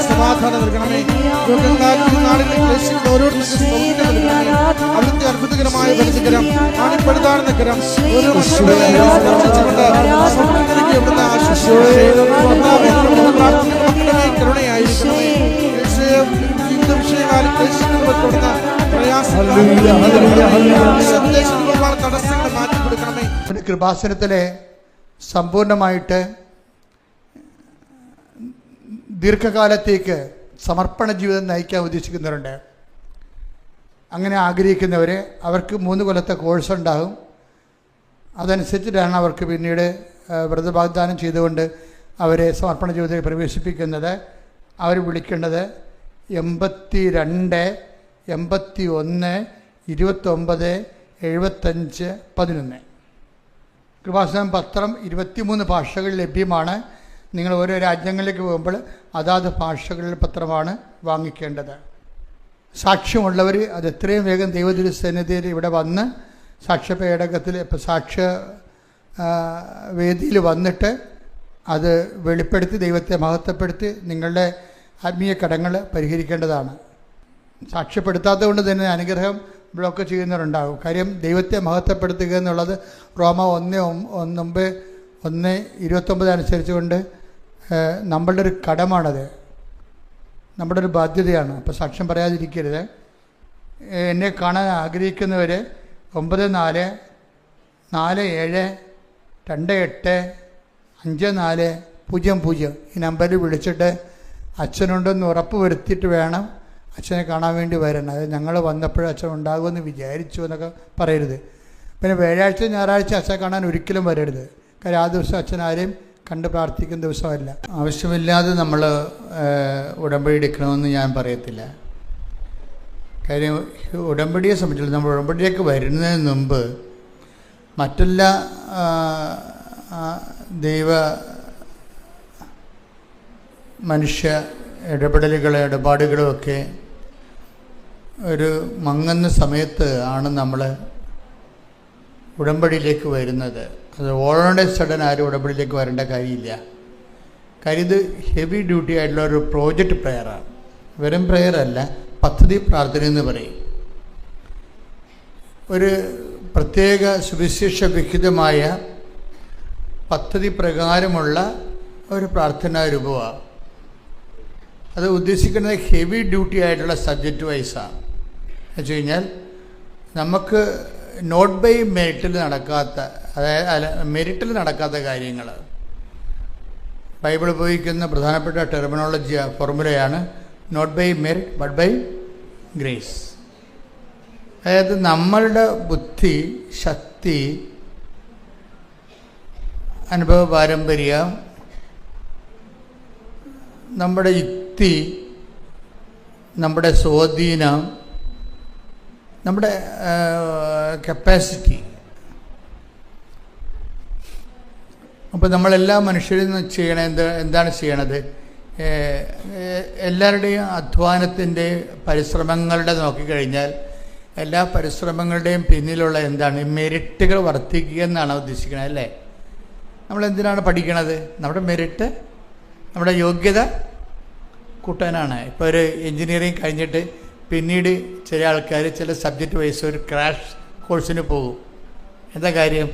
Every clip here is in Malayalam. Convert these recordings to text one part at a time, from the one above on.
സമാധാനം നൽകണമേ. അവിടുത്തെ അത്ഭുതകരമായ പരിചകരം ആണിപ്പെടുത്താറുന്ന കരം ഓരോ കരുണയായിരിക്കണമേ. തടസ്സങ്ങൾ മാറ്റിക്കൊടുക്കണമേ. കൃപാസനത്തിലെ സമ്പൂർണമായിട്ട് ദീർഘകാലത്തേക്ക് സമർപ്പണ ജീവിതം നയിക്കാൻ ഉദ്ദേശിക്കുന്നവരുണ്ട്. അങ്ങനെ ആഗ്രഹിക്കുന്നവർ അവർക്ക് 3 കൊല്ലത്തെ കോഴ്സ് ഉണ്ടാകും. അതനുസരിച്ചിട്ടാണ് അവർക്ക് പിന്നീട് വ്രതവാഗ്ദാനം ചെയ്തുകൊണ്ട് അവരെ സമർപ്പണ ജീവിതത്തിൽ പ്രവേശിപ്പിക്കുന്നത്. അവർ വിളിക്കേണ്ടത് 82 81 29 75 11. കൃപാസനം പത്രം 23 ഭാഷകളിൽ ലഭ്യമാണ്. നിങ്ങൾ ഓരോ രാജ്യങ്ങളിലേക്ക് പോകുമ്പോൾ അതാത് ഭാഷകളിൽ പത്രമാണ് വാങ്ങിക്കേണ്ടത്. സാക്ഷ്യമുള്ളവർ അത് എത്രയും വേഗം ദൈവതിരുസന്നിധിയിൽ ഇവിടെ വന്ന് സാക്ഷ്യപേടകത്തിൽ സാക്ഷ്യ വേദിയിൽ വന്നിട്ട് അത് വെളിപ്പെടുത്തി ദൈവത്തെ മഹത്വപ്പെടുത്തി നിങ്ങളുടെ ആത്മീയ കടങ്ങൾ പരിഹരിക്കേണ്ടതാണ്. സാക്ഷ്യപ്പെടുത്താത്തത് കൊണ്ട് തന്നെ അനുഗ്രഹം ബ്ലോക്ക് ചെയ്യുന്നവരുണ്ടാകും. കാര്യം ദൈവത്തെ മഹത്വപ്പെടുത്തുക എന്നുള്ളത് റോമ 1:29 അനുസരിച്ച് കൊണ്ട് നമ്മളുടെ ഒരു കടമാണത്, നമ്മുടെ ഒരു ബാധ്യതയാണ്. അപ്പോൾ സാക്ഷ്യം പറയാതിരിക്കരുത്. എന്നെ കാണാൻ ആഗ്രഹിക്കുന്നവർ 94 47 28 54 00 ഈ നമ്പറിൽ വിളിച്ചിട്ട് അച്ഛനുണ്ടെന്ന് ഉറപ്പ് വരുത്തിയിട്ട് വേണം അച്ഛനെ കാണാൻ വേണ്ടി വരണം. അത് ഞങ്ങൾ വന്നപ്പോഴും അച്ഛൻ ഉണ്ടാകുമെന്ന് വിചാരിച്ചു എന്നൊക്കെ പറയരുത്. പിന്നെ വ്യാഴാഴ്ച ഞായറാഴ്ച അച്ഛനെ കാണാൻ ഒരിക്കലും വരരുത്. കാര്യം ആ ദിവസം അച്ഛൻ ആരെയും കണ്ട് പ്രാർത്ഥിക്കുന്ന ദിവസമല്ല. ആവശ്യമില്ലാതെ നമ്മൾ ഉടമ്പടി എടുക്കണമെന്ന് ഞാൻ പറയത്തില്ല. കാര്യം ഉടമ്പടിയെ സംബന്ധിച്ചിടത്തോളം നമ്മൾ ഉടമ്പടിയിലേക്ക് വരുന്നതിന് മുമ്പ് മറ്റെല്ലാ ദൈവ മനുഷ്യ ഇടപാടുകളുമൊക്കെ ഒരു മങ്ങുന്ന സമയത്ത് ആണ് നമ്മൾ ഉടമ്പടിയിലേക്ക് വരുന്നത്. അത് ഓൾറെഡി സഡൻ ആരും ഉടമ്പടിയിലേക്ക് വരേണ്ട കാര്യമില്ല. കാര്യം ഇത് ഹെവി ഡ്യൂട്ടി ആയിട്ടുള്ള ഒരു പ്രോജക്റ്റ് പ്രെയറാണ്. വെറും പ്രെയറല്ല, പദ്ധതി പ്രാർത്ഥന എന്ന് പറയും. ഒരു പ്രത്യേക സുവിശേഷ വിഹിതമായ പദ്ധതി പ്രകാരമുള്ള ഒരു പ്രാർത്ഥനാ രൂപമാണ്. അത് ഉദ്ദേശിക്കുന്നത് ഹെവി ഡ്യൂട്ടി ആയിട്ടുള്ള സബ്ജക്റ്റ് വൈസാണ്. എന്ന് വെച്ച് കഴിഞ്ഞാൽ നമുക്ക് നോട്ട് ബൈ മെറിറ്റിൽ നടക്കാത്ത, അതായത് മെറിറ്റിൽ നടക്കാത്ത കാര്യങ്ങൾ ബൈബിൾ ഉപയോഗിക്കുന്ന പ്രധാനപ്പെട്ട ടെർമിനോളജി ഫോർമുലയാണ് not by merit but by grace. അതായത് നമ്മളുടെ ബുദ്ധി, ശക്തി, അനുഭവ പാരമ്പര്യം, നമ്മുടെ യുക്തി, നമ്മുടെ സ്വാധീനം, നമ്മുടെ കപ്പാസിറ്റി. അപ്പോൾ നമ്മളെല്ലാ മനുഷ്യരിൽ നിന്ന് എന്താണ് ചെയ്യണത്? എല്ലാവരുടെയും അധ്വാനത്തിൻ്റെ പരിശ്രമങ്ങളുടെ നോക്കിക്കഴിഞ്ഞാൽ എല്ലാ പരിശ്രമങ്ങളുടെയും പിന്നിലുള്ള എന്താണ്? മെറിറ്റുകൾ വർദ്ധിക്കുക എന്നാണ് ഉദ്ദേശിക്കുന്നത്, അല്ലേ? നമ്മളെന്തിനാണ് പഠിക്കണത്? നമ്മുടെ മെറിറ്റ്, നമ്മുടെ യോഗ്യത കൂട്ടാനാണ്. ഇപ്പോൾ ഒരു എൻജിനീയറിങ് കഴിഞ്ഞിട്ട് പിന്നീട് ചില ആൾക്കാർ ചില സബ്ജക്റ്റ് വൈസ് ഒരു ക്രാഷ് കോഴ്സിന് പോകും. എന്താ കാര്യം?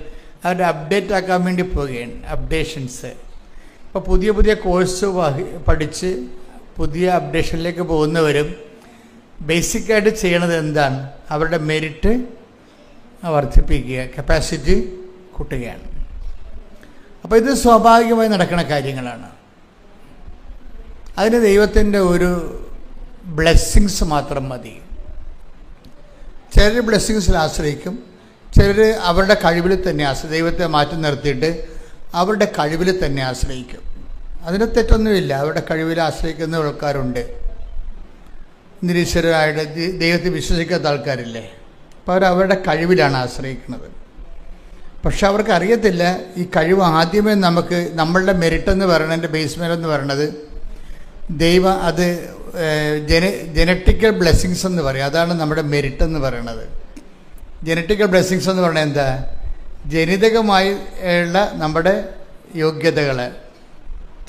അവരുടെ അപ്ഡേറ്റ് ആക്കാൻ വേണ്ടി പോവുകയാണ്, അപ്ഡേഷൻസ്. ഇപ്പോൾ പുതിയ പുതിയ കോഴ്സ് പഠിച്ച് പുതിയ അപ്ഡേഷനിലേക്ക് പോകുന്നവരും ബേസിക്കായിട്ട് ചെയ്യണത് എന്താണ്? അവരുടെ മെറിറ്റ് വർദ്ധിപ്പിക്കുക, കപ്പാസിറ്റി കൂട്ടുകയാണ്. അപ്പോൾ ഇത് സ്വാഭാവികമായി നടക്കുന്ന കാര്യങ്ങളാണ്. അതിന് ദൈവത്തിൻ്റെ ഒരു ബ്ലെസ്സിങ്സ് മാത്രം മതി. ചിലർ ബ്ലെസ്സിങ്സിൽ ആശ്രയിക്കും, ചിലർ അവരുടെ കഴിവിൽ തന്നെ ദൈവത്തെ മാറ്റി നിർത്തിയിട്ട് അവരുടെ കഴിവിൽ തന്നെ ആശ്രയിക്കും. അതിന് തെറ്റൊന്നുമില്ല. അവരുടെ കഴിവിൽ ആശ്രയിക്കുന്ന ആൾക്കാരുണ്ട്. നിരീശ്വരരായിട്ട് ദൈവത്തെ വിശ്വസിക്കാത്ത ആൾക്കാരില്ലേ, അപ്പോൾ അവരുടെ കഴിവിലാണ് ആശ്രയിക്കുന്നത്. പക്ഷെ അവർക്ക് അറിയത്തില്ല ഈ കഴിവ് ആദ്യമേ നമുക്ക് നമ്മളുടെ മെറിറ്റ് എന്ന് പറയുന്നതിൻ്റെ ബേസ്മെൻ്റ് എന്ന് പറയുന്നത് ദൈവം അത് ജനറ്റിക്കൽ ബ്ലെസ്സിങ്സ് എന്ന് പറയും. അതാണ് നമ്മുടെ മെറിറ്റ് എന്ന് പറയുന്നത്. ജനറ്റിക്കൽ ബ്ലെസ്സിങ്സ് എന്ന് പറയുന്നത് എന്താ? ജനിതകമായി ഉള്ള നമ്മുടെ യോഗ്യതകൾ.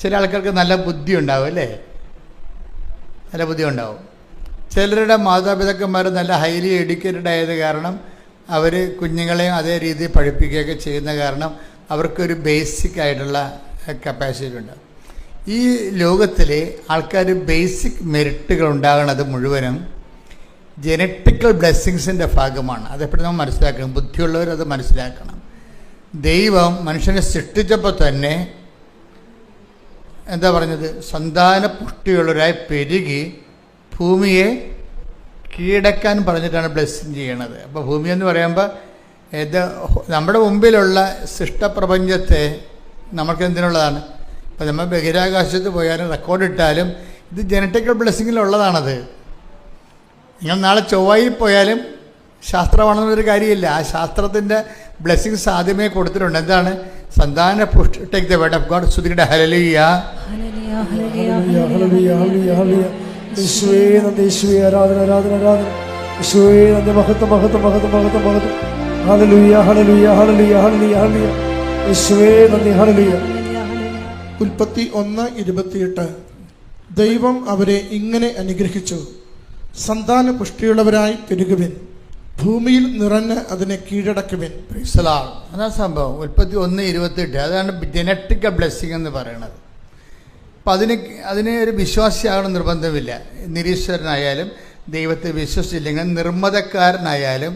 ചില ആൾക്കാർക്ക് നല്ല ബുദ്ധി ഉണ്ടാവും അല്ലേ, നല്ല ബുദ്ധി ഉണ്ടാവും. ചിലരുടെ മാതാപിതാക്കന്മാർ നല്ല ഹൈലി എഡ്യൂക്കേറ്റഡ് ആയത് കാരണം അവർ കുഞ്ഞുങ്ങളെയും അതേ രീതിയിൽ പഠിപ്പിക്കുകയൊക്കെ ചെയ്യുന്ന കാരണം അവർക്കൊരു ബേസിക് ആയിട്ടുള്ള കപ്പാസിറ്റി ഉണ്ട്. ഈ ലോകത്തിലെ ആൾക്കാർ ബേസിക് മെറിറ്റുകൾ ഉണ്ടാകുന്നത് മുഴുവനും ജനറ്റിക്കൽ ബ്ലെസ്സിങ്സിൻ്റെ ഭാഗമാണ്. അതെപ്പോഴും നമ്മൾ മനസ്സിലാക്കണം. ബുദ്ധിയുള്ളവരത് മനസ്സിലാക്കണം. ദൈവം മനുഷ്യനെ സൃഷ്ടിച്ചപ്പോൾ തന്നെ എന്താ പറഞ്ഞത്? സന്താന പുഷ്ടിയുള്ളവരായി പെരുകി ഭൂമിയെ കീഴടക്കാൻ പറഞ്ഞിട്ടാണ് ബ്ലെസ്സിങ് ചെയ്യണത്. അപ്പോൾ ഭൂമി എന്ന് പറയുമ്പോൾ ഇത് നമ്മുടെ മുമ്പിലുള്ള സൃഷ്ടപ്രപഞ്ചത്തെ നമുക്ക് എന്തിനുള്ളതാണ്? ഇപ്പോൾ നമ്മൾ ബഹിരാകാശത്ത് പോയാലും റെക്കോർഡിട്ടാലും ഇത് ജനറ്റിക്കൽ ബ്ലെസ്സിങ്ങിലുള്ളതാണത്. നിങ്ങൾ നാളെ ചൊവ്വയിൽ പോയാലും ശാസ്ത്രമാണെന്നൊരു കാര്യമില്ല. ആ ശാസ്ത്രത്തിൻ്റെ ബ്ലെസ്സിങ്സ് ആദ്യമേ കൊടുത്തിട്ടുണ്ട്. എന്താണ്? സന്താന പുഷ്ടി. Take the word of God. സ്തുതിക്കട്ടെ. ഹല്ലേലൂയ, യേശുവേ നന്ദി, യേശുവേ ആരാധന, ആരാധന, ആരാധന. യേശുവേ നന്ദി, മഹത്വം, മഹത്വം, മഹത്വം, മഹത്വം, മഹത്വം. ഹല്ലേലൂയ, ഹല്ലേലൂയ, ഹല്ലേലൂയ, ഹല്ലേലൂയ, ഹല്ലേലൂയ. യേശുവേ നന്ദി, ഹല്ലേലൂയ. ഉൽപ്പത്തി 1:28. ദൈവം അവരെ ഇങ്ങനെ അനുഗ്രഹിച്ചു: സന്താന പുഷ്ടിയുള്ളവരായി പെരുകുവിൻ, ഭൂമിയിൽ നിറഞ്ഞ് അതിനെ കീഴടക്കുവിൻ. അതാണ് സംഭവം. ഉൽപ്പത്തി 1:28. അതാണ് ജനറ്റിക്കൽ ബ്ലെസ്സിങ് എന്ന് പറയുന്നത്. അപ്പം അതിന് ഒരു വിശ്വാസിയാകണം നിർബന്ധമില്ല. നിരീശ്വരനായാലും ദൈവത്തെ വിശ്വസിച്ചില്ലെങ്കിൽ നിർമ്മതക്കാരനായാലും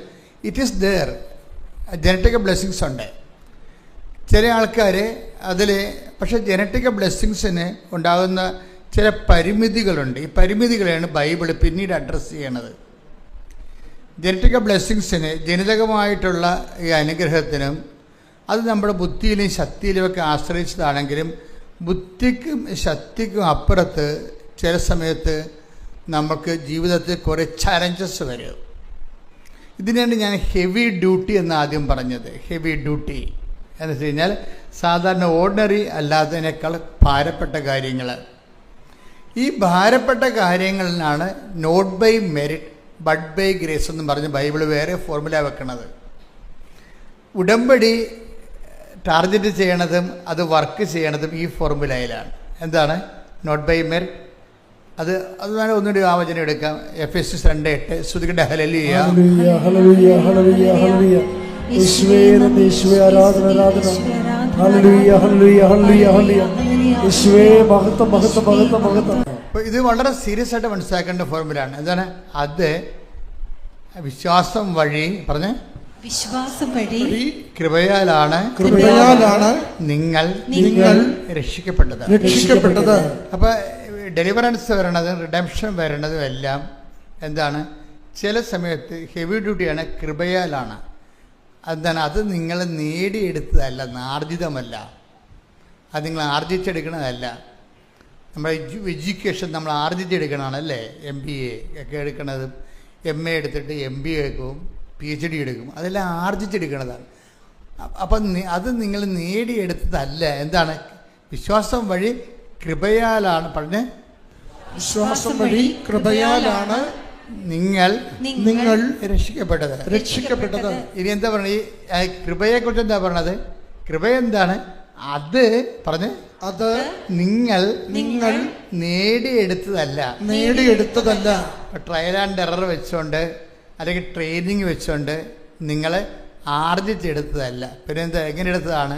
it is there. Genetical blessings ഉണ്ട്. ചില ആൾക്കാർ അതിൽ പക്ഷേ ജനറ്റിക്കൽ ബ്ലെസ്സിങ്സിന് ഉണ്ടാകുന്ന ചില പരിമിതികളുണ്ട്. ഈ പരിമിതികളെയാണ് ബൈബിൾ പിന്നീട് അഡ്രസ്സ് ചെയ്യണത്. ജനറ്റിക്കൽ ബ്ലെസ്സിങ്സിന് ജനിതകമായിട്ടുള്ള ഈ അനുഗ്രഹത്തിനും അത് നമ്മുടെ ബുദ്ധിയിലും ശക്തിയിലുമൊക്കെ ആശ്രയിച്ചതാണെങ്കിലും ബുദ്ധിക്കും ശക്തിക്കും അപ്പുറത്ത് ചില സമയത്ത് നമുക്ക് ജീവിതത്തിൽ കുറേ ചലഞ്ചസ് വരും. ഇതിനാണ് ഞാൻ ഹെവി ഡ്യൂട്ടി എന്ന് ആദ്യം പറഞ്ഞത്. ഹെവി ഡ്യൂട്ടി എന്ന് വെച്ച് കഴിഞ്ഞാൽ സാധാരണ ഓർഡിനറി അല്ലാത്തതിനേക്കാൾ ഭാരപ്പെട്ട കാര്യങ്ങൾ. ഈ ഭാരപ്പെട്ട കാര്യങ്ങളിലാണ് not by merit but by grace എന്നും പറഞ്ഞ് ബൈബിൾ വേറെ ഫോർമുല വെക്കണത്. ഉടമ്പടി ടാർഗറ്റ് ചെയ്യണതും അത് വർക്ക് ചെയ്യണതും ഈ ഫോർമുലയിലാണ്. എന്താണ്? Not by merit. അത് വേണം ഒന്നുകൂടി ആവചനം എടുക്കാം. എഫെസ്യസ് 2:8. ശ്രുതികട്ടെ. ഹല്ലേലൂയ, ഹല്ലേലൂയ, ഹല്ലേലൂയ, ഹല്ലേലൂയ. യേശുവേ നന്ദി, യേശുവേ ആരാധന, ആരാധന. ഹല്ലേലൂയ, ഹല്ലേലൂയ, ഹല്ലേലൂയ, ഹല്ലേലൂയ. യേശുവേ മഹത്വം, മഹത്വം, മഹത്വം, മഹത്വം. അപ്പോൾ ഇത് വളരെ സീരിയസ് ആയിട്ട് മനസ്സിലാക്കേണ്ട ഫോർമുലയാണ്. എന്താണ്? അത് വിശ്വാസം വഴി പറഞ്ഞ് വിശ്വാസം വഴി കൃപയാലാണ് നിങ്ങൾ രക്ഷിക്കപ്പെട്ടത്. അപ്പോൾ ഡെലിവറൻസ് വരണതും റിഡംഷൻ വരണതും എല്ലാം എന്താണ്? ചില സമയത്ത് ഹെവി ഡ്യൂട്ടിയാണ്, കൃപയാലാണ്. എന്താണ്? അത് നിങ്ങൾ നേടിയെടുത്തതല്ല, ആർജിതമല്ല. അത് നിങ്ങൾ ആർജിച്ചെടുക്കണതല്ല. നമ്മുടെ എഡ്യൂക്കേഷൻ നമ്മൾ ആർജിച്ചെടുക്കണമാണല്ലേ. MBA ഒക്കെ എടുക്കണത്, MA എടുത്തിട്ട് MBA എടുക്കും, PhD എടുക്കും. അതെല്ലാം ആർജിച്ചെടുക്കണതാണ്. അപ്പം അത് നിങ്ങൾ നേടിയെടുത്തതല്ല. എന്താണ്? വിശ്വാസം വഴി കൃപയാലാണ്. പറഞ്ഞ് വിശ്വാസം വഴി കൃപയാലാണ് നിങ്ങൾ രക്ഷിക്കപ്പെട്ടത്. ഇനി എന്താ പറഞ്ഞത്? ഈ കൃപയെക്കുറിച്ച് എന്താ പറഞ്ഞത്? കൃപ എന്താണ്? അത് പറഞ്ഞ് അത് നിങ്ങൾ നേടിയെടുത്തതല്ല. ട്രയൽ ആൻഡ് എറർ വെച്ചുകൊണ്ട് അല്ലെങ്കിൽ ട്രെയിനിങ് വെച്ചുകൊണ്ട് നിങ്ങൾ ആർജിച്ചെടുത്തതല്ല. പിന്നെ എന്താ? എങ്ങനെ എടുത്തതാണ്?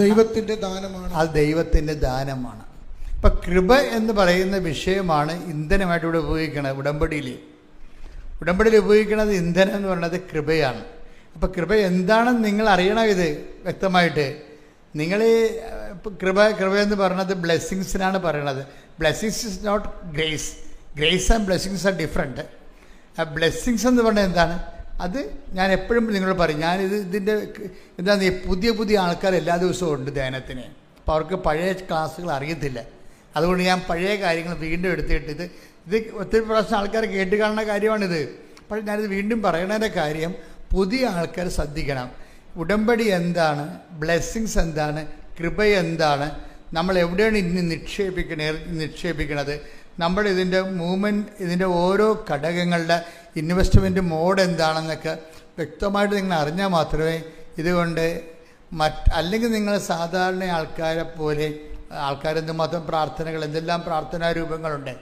ദൈവത്തിൻ്റെ ദാനമാണ്. അത് ദൈവത്തിൻ്റെ ദാനമാണ്. ഇപ്പം കൃപ എന്ന് പറയുന്ന വിഷയമാണ് ഇന്ധനമായിട്ട് ഇവിടെ ഉപയോഗിക്കുന്നത്. ഉടമ്പടിയിൽ ഉപയോഗിക്കുന്നത് ഇന്ധനം എന്ന് പറയുന്നത് കൃപയാണ്. അപ്പോൾ കൃപ എന്താണെന്ന് നിങ്ങൾ അറിയണം. ഇത് വ്യക്തമായിട്ട് നിങ്ങൾ കൃപ എന്ന് പറയുന്നത് ബ്ലെസ്സിങ്സിനാണ് പറയണത്. Blessings is not grace. Grace and blessings are different. Blessings എന്ന് പറഞ്ഞാൽ എന്താണ്? അത് ഞാൻ എപ്പോഴും നിങ്ങളോട് പറയും. ഇതിൻ്റെ എന്താണ്, പുതിയ ആൾക്കാർ എല്ലാ ദിവസവും ഉണ്ട് ധ്യാനത്തിന്. അപ്പോൾ അവർക്ക് പഴയ ക്ലാസ്സുകൾ അറിയത്തില്ല. അതുകൊണ്ട് ഞാൻ പഴയ കാര്യങ്ങൾ വീണ്ടും എടുത്തിട്ട് ഇത് ഒത്തിരി പ്രാവശ്യം ആൾക്കാർ കേട്ട് കാണുന്ന കാര്യമാണിത്. പക്ഷേ ഞാനിത് വീണ്ടും പറയണതിൻ്റെ കാര്യം, പുതിയ ആൾക്കാർ ശ്രദ്ധിക്കണം. ഉടമ്പടി എന്താണ്, ബ്ലെസ്സിങ്സ് എന്താണ്, കൃപ എന്താണ്, നമ്മൾ എവിടെയാണ് ഇന്ന് നിക്ഷേപിക്കണത്, നമ്മൾ ഇതിൻ്റെ മൂവ്മെൻറ്റ്, ഇതിൻ്റെ ഓരോ ഘടകങ്ങളുടെ ഇൻവെസ്റ്റ്മെൻറ്റ് മോഡ് എന്താണെന്നൊക്കെ വ്യക്തമായിട്ട് നിങ്ങൾ അറിഞ്ഞാൽ മാത്രമേ ഇതുകൊണ്ട് അല്ലെങ്കിൽ നിങ്ങൾ സാധാരണ ആൾക്കാരെ പോലെ ആൾക്കാരെന്ത് മതം പ്രാർത്ഥനകൾ, എന്തെല്ലാം പ്രാർത്ഥനാ രൂപങ്ങളുണ്ട്,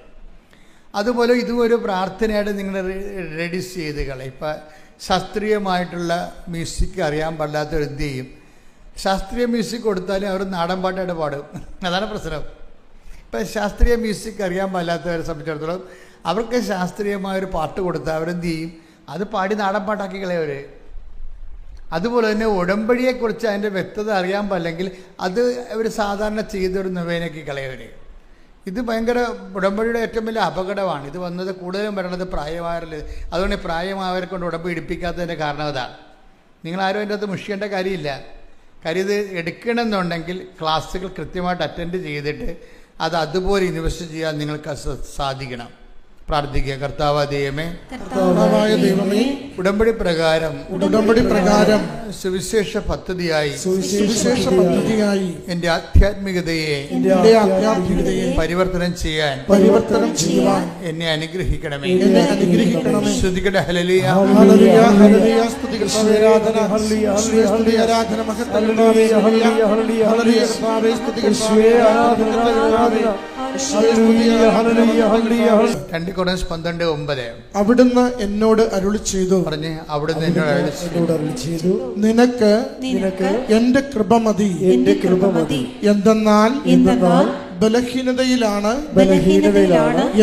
അതുപോലെ ഇതും ഒരു പ്രാർത്ഥനയായിട്ട് നിങ്ങൾ റെഡ്യൂസ് ചെയ്ത് കളയും. ഇപ്പം ശാസ്ത്രീയമായിട്ടുള്ള മ്യൂസിക് അറിയാൻ പാടില്ലാത്തവർ എന്ത് ചെയ്യും? ശാസ്ത്രീയ മ്യൂസിക് കൊടുത്താലും അവർ നാടൻ പാട്ടായിട്ട് പാടും. അതാണ് പ്രശ്നം. ഇപ്പം ശാസ്ത്രീയ മ്യൂസിക് അറിയാൻ പാടില്ലാത്തവരെ സംബന്ധിച്ചിടത്തോളം അവർക്ക് ശാസ്ത്രീയമായൊരു പാട്ട് കൊടുത്താൽ അവരെന്ത് ചെയ്യും? അത് പാടി നാടൻ പാട്ടാക്കി കളയവർ. അതുപോലെ തന്നെ ഉടമ്പടിയെക്കുറിച്ച് അതിൻ്റെ വ്യക്തത അറിയാൻ പാടില്ലെങ്കിൽ അത് അവർ സാധാരണ ചെയ്തൊരു നൊവേനയ്ക്ക് കളയവർ. ഇത് ഭയങ്കര ഉടമ്പടിയുടെ ഏറ്റവും വലിയ അപകടമാണ്. ഇത് വന്നത് കൂടുതലും വരണത് പ്രായമായവരിൽ. അതുകൊണ്ട് പ്രായമായവരെ കൊണ്ട് ഉടമ്പടി എടുപ്പിക്കാത്തതിൻ്റെ കാരണം അതാണ്. നിങ്ങളാരും അതിൻ്റെ അകത്ത് മുഷിയേണ്ട കാര്യമില്ല. കാര്യം ഇത് എടുക്കണമെന്നുണ്ടെങ്കിൽ ക്ലാസ്സുകൾ കൃത്യമായിട്ട് അറ്റൻഡ് ചെയ്തിട്ട് അത് അതുപോലെ ഇൻവെസ്റ്റ് ചെയ്യാൻ നിങ്ങൾക്ക് സാധിക്കണം. പ്രാർത്ഥിക്കുക. കർത്താവായ ദൈവമേ, ഉടമ്പടി പ്രകാരം സുവിശേഷ പദ്ധതിയായി എൻ്റെ ആധ്യാത്മികതയെ പരിവർത്തനം ചെയ്യാൻ എന്നെ അനുഗ്രഹിക്കണമേ. ശ്രുതികട ഹല്ലേലൂയ. അവിടുന്ന് എന്നോട് അരുളി ചെയ്തു. പറഞ്ഞ് അവിടുന്ന് എന്നോട് അരുളി ചെയ്തു, നിനക്ക് എന്റെ കൃപ മതി. എന്തെന്നാൽ ബലഹീനതയിലാണ്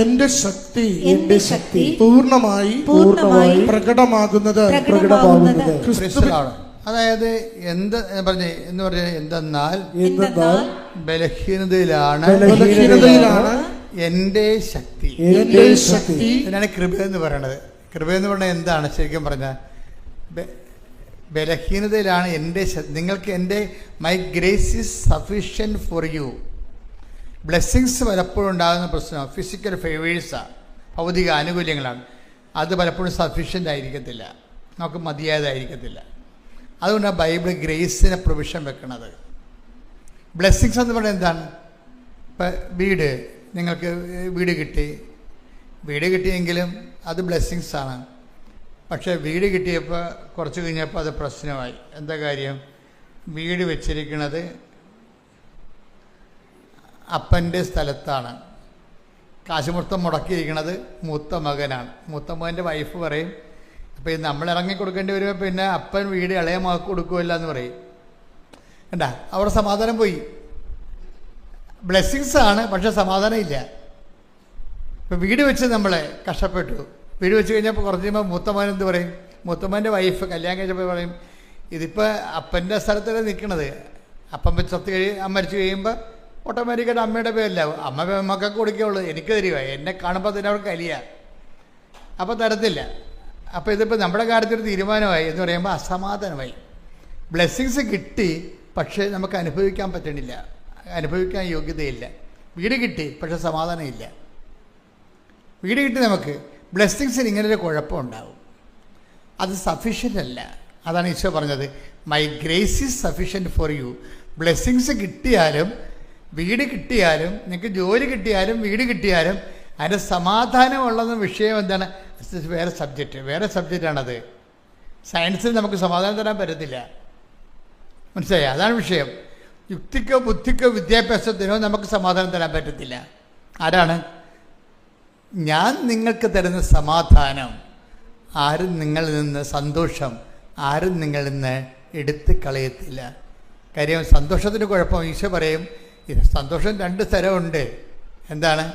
എന്റെ ശക്തി പൂർണ്ണമായി പ്രകടമാകുന്നത്. അതായത് എന്തെന്നാൽ ബലഹീനതയിലാണ് എൻ്റെ ശക്തി. ഇതിനാണ് കൃപ എന്ന് പറയണത്. കൃപ എന്ന് പറഞ്ഞാൽ എന്താണ് ശരിക്കും പറഞ്ഞാൽ? ബലഹീനതയിലാണ് എൻ്റെ നിങ്ങൾക്ക് എൻ്റെ my grace is sufficient for you. Blessings പലപ്പോഴും ഉണ്ടാകുന്ന പ്രശ്നം ഫിസിക്കൽ ഫേവേഴ്സാണ്, ഭൗതിക ആനുകൂല്യങ്ങളാണ്. അത് പലപ്പോഴും സഫീഷ്യൻ്റ് ആയിരിക്കത്തില്ല, നമുക്ക് മതിയായതായിരിക്കത്തില്ല. അതുകൊണ്ടാണ് ബൈബിൾ ഗ്രേസിനെ പ്രൊവിഷൻ വെക്കുന്നത്. ബ്ലെസ്സിങ്സ് എന്ന് പറയുന്നത് എന്താണ്? ഇപ്പം നിങ്ങൾക്ക് വീട് കിട്ടിയെങ്കിലും അത് ബ്ലെസ്സിങ്സാണ്. പക്ഷേ വീട് കിട്ടിയപ്പോൾ കുറച്ച് കഴിഞ്ഞപ്പോൾ അത് പ്രശ്നമായി. എന്താ കാര്യം? വീട് വെച്ചിരിക്കുന്നത് അപ്പൻ്റെ സ്ഥലത്താണ്. കാശ് മൊത്തം മുടക്കിയിരിക്കുന്നത് മൂത്ത മകനാണ്. മൂത്ത മകൻ്റെ വൈഫ് പറയും, അപ്പോൾ ഇത് നമ്മൾ ഇറങ്ങി കൊടുക്കേണ്ടി വരുമ്പോൾ പിന്നെ അപ്പൻ വീട് ഇളയ മകൾക്ക് കൊടുക്കുമല്ല എന്ന് പറയും. കണ്ടാ, അവിടെ സമാധാനം പോയി. ബ്ലെസ്സിങ്സ് ആണ്, പക്ഷെ സമാധാനം ഇല്ല. ഇപ്പം വീട് വെച്ച് നമ്മളെ കഷ്ടപ്പെട്ടു. വീട് വെച്ച് കഴിഞ്ഞപ്പോൾ കുറച്ച് കഴിയുമ്പോൾ മൂത്തമ്മൻ എന്ത് പറയും? മൂത്തമ്മൻ്റെ വൈഫ് കല്യാണം കഴിച്ചപ്പോൾ പറയും, ഇതിപ്പോൾ അപ്പൻ്റെ സ്ഥലത്തല്ലേ നിൽക്കണത്. അപ്പം മരിച്ചു കഴിയുമ്പോൾ ഓട്ടോമാറ്റിക്കായിട്ട് അമ്മയുടെ പേരില്ല. അമ്മ മക്കൾക്ക് കൊടുക്കുകയുള്ളൂ, എനിക്ക് തരിക. എന്നെ കാണുമ്പോൾ തന്നെ അവർക്ക് കലിയ. അപ്പോൾ തരത്തില്ല. അപ്പോൾ ഇതിപ്പോൾ നമ്മുടെ കാര്യത്തിൽ തീരുമാനമായി എന്ന് പറയുമ്പോൾ അസമാധാനമായി. ബ്ലെസ്സിങ്സ് കിട്ടി, പക്ഷേ നമുക്ക് അനുഭവിക്കാൻ പറ്റണില്ല, അനുഭവിക്കാൻ യോഗ്യതയില്ല. വീട് കിട്ടി, പക്ഷേ സമാധാനം ഇല്ല. വീട് കിട്ടി നമുക്ക്, ബ്ലെസ്സിങ്സിന് ഇങ്ങനൊരു കുഴപ്പമുണ്ടാവും. അത് സഫീഷ്യൻ്റ് അല്ല. അതാണ് ഈശോ പറഞ്ഞത്, my grace is sufficient for you. Blessings കിട്ടിയാലും വീട് കിട്ടിയാലും നിങ്ങൾക്ക് ജോലി കിട്ടിയാലും വീട് കിട്ടിയാലും അതിൻ്റെ സമാധാനമുള്ളതെന്ന വിഷയം എന്താണ്? വേറെ സബ്ജക്റ്റാണത്. സയൻസിൽ നമുക്ക് സമാധാനം തരാൻ പറ്റത്തില്ല. മനസ്സിലായി? അതാണ് വിഷയം. യുക്തിക്കോ ബുദ്ധിക്കോ വിദ്യാഭ്യാസത്തിനോ നമുക്ക് സമാധാനം തരാൻ പറ്റത്തില്ല. ആരാണ്? ഞാൻ നിങ്ങൾക്ക് തരുന്ന സമാധാനം ആരും നിങ്ങളിൽ നിന്ന്, സന്തോഷം ആരും നിങ്ങളിൽ നിന്ന് എടുത്ത് കളയത്തില്ല. കാര്യം സന്തോഷത്തിന് കുഴപ്പം ഈശോ പറയും, സന്തോഷം 2 തരമുണ്ട്. എന്താണ്?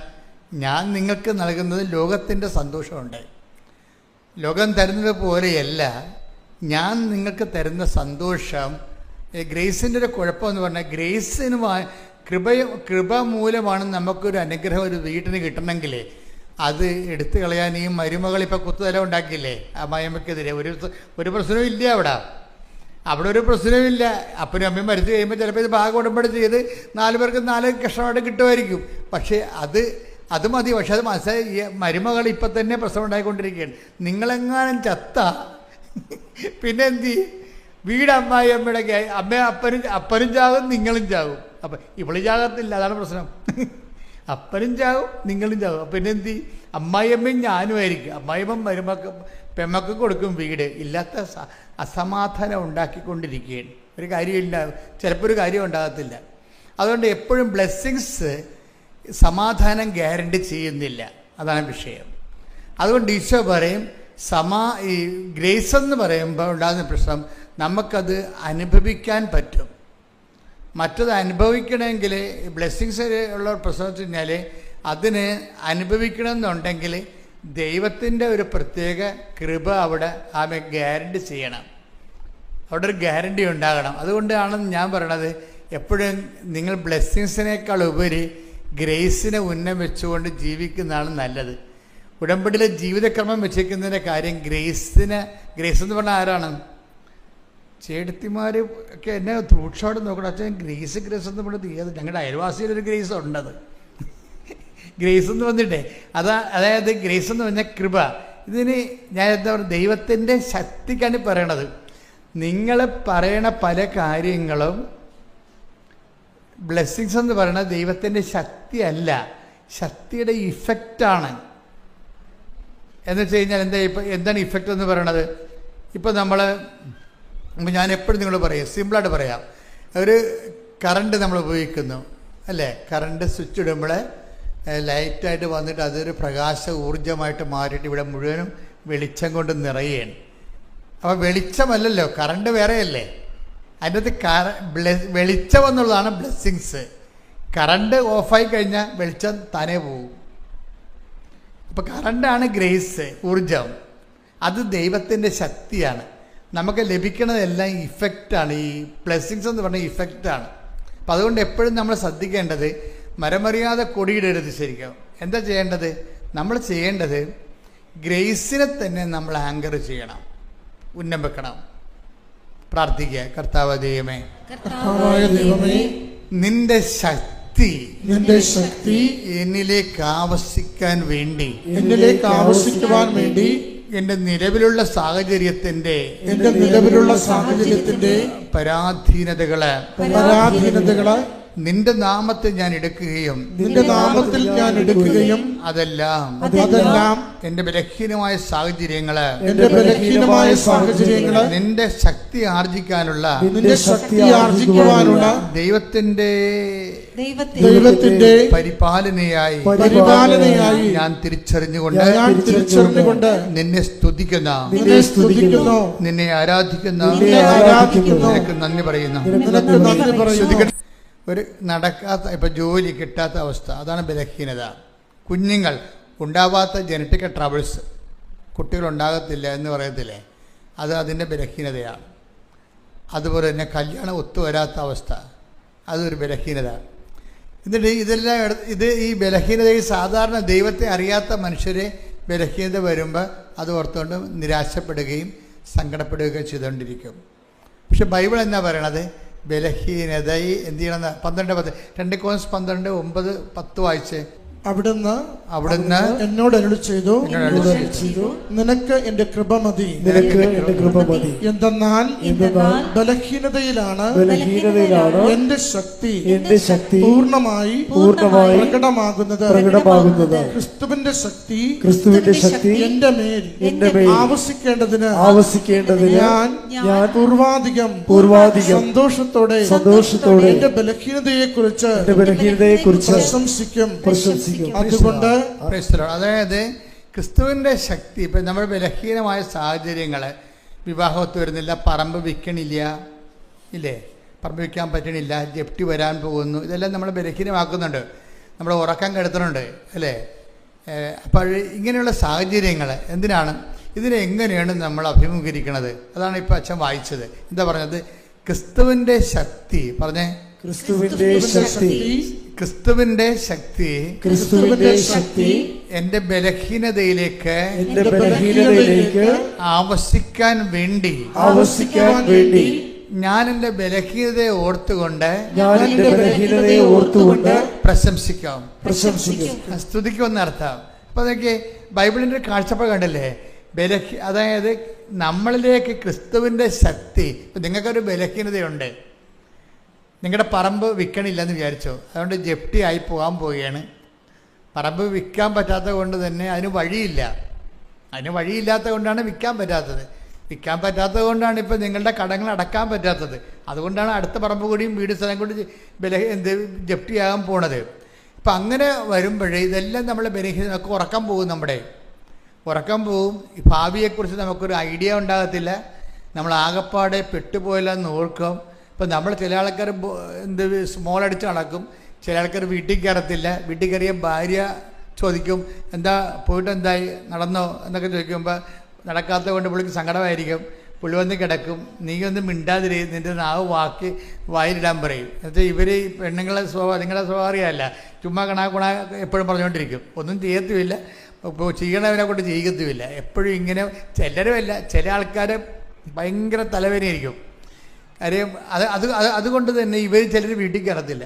ഞാൻ നിങ്ങൾക്ക് നൽകുന്നത് ലോകത്തിൻ്റെ സന്തോഷമുണ്ട്. ലോകം തരുന്നത് പോലെയല്ല ഞാൻ നിങ്ങൾക്ക് തരുന്ന സന്തോഷം, ഗ്രേസിൻ്റെ ഒരു കുഴപ്പമെന്ന് പറഞ്ഞാൽ ഗ്രേസിന് കൃപ മൂലമാണ് നമുക്കൊരു അനുഗ്രഹം ഒരു വീട്ടിന് കിട്ടണമെങ്കിൽ അത് എടുത്തു കളയാൻ ഈ മരുമകൾ ഇപ്പോൾ കുത്തുതല ഉണ്ടാക്കിയില്ലേ അമ്മായിയമ്മക്കെതിരെ. ഒരു പ്രശ്നവും ഇല്ല അവിടെ ഒരു പ്രശ്നവുമില്ല. അപ്പനും അമ്മയും മരിച്ചു കഴിയുമ്പോൾ ചിലപ്പോൾ ഇത് ഭാഗം ഉടമ്പടി ചെയ്ത് 4 പേർക്ക് 4 കഷ്ണമായിട്ട് കിട്ടുമായിരിക്കും. പക്ഷേ അത് മതി. പക്ഷെ അത് മനസ്സിലായി ഈ മരുമകൾ ഇപ്പം തന്നെ പ്രശ്നം ഉണ്ടായിക്കൊണ്ടിരിക്കുകയാണ്. നിങ്ങളെങ്ങാനും ചത്ത പിന്നെ എന്ത് ചെയ്യും? വീട് അമ്മായി അമ്മയുടെ അപ്പനും ചാകും, നിങ്ങളും ചാകും. അപ്പം ഇവള് ചാകത്തില്ല, അതാണ് പ്രശ്നം. അപ്പനും ചാകും, നിങ്ങളും ചാകും. അപ്പം പിന്നെ എന്ത് ചെയ്യും? അമ്മായിയമ്മയും ഞാനുമായിരിക്കും. അമ്മായിയമ്മ പെമ്മക്ക് കൊടുക്കും വീട്. ഇല്ലാത്ത അസമാധാനം ഉണ്ടാക്കിക്കൊണ്ടിരിക്കുകയാണ്. ഒരു കാര്യമില്ല, ചിലപ്പോൾ ഒരു കാര്യം ഉണ്ടാകത്തില്ല. അതുകൊണ്ട് എപ്പോഴും ബ്ലെസ്സിങ്സ് സമാധാനം ഗ്യാരണ്ടി ചെയ്യുന്നില്ല, അതാണ് വിഷയം. അതുകൊണ്ട് ഈശോ പറയും ഈ ഗ്രേസ് എന്ന് പറയുമ്പോൾ ഉണ്ടാകുന്ന പ്രശ്നം നമുക്കത് അനുഭവിക്കാൻ പറ്റും. മറ്റത് അനുഭവിക്കണമെങ്കിൽ ബ്ലെസ്സിങ്സ് ഉള്ള പ്രശ്നം വെച്ച് കഴിഞ്ഞാൽ അതിന് അനുഭവിക്കണമെന്നുണ്ടെങ്കിൽ ദൈവത്തിൻ്റെ ഒരു പ്രത്യേക കൃപ അവിടെ ഗ്യാരണ്ടി ചെയ്യണം. അവിടെ ഒരു ഗ്യാരണ്ടി ഉണ്ടാകണം. അതുകൊണ്ടാണ് ഞാൻ പറയണത് എപ്പോഴും നിങ്ങൾ ബ്ലെസ്സിങ്സിനേക്കാൾ ഉപരി ഗ്രേസിനെ ഉന്നം വെച്ചുകൊണ്ട് ജീവിക്കുന്നതാണ് നല്ലത്. ഉടമ്പടിയിലെ ജീവിതക്രമം വെച്ചിരിക്കുന്നതിൻ്റെ കാര്യം ഗ്രേസ് എന്ന് പറഞ്ഞാൽ ആരാണ്? ചേട്ടത്തിമാർ ഒക്കെ എന്നെ രൂക്ഷമായിട്ട് നോക്കണം. അച്ഛൻ ഗ്രേസ് എന്ന് പറഞ്ഞത് ഞങ്ങളുടെ അയൽവാസിയിലൊരു ഗ്രേസ് ഉണ്ടത്. ഗ്രേസ് എന്ന് വന്നിട്ടേ അതായത് ഗ്രേസ് എന്ന് പറഞ്ഞാൽ കൃപ. ഇതിന് ഞാൻ എന്താ പറയുക, ദൈവത്തിൻ്റെ ശക്തിക്കാണ് പറയണത്. നിങ്ങൾ പറയണ പല കാര്യങ്ങളും ബ്ലെസ്സിങ്സ് എന്ന് പറയുന്നത് ദൈവത്തിൻ്റെ ശക്തിയല്ല, ശക്തിയുടെ ഇഫക്റ്റാണ്. എന്ന് വെച്ച് കഴിഞ്ഞാൽ എന്താണ് ഇഫക്റ്റ് എന്ന് പറയണത്? ഇപ്പം ഞാൻ എപ്പോഴും നിങ്ങളോട് പറയാം, സിമ്പിളായിട്ട് പറയാം. ഒരു കറണ്ട് നമ്മൾ ഉപയോഗിക്കുന്നു അല്ലേ? കറണ്ട് സ്വിച്ച് ഇടുമ്പോൾ ലൈറ്റായിട്ട് വന്നിട്ട് അതൊരു പ്രകാശ ഊർജ്ജമായിട്ട് മാറിയിട്ട് ഇവിടെ മുഴുവനും വെളിച്ചം കൊണ്ട് നിറയുകയാണ്. അപ്പോൾ വെളിച്ചമല്ലല്ലോ, കറണ്ട് വേറെയല്ലേ. അതിൻ്റെ അകത്ത് വെളിച്ചം എന്നുള്ളതാണ് ബ്ലെസ്സിങ്സ്. കറണ്ട് ഓഫായി കഴിഞ്ഞാൽ വെളിച്ചം താനേ പോകും. അപ്പോൾ കറണ്ടാണ് ഗ്രേസ്, ഊർജം. അത് ദൈവത്തിൻ്റെ ശക്തിയാണ്. നമുക്ക് ലഭിക്കുന്നതെല്ലാം ഇഫക്റ്റാണ്. ഈ ബ്ലെസ്സിങ്സ് എന്ന് പറഞ്ഞാൽ ഇഫക്റ്റാണ്. അപ്പം അതുകൊണ്ട് എപ്പോഴും നമ്മൾ ശ്രദ്ധിക്കേണ്ടത് മരമറിയാതെ കൊടിയിടരുത്. ശരിക്കും എന്താ ചെയ്യേണ്ടത്? നമ്മൾ ചെയ്യേണ്ടത് ഗ്രേസിനെ തന്നെ നമ്മൾ ആങ്കർ ചെയ്യണം, ഉന്നം വെക്കണം, പ്രാർത്ഥിക്കുക. കർത്താവ് ദൈവമേ, നിന്റെ ശക്തി എന്നിലേക്ക് ആവശ്യിക്കാൻ വേണ്ടി എന്റെ നിലവിലുള്ള സാഹചര്യത്തിന്റെ പരാധീനതകള് നിന്റെ നാമത്തിൽ ഞാൻ എടുക്കുകയും അതെല്ലാം എന്റെ ബലഹീനമായ സാഹചര്യങ്ങള് നിന്റെ ശക്തി ആർജിക്കാനുള്ള ദൈവത്തിന്റെ പരിപാലനയായി ഞാൻ തിരിച്ചറിഞ്ഞുകൊണ്ട് നിന്നെ സ്തുതിക്കുന്ന നിന്നെ ആരാധിക്കുന്ന നിനക്ക് നന്ദി പറയുന്നു. ഒരു നടക്കാത്ത, ഇപ്പം ജോലി കിട്ടാത്ത അവസ്ഥ, അതാണ് ബലഹീനത. കുഞ്ഞുങ്ങൾ ഉണ്ടാവാത്ത ജനറ്റിക്കൽ ട്രബിൾസ്, കുട്ടികളുണ്ടാകത്തില്ല എന്ന് പറയത്തില്ലേ, അത് അതിൻ്റെ ബലഹീനതയാണ്. അതുപോലെ തന്നെ കല്യാണം ഒത്തുവരാത്ത അവസ്ഥ, അതൊരു ബലഹീനത. എന്നിട്ട് ഈ ബലഹീനതയിൽ സാധാരണ ദൈവത്തെ അറിയാത്ത മനുഷ്യരെ ബലഹീനത വരുമ്പോൾ അത് ഓർത്തുകൊണ്ട് നിരാശപ്പെടുകയും സങ്കടപ്പെടുകയും ചെയ്തുകൊണ്ടിരിക്കും. പക്ഷെ ബൈബിൾ എന്നാ പറയണത്? ബലഹീനതയെ എന്ത് ചെയ്യണമെന്ന് 12:10 2 Corinthians 12:9-10 വായിച്ചേ. അവിടുന്ന് എന്നോട് അരുളി ചെയ്തു, നിനക്ക് എന്റെ കൃപ മതി. എന്തെന്നാൽ ബലഹീനതയിലാണ് എന്റെ ശക്തി പൂർണ്ണമായി പ്രകടമാകുന്നത്. ക്രിസ്തുവിന്റെ ശക്തി എന്റെ മേൽ ആവശ്യിക്കേണ്ടതിന് ഞാൻ പൂർവാധികം സന്തോഷത്തോടെ എന്റെ ബലഹീനതയെ കുറിച്ച് പ്രശംസിക്കും. അതുകൊണ്ട് അതായത് ക്രിസ്തുവിൻ്റെ ശക്തി. ഇപ്പം നമ്മൾ ബലഹീനമായ സാഹചര്യങ്ങൾ, വിവാഹത്ത് വരുന്നില്ല, പറമ്പ് വിൽക്കണില്ല, ഇല്ലേ, പറമ്പ് വിൽക്കാൻ പറ്റണില്ല, ജപ്തി വരാൻ പോകുന്നു, ഇതെല്ലാം നമ്മൾ ബലഹീനമാക്കുന്നുണ്ട്, നമ്മൾ ഉറക്കം കെടുത്തുന്നുണ്ട് അല്ലേ. അപ്പോൾ ഇങ്ങനെയുള്ള സാഹചര്യങ്ങൾ എന്തിനാണ്? ഇതിനെങ്ങനെയാണ് നമ്മൾ അഭിമുഖീകരിക്കുന്നത്? അതാണ് ഇപ്പോൾ അച്ഛൻ വായിച്ചത്. എന്താ പറഞ്ഞത്? ക്രിസ്തുവിൻ്റെ ശക്തി, പറഞ്ഞേ, ക്രിസ്തുവിന്റെ ശക്തി, ക്രിസ്തുവിൻ്റെ ശക്തി, ക്രിസ്തുവിന്റെ ശക്തി എൻ്റെ ബലഹീനതയിലേക്ക് ആവസിക്കാൻ വേണ്ടി ഞാൻ എൻ്റെ ബലഹീനതയെ ഓർത്തുകൊണ്ട് പ്രശംസിക്കാം. സ്തുതിക്കുമെന്നർത്ഥം. അപ്പോൾ അതൊക്കെ ബൈബിളിൻ്റെ കാഴ്ചപ്പാട് കണ്ടില്ലേ? അതായത് നമ്മളിലേക്ക് ക്രിസ്തുവിൻ്റെ ശക്തി. ഇപ്പം നിങ്ങൾക്കൊരു ബലഹീനതയുണ്ട്, നിങ്ങളുടെ പറമ്പ് വിൽക്കണില്ലെന്ന് വിചാരിച്ചോ, അതുകൊണ്ട് ജപ്തി ആയി പോകാൻ പോവുകയാണ്. പറമ്പ് വിൽക്കാൻ പറ്റാത്തത് കൊണ്ട് തന്നെ അതിന് വഴിയില്ല. അതിന് വഴിയില്ലാത്തത് കൊണ്ടാണ് വിൽക്കാൻ പറ്റാത്തത്. വിൽക്കാൻ പറ്റാത്തത് കൊണ്ടാണ് ഇപ്പോൾ നിങ്ങളുടെ കടങ്ങൾ അടക്കാൻ പറ്റാത്തത്. അതുകൊണ്ടാണ് അടുത്ത പറമ്പ് കൂടിയും വീട് സ്ഥലം കൂടി ജപ്തിയാകാൻ പോണത്. ഇപ്പം അങ്ങനെ വരുമ്പോഴേ ഇതെല്ലാം നമ്മളെ നമുക്ക് ഉറക്കം പോകും. ഉറക്കം പോവും. ഈ ഭാവിയെക്കുറിച്ച് നമുക്കൊരു ഐഡിയ ഉണ്ടാകത്തില്ല. നമ്മൾ ആകപ്പാടെ പെട്ടുപോയില്ലെന്ന് ഓർക്കും. ഇപ്പം നമ്മൾ ചില ആൾക്കാർ സ്മോൾ അടിച്ച് നടക്കും, ചില ആൾക്കാർ വീട്ടിൽ കയറത്തില്ല. വീട്ടിൽ കയറിയ ഭാര്യ ചോദിക്കും, എന്താ പോയിട്ട് എന്തായി, നടന്നോ എന്നൊക്കെ ചോദിക്കുമ്പോൾ നടക്കാത്തത് കൊണ്ട് പുള്ളിക്ക് സങ്കടമായിരിക്കും. പുള്ളി വന്ന് കിടക്കും, നീ ഒന്നും മിണ്ടാതിരി, നിൻ്റെ നാവ് വായിലിടാൻ പറയും. എന്നുവെച്ചാൽ ഇവർ പെണ്ണുങ്ങളെ നിങ്ങളുടെ സ്വഭാവം അറിയാമല്ല, ചുമ്മാ കണാ എപ്പോഴും പറഞ്ഞുകൊണ്ടിരിക്കും. ഒന്നും ചെയ്യത്തുമില്ല, ഇപ്പോൾ ചെയ്യണവനെ കൊണ്ട് ചെയ്യത്തുമില്ല. എപ്പോഴും ഇങ്ങനെ ചിലരുമല്ല, ചില ആൾക്കാർ ഭയങ്കര തലവേദനയായിരിക്കും. കാര്യം അതുകൊണ്ട് തന്നെ ഇവർ ചിലർ വീട്ടിൽ കയറത്തില്ല.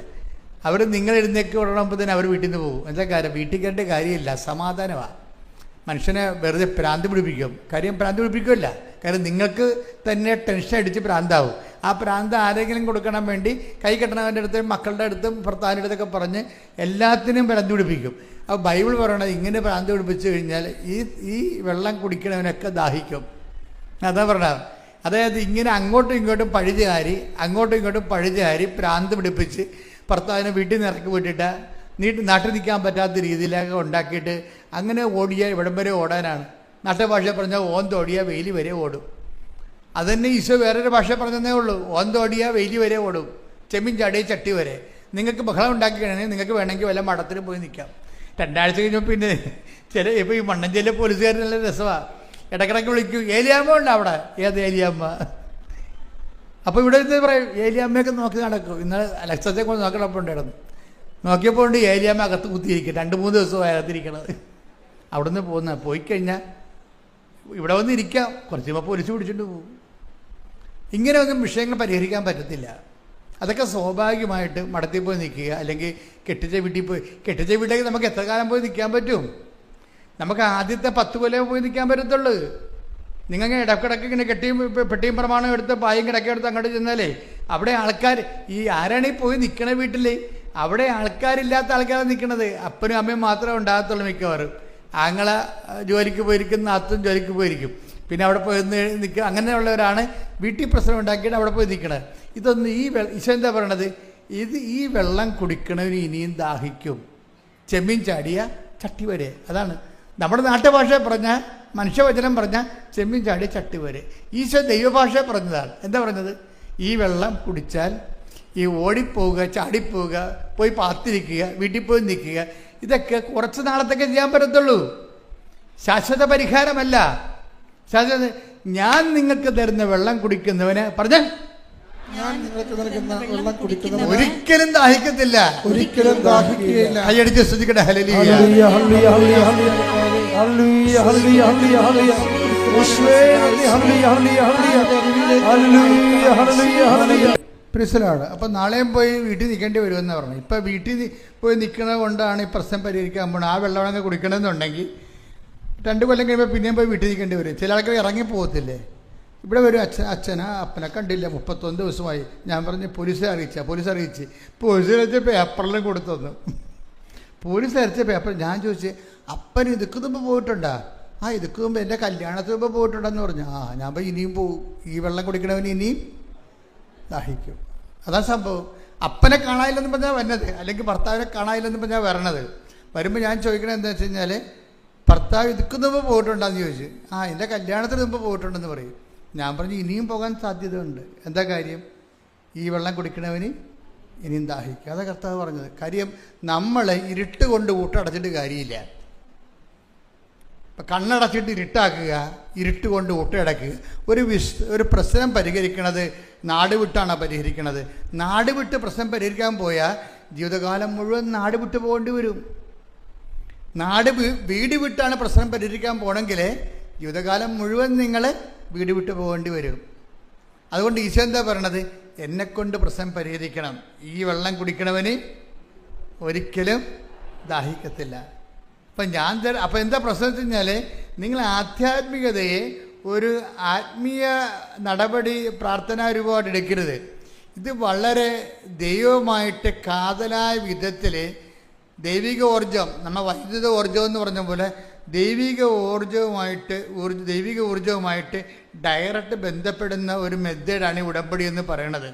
അവർ നിങ്ങൾ എഴുന്നേക്ക് വിടണമ്പോൾ തന്നെ അവർ വീട്ടിൽ നിന്ന് പോകും. എന്താ കാര്യം? വീട്ടിൽ കയറേണ്ട കാര്യമില്ല, സമാധാനമാണ്. മനുഷ്യനെ വെറുതെ ഭ്രാന്ത് പിടിപ്പിക്കും. കാര്യം ഭ്രാന്ത് പിടിപ്പിക്കുമല്ല, കാര്യം നിങ്ങൾക്ക് തന്നെ ടെൻഷൻ അടിച്ച് ഭ്രാന്താവും. ആ ഭ്രാന്ത് ആരെങ്കിലും കൊടുക്കണം വേണ്ടി കൈ കെട്ടണവൻ്റെ അടുത്തും മക്കളുടെ അടുത്തും ഭർത്താവിൻ്റെ അടുത്തൊക്കെ പറഞ്ഞ് എല്ലാത്തിനും ഭ്രാന്ത് പിടിപ്പിക്കും. അപ്പോൾ ബൈബിൾ പറയണത് ഇങ്ങനെ ഭ്രാന്ത് പിടിപ്പിച്ചു കഴിഞ്ഞാൽ ഈ വെള്ളം കുടിക്കണവനൊക്കെ ദാഹിക്കും. അതാ പറഞ്ഞത്. അതായത് ഇങ്ങനെ അങ്ങോട്ടും ഇങ്ങോട്ടും പഴുതുകാരി ഭ്രാന്ത് പിടിപ്പിച്ച് ഭർത്താവിനെ വീട്ടിൽ നിന്ന് ഇറക്കി വിട്ടിട്ട് നാട്ടിൽ നിൽക്കാൻ പറ്റാത്ത രീതിയിലൊക്കെ ഉണ്ടാക്കിയിട്ട് അങ്ങനെ ഓടിയാൽ ഇവിടം വരെ ഓടാനാണ്. നാട്ടുഭാഷ പറഞ്ഞാൽ ഓന്തോടിയാൽ വെയിലി വരെ ഓടും. അതുതന്നെ ഈശോ വേറൊരു ഭാഷ പറഞ്ഞതേ ഉള്ളൂ, ഓന്തോടിയാൽ വെയിലി വരെ ഓടും, ചെമ്മീൻ ചാടിയ ചട്ടി വരെ. നിങ്ങൾക്ക് ബഹളം ഉണ്ടാക്കി കഴിഞ്ഞാൽ നിങ്ങൾക്ക് വേണമെങ്കിൽ വല്ല മഠത്തിൽ പോയി നിൽക്കാം. 2 ആഴ്ച കഴിഞ്ഞപ്പോൾ പിന്നെ ഇപ്പോൾ ഈ മണ്ണഞ്ചേരിയിലെ പോലീസുകാർ നല്ല രസമാണ്, ഇടക്കിടക്ക് വിളിക്കും, ഏലിയാമ്മ ഉണ്ട് അവിടെ. ഏത് ഏലിയാമ്മ? അപ്പോൾ ഇവിടെ ഇരുന്ന് പറയും ഏലിയാമ്മയൊക്കെ നോക്കി നടക്കും. ഇന്നലെ ലക്ഷത്തെ കൊണ്ട് നോക്കണപ്പോൾ ഉണ്ടായിരുന്നു. നോക്കിയപ്പോൾ ഉണ്ട് ഏലിയാമ്മ അകത്ത് കുത്തിയിരിക്കും. 2-3 ദിവസമായി അകത്തിരിക്കണത്. അവിടെ നിന്ന് പോയി കഴിഞ്ഞാൽ ഇവിടെ വന്ന് ഇരിക്കാം, കുറച്ച് കഴിയുമ്പോൾ പോലീസ് പിടിച്ചിട്ട് പോകും. ഇങ്ങനെയൊന്നും വിഷയങ്ങൾ പരിഹരിക്കാൻ പറ്റത്തില്ല. അതൊക്കെ സ്വാഭാവികമായിട്ട് മഠത്തിൽ പോയി നിൽക്കുക, അല്ലെങ്കിൽ കെട്ടിച്ച വീട്ടിലേക്ക് നമുക്ക് എത്ര കാലം പോയി നിൽക്കാൻ പറ്റും? നമുക്ക് ആദ്യത്തെ 10 കൊല്ലം പോയി നിൽക്കാൻ പറ്റത്തുള്ളൂ. നിങ്ങൾ ഇടക്കിടക്ക് ഇങ്ങനെ പെട്ടിയും പ്രമാണം എടുത്ത് പായും കിടക്കെടുത്ത് അങ്ങോട്ട് ചെന്നാലേ അവിടെ ആൾക്കാർ ആരാണ് ഈ പോയി നിൽക്കണ വീട്ടിൽ? അവിടെ ആൾക്കാരില്ലാത്ത ആൾക്കാരാണ് നിൽക്കണത്. അപ്പനും അമ്മയും മാത്രമേ ഉണ്ടാകത്തുള്ളൂ മിക്കവാറും. ആങ്ങള ജോലിക്ക് പോയിരിക്കും, നാത്തും ജോലിക്ക് പോയിരിക്കും. പിന്നെ അവിടെ പോയി നിൽക്കുക. അങ്ങനെയുള്ളവരാണ് വീട്ടിൽ പ്രശ്നം ഉണ്ടാക്കിയിട്ട് അവിടെ പോയി നിൽക്കണത്. ഇതൊന്നും ഈശോ എന്താ പറയണത്? ഈ വെള്ളം കുടിക്കണവന് ഇനിയും ദാഹിക്കും, ചെമ്മീൻ ചാടിയ ചട്ടി വരെ. അതാണ് നമ്മുടെ നാട്ടുഭാഷ പറഞ്ഞാൽ, മനുഷ്യവചനം പറഞ്ഞാൽ ചെമ്മീൻ ചാടിയ ചട്ടി വരെ. ഈശോ ദൈവഭാഷ പറഞ്ഞതാണ്. എന്താ പറഞ്ഞത്? ഈ വെള്ളം കുടിച്ചാൽ ഈ ഓടിപ്പോവുക, ചാടിപ്പോവുക, പോയി പാത്തിരിക്കുക, വീട്ടിൽ പോയി നിൽക്കുക, ഇതൊക്കെ കുറച്ച് നാളത്തൊക്കെ ചെയ്യാൻ പറ്റത്തുള്ളൂ. ശാശ്വത പരിഹാരമല്ല. ഞാൻ നിങ്ങൾക്ക് തരുന്ന വെള്ളം കുടിക്കുന്നവന് പറഞ്ഞ ഒരിക്കലും ദാഹിക്കത്തില്ല, ഒരിക്കലും ദാഹിക്കുകയില്ല. കൈയടിച്ച് സ്തുതിക്കട്ടെ. ഹല്ലേലൂയ. പ്രിസലാണ്. അപ്പം നാളെയും പോയി വീട്ടിൽ നിൽക്കേണ്ടി വരുമെന്ന് പറഞ്ഞു. ഇപ്പം വീട്ടിൽ പോയി നിൽക്കുന്നത് കൊണ്ടാണ് ഈ പ്രശ്നം പരിഹരിക്കാൻ പോകുന്നത്. ആ വെള്ളമൊക്കെ കുടിക്കണമെന്നുണ്ടെങ്കിൽ 2 കൊല്ലം കഴിയുമ്പോൾ പിന്നെയും പോയി വീട്ടിൽ നിൽക്കേണ്ടി വരും. ചില ആൾക്കാർ ഇറങ്ങിപ്പോകത്തില്ലേ? ഇവിടെ വരും, അപ്പനെ കണ്ടില്ല 31 ദിവസമായി. ഞാൻ പറഞ്ഞ് പോലീസ് അറിയിച്ച് പേപ്പറിലും കൊടുത്തു തന്നു. പോലീസ് അരച്ച പേപ്പർ ഞാൻ ചോദിച്ചു, അപ്പൻ ഇതുക്ക് മുമ്പ് പോയിട്ടുണ്ടാ? ഇതുക്ക് മുമ്പ് എൻ്റെ കല്യാണത്തിന് മുമ്പ് പോയിട്ടുണ്ടെന്ന് പറഞ്ഞു. ഞാൻ പോയി ഇനിയും പോകും, ഈ വെള്ളം കുടിക്കണവന് ഇനിയും ദാഹിക്കും. അതാ സംഭവം. അപ്പനെ കാണാനില്ലെന്ന് പറഞ്ഞാൽ വന്നത്, അല്ലെങ്കിൽ ഭർത്താവിനെ കാണാനില്ലെന്ന് പറഞ്ഞാൽ വരണത്. വരുമ്പോൾ ഞാൻ ചോദിക്കണത് എന്താ വെച്ച് കഴിഞ്ഞാൽ, ഭർത്താവ് ഇതുക്ക് മുമ്പ് പോയിട്ടുണ്ടെന്ന് ചോദിച്ചു. എൻ്റെ കല്യാണത്തിന് മുമ്പ് പോയിട്ടുണ്ടെന്ന് പറയും. ഞാൻ പറഞ്ഞു ഇനിയും പോകാൻ സാധ്യതയുണ്ട്. എന്താ കാര്യം? ഈ വെള്ളം കുടിക്കണവന് ഇനിയും ദാഹിക്കും. അതാ കർത്താവ് പറഞ്ഞത്. കാര്യം നമ്മൾ ഇരുട്ട് കൊണ്ട് ഊട്ടടച്ചിട്ട് കാര്യമില്ല. ഇപ്പം കണ്ണടച്ചിട്ട് ഇരുട്ടാക്കുക, ഇരുട്ട് കൊണ്ട് ഊട്ടയടക്കുക. ഒരു പ്രശ്നം പരിഹരിക്കണത് നാട് വിട്ടാണ് പരിഹരിക്കണത്. നാട് വിട്ട് പ്രശ്നം പരിഹരിക്കാൻ പോയാൽ ജീവിതകാലം മുഴുവൻ നാട് വിട്ട് പോകേണ്ടി വരും. വീട് വിട്ടാണ് പ്രശ്നം പരിഹരിക്കാൻ പോകണമെങ്കിൽ ജീവിതകാലം മുഴുവൻ നിങ്ങൾ വീട് വിട്ട് പോകേണ്ടി വരും. അതുകൊണ്ട് ഈശോ എന്താ പറയണത്? എന്നെക്കൊണ്ട് പ്രശ്നം പരിഹരിക്കണം. ഈ വെള്ളം കുടിക്കണവന് ഒരിക്കലും ദാഹിക്കത്തില്ല. അപ്പം എന്താ പ്രശ്നം വെച്ച് കഴിഞ്ഞാൽ, നിങ്ങൾ ആധ്യാത്മികതയെ ഒരു ആത്മീയ നടപടി പ്രാർത്ഥനാ രൂപമായിട്ട് എടുക്കരുത്. ഇത് വളരെ ദൈവമായിട്ട് കാതലായ വിധത്തിൽ ദൈവിക ഊർജം, നമ്മൾ വൈദ്യുത ഊർജം എന്ന് പറഞ്ഞ പോലെ ദൈവിക ഊർജവുമായിട്ട് ഡയറക്റ്റ് ബന്ധപ്പെടുന്ന ഒരു മെത്തേഡാണ് ഈ ഉടമ്പടി എന്ന് പറയണത്.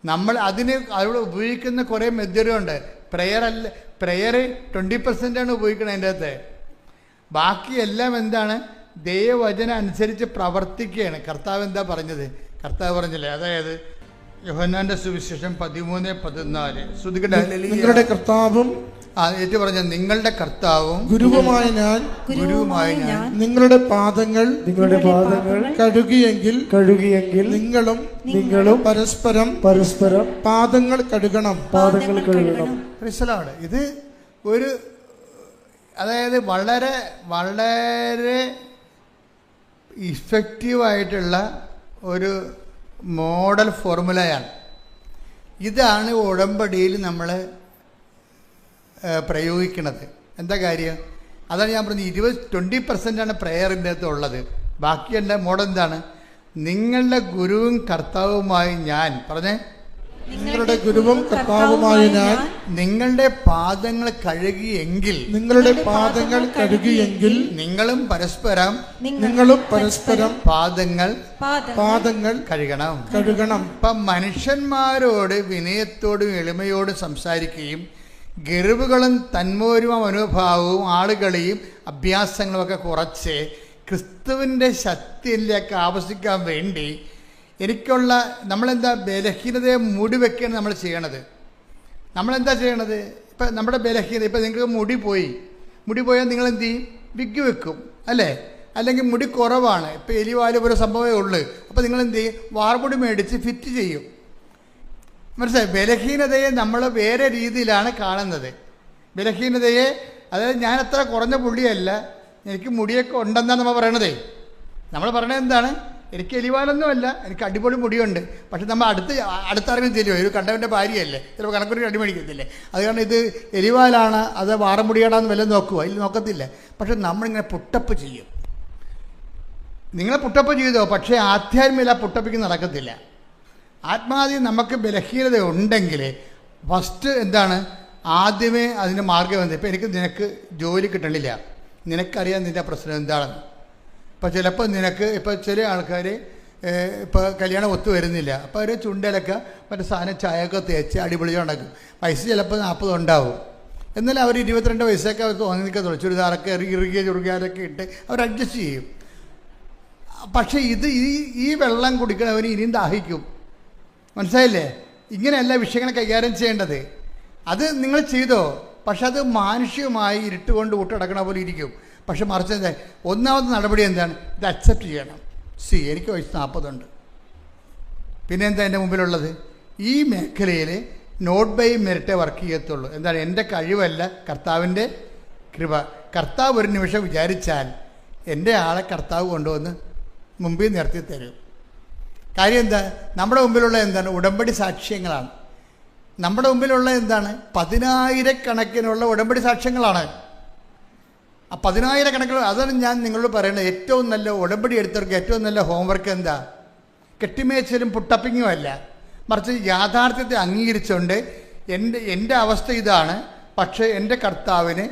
നമ്മൾ അവിടെ ഉപയോഗിക്കുന്ന കുറേ മെത്തേഡുണ്ട്. പ്രെയർ 20% ഉപയോഗിക്കണം അതിൻ്റെ അകത്ത്. ബാക്കിയെല്ലാം എന്താണ്? ദൈവവചനം അനുസരിച്ച് പ്രവർത്തിക്കുകയാണ്. കർത്താവ് എന്താ പറഞ്ഞത്? കർത്താവ് പറഞ്ഞില്ലേ, അതായത് യോഹന്നാന്റെ സുവിശേഷം 13:14 നിങ്ങളുടെ കർത്താവും ഏറ്റു പറഞ്ഞ നിങ്ങളുടെ കർത്താവും ഗുരുവുമായ ഞാൻ നിങ്ങളുടെ പാദങ്ങൾ കഴുകിയെങ്കിൽ നിങ്ങളും പരസ്പരം പാദങ്ങൾ കഴുകണം. ഇത് ഒരു അതായത് വളരെ വളരെ ഇഫക്റ്റീവായിട്ടുള്ള ഒരു മോഡൽ ഫോർമുലയാണ്. ഇതാണ് ഉടമ്പടിയിൽ നമ്മൾ പ്രയോഗിക്കുന്നത്. എന്താ കാര്യം? അതാണ് ഞാൻ പറഞ്ഞത്, 20% പ്രെയറിൻ്റെ അകത്ത് ഉള്ളത്. ബാക്കി എൻ്റെ മോഡൽ എന്താണ്? നിങ്ങളുടെ ഗുരുവും കർത്താവുമായി ഞാൻ പറഞ്ഞേ, നിങ്ങളുടെ ഗുരുവും കർത്താവുമായ ഞാൻ നിങ്ങളുടെ പാദങ്ങൾ കഴുകിയെങ്കിൽ നിങ്ങളും പരസ്പരം പാദങ്ങൾ കഴുകണം. ഇപ്പം മനുഷ്യന്മാരോട് വിനയത്തോടും എളിമയോടും സംസാരിക്കുകയും ഗർവുകളും തന്മൂരുമ മനോഭാവവും ആളുകളെയും അഭ്യാസങ്ങളുമൊക്കെ കുറച്ച് ക്രിസ്തുവിൻ്റെ ശക്തിയിലേക്ക് ആവശ്യിക്കാൻ വേണ്ടി നമ്മളെന്താ ബലഹീനതയെ മൂടിവെക്കുകയാണ് നമ്മൾ ചെയ്യണത്. നമ്മളെന്താ ചെയ്യണത്? ഇപ്പം നമ്മുടെ ബലഹീനത, ഇപ്പം നിങ്ങൾക്ക് മുടി പോയാൽ നിങ്ങൾ എന്ത് ചെയ്യും? വിഗ് വെക്കും അല്ലേ? അല്ലെങ്കിൽ മുടി കുറവാണ്, ഇപ്പം എലിവാല് ഒരു സംഭവമേ ഉള്ളൂ, അപ്പോൾ നിങ്ങൾ എന്ത് ചെയ്യും? വാർമുടി മേടിച്ച് ഫിറ്റ് ചെയ്യും. മനസ്സിലായി? ബലഹീനതയെ നമ്മൾ വേറെ രീതിയിലാണ് കാണുന്നത്. ബലഹീനതയെ, അതായത് ഞാൻ അത്ര കുറഞ്ഞ പുള്ളിയല്ല, എനിക്ക് മുടിയൊക്കെ ഉണ്ടെന്നാണ് നമ്മൾ പറയണതേ. നമ്മൾ പറയണത് എന്താണ്? എനിക്ക് എലിവാലൊന്നുമല്ല, എനിക്ക് അടിപൊളി മുടിയുണ്ട്. പക്ഷെ നമ്മൾ അടുത്തറിഞ്ഞ് തരുമോ? ഒരു കണ്ടവൻ്റെ ഭാര്യയല്ലേ, ചിലപ്പോൾ കണക്കൊരു അടിമേടിക്കത്തില്ലേ? അത് കാരണം ഇത് എലിവാലാണ്, അത് വാറമുടിയാടാന്ന് വല്ലതും നോക്കുമോ? അതിൽ നോക്കത്തില്ല. പക്ഷെ നമ്മളിങ്ങനെ പുട്ടപ്പ് ചെയ്യും. നിങ്ങളെ പുട്ടപ്പ് ചെയ്തോ, പക്ഷേ ആധ്യാത്മിക പുട്ടപ്പിക്ക് നടക്കത്തില്ല. ആത്മാവിൽ നമുക്ക് ബലഹീനത ഉണ്ടെങ്കിൽ ഫസ്റ്റ് എന്താണ്? ആദ്യമേ അതിൻ്റെ മാർഗ്ഗം എന്ത്? ഇപ്പം നിനക്ക് ജോലി കിട്ടണില്ല, നിനക്കറിയാം നിൻ്റെ പ്രശ്നം എന്താണെന്ന്. ഇപ്പോൾ ചിലപ്പോൾ ഇപ്പോൾ ചില ആൾക്കാർ ഇപ്പോൾ കല്യാണം ഒത്തു വരുന്നില്ല, അപ്പോൾ അവർ ചുണ്ടലൊക്കെ മറ്റേ സാധനം ചായയൊക്കെ തേച്ച് അടിപൊളിயாக ഉണ്ടാക്കും. വയസ്സ് ചിലപ്പോൾ 40 ഉണ്ടാവും. എന്നാലും അവർ 22 വയസ്സൊക്കെ അവർ തോന്നിക്കത്തുള്ളൂ. ചുരിദാറൊക്കെ ഇറുകിയ ചുറുകിയാലൊക്കെ ഇട്ട് അവർ അഡ്ജസ്റ്റ് ചെയ്യും. പക്ഷേ ഈ വെള്ളം കുടിക്കണവന് ഇനിയും ദാഹിക്കും. മനസ്സിലായില്ലേ? ഇങ്ങനെയല്ല വിഷയങ്ങളെ കൈകാര്യം ചെയ്യേണ്ടത്. അത് നിങ്ങൾ ചെയ്തോ, പക്ഷെ അത് മാനുഷികമായി ഇരുട്ടുകൊണ്ട് ഊട്ടടക്കണ പോലെ ഇരിക്കും. പക്ഷെ മറിച്ച് ഒന്നാമത്തെ നടപടി എന്താണ്? ഇത് അക്സെപ്റ്റ് ചെയ്യണം. എനിക്ക് വയസ്സ് 40 ഉണ്ട്. പിന്നെ എന്താ എൻ്റെ മുമ്പിലുള്ളത്? ഈ മേഖലയിൽ നോട്ട് ബൈ മെറിറ്റേ വർക്ക് ചെയ്യത്തുള്ളൂ. എന്താണ്? എൻ്റെ കഴിവല്ല, കർത്താവിൻ്റെ കൃപ. കർത്താവ് ഒരു നിമിഷം വിചാരിച്ചാൽ എൻ്റെ ആളെ കർത്താവ് കൊണ്ടുവന്ന് മുമ്പിൽ നിർത്തി തരും. കാര്യം എന്താ? നമ്മുടെ മുമ്പിലുള്ള എന്താണ്? ഉടമ്പടി സാക്ഷ്യങ്ങളാണ്. നമ്മുടെ മുമ്പിലുള്ള എന്താണ്? 10,000 ഉടമ്പടി സാക്ഷ്യങ്ങളാണ്. ആ 10,000 അതാണ് ഞാൻ നിങ്ങളോട് പറയുന്നത്. ഏറ്റവും നല്ല ഉടമ്പടി എടുത്തവർക്ക് ഏറ്റവും നല്ല ഹോംവർക്ക് എന്താ? കെട്ടിമേച്ചലും പുട്ടപ്പിങ്ങും അല്ല, മറിച്ച് യാഥാർത്ഥ്യത്തെ അംഗീകരിച്ചുകൊണ്ട് എൻ്റെ അവസ്ഥ ഇതാണ്, പക്ഷേ എൻ്റെ കർത്താവിന്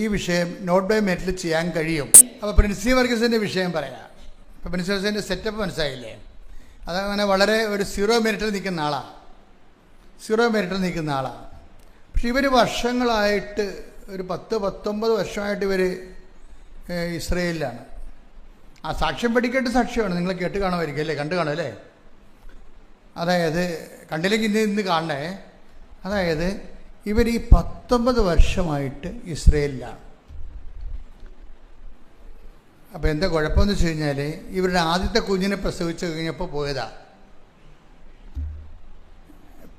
ഈ വിഷയം നോട്ട് ബൈ മെറിറ്റിൽ ചെയ്യാൻ കഴിയും. അപ്പോൾ പ്രിൻസി വർഗീസിൻ്റെ വിഷയം പറയാം. ഇപ്പോൾ പ്രിൻസി വർഗീസിൻ്റെ സെറ്റപ്പ് മനസ്സിലായില്ലേ? അതങ്ങനെ വളരെ ഒരു 0 മെറിറ്റിൽ നിൽക്കുന്ന ആളാണ്. പക്ഷെ ഇവർ വർഷങ്ങളായിട്ട് ഒരു 10-19 വർഷമായിട്ട് ഇവർ ഇസ്രയേലിലാണ്. ആ സാക്ഷ്യം പഠിക്കേണ്ട സാക്ഷ്യമാണ്. നിങ്ങൾ കേട്ട് കാണുമായിരിക്കും അല്ലേ? കണ്ടു കാണും അല്ലേ? അതായത് കണ്ടില്ലെങ്കിൽ ഇന്ന് കാണണേ. അതായത് ഇവർ ഈ 19 വർഷമായിട്ട് ഇസ്രയേലിലാണ്. അപ്പോൾ എന്താ കുഴപ്പമെന്ന് വെച്ച് കഴിഞ്ഞാൽ ഇവരുടെ ആദ്യത്തെ കുഞ്ഞിനെ പ്രസവിച്ച് കഴിഞ്ഞപ്പോൾ പോയതാ.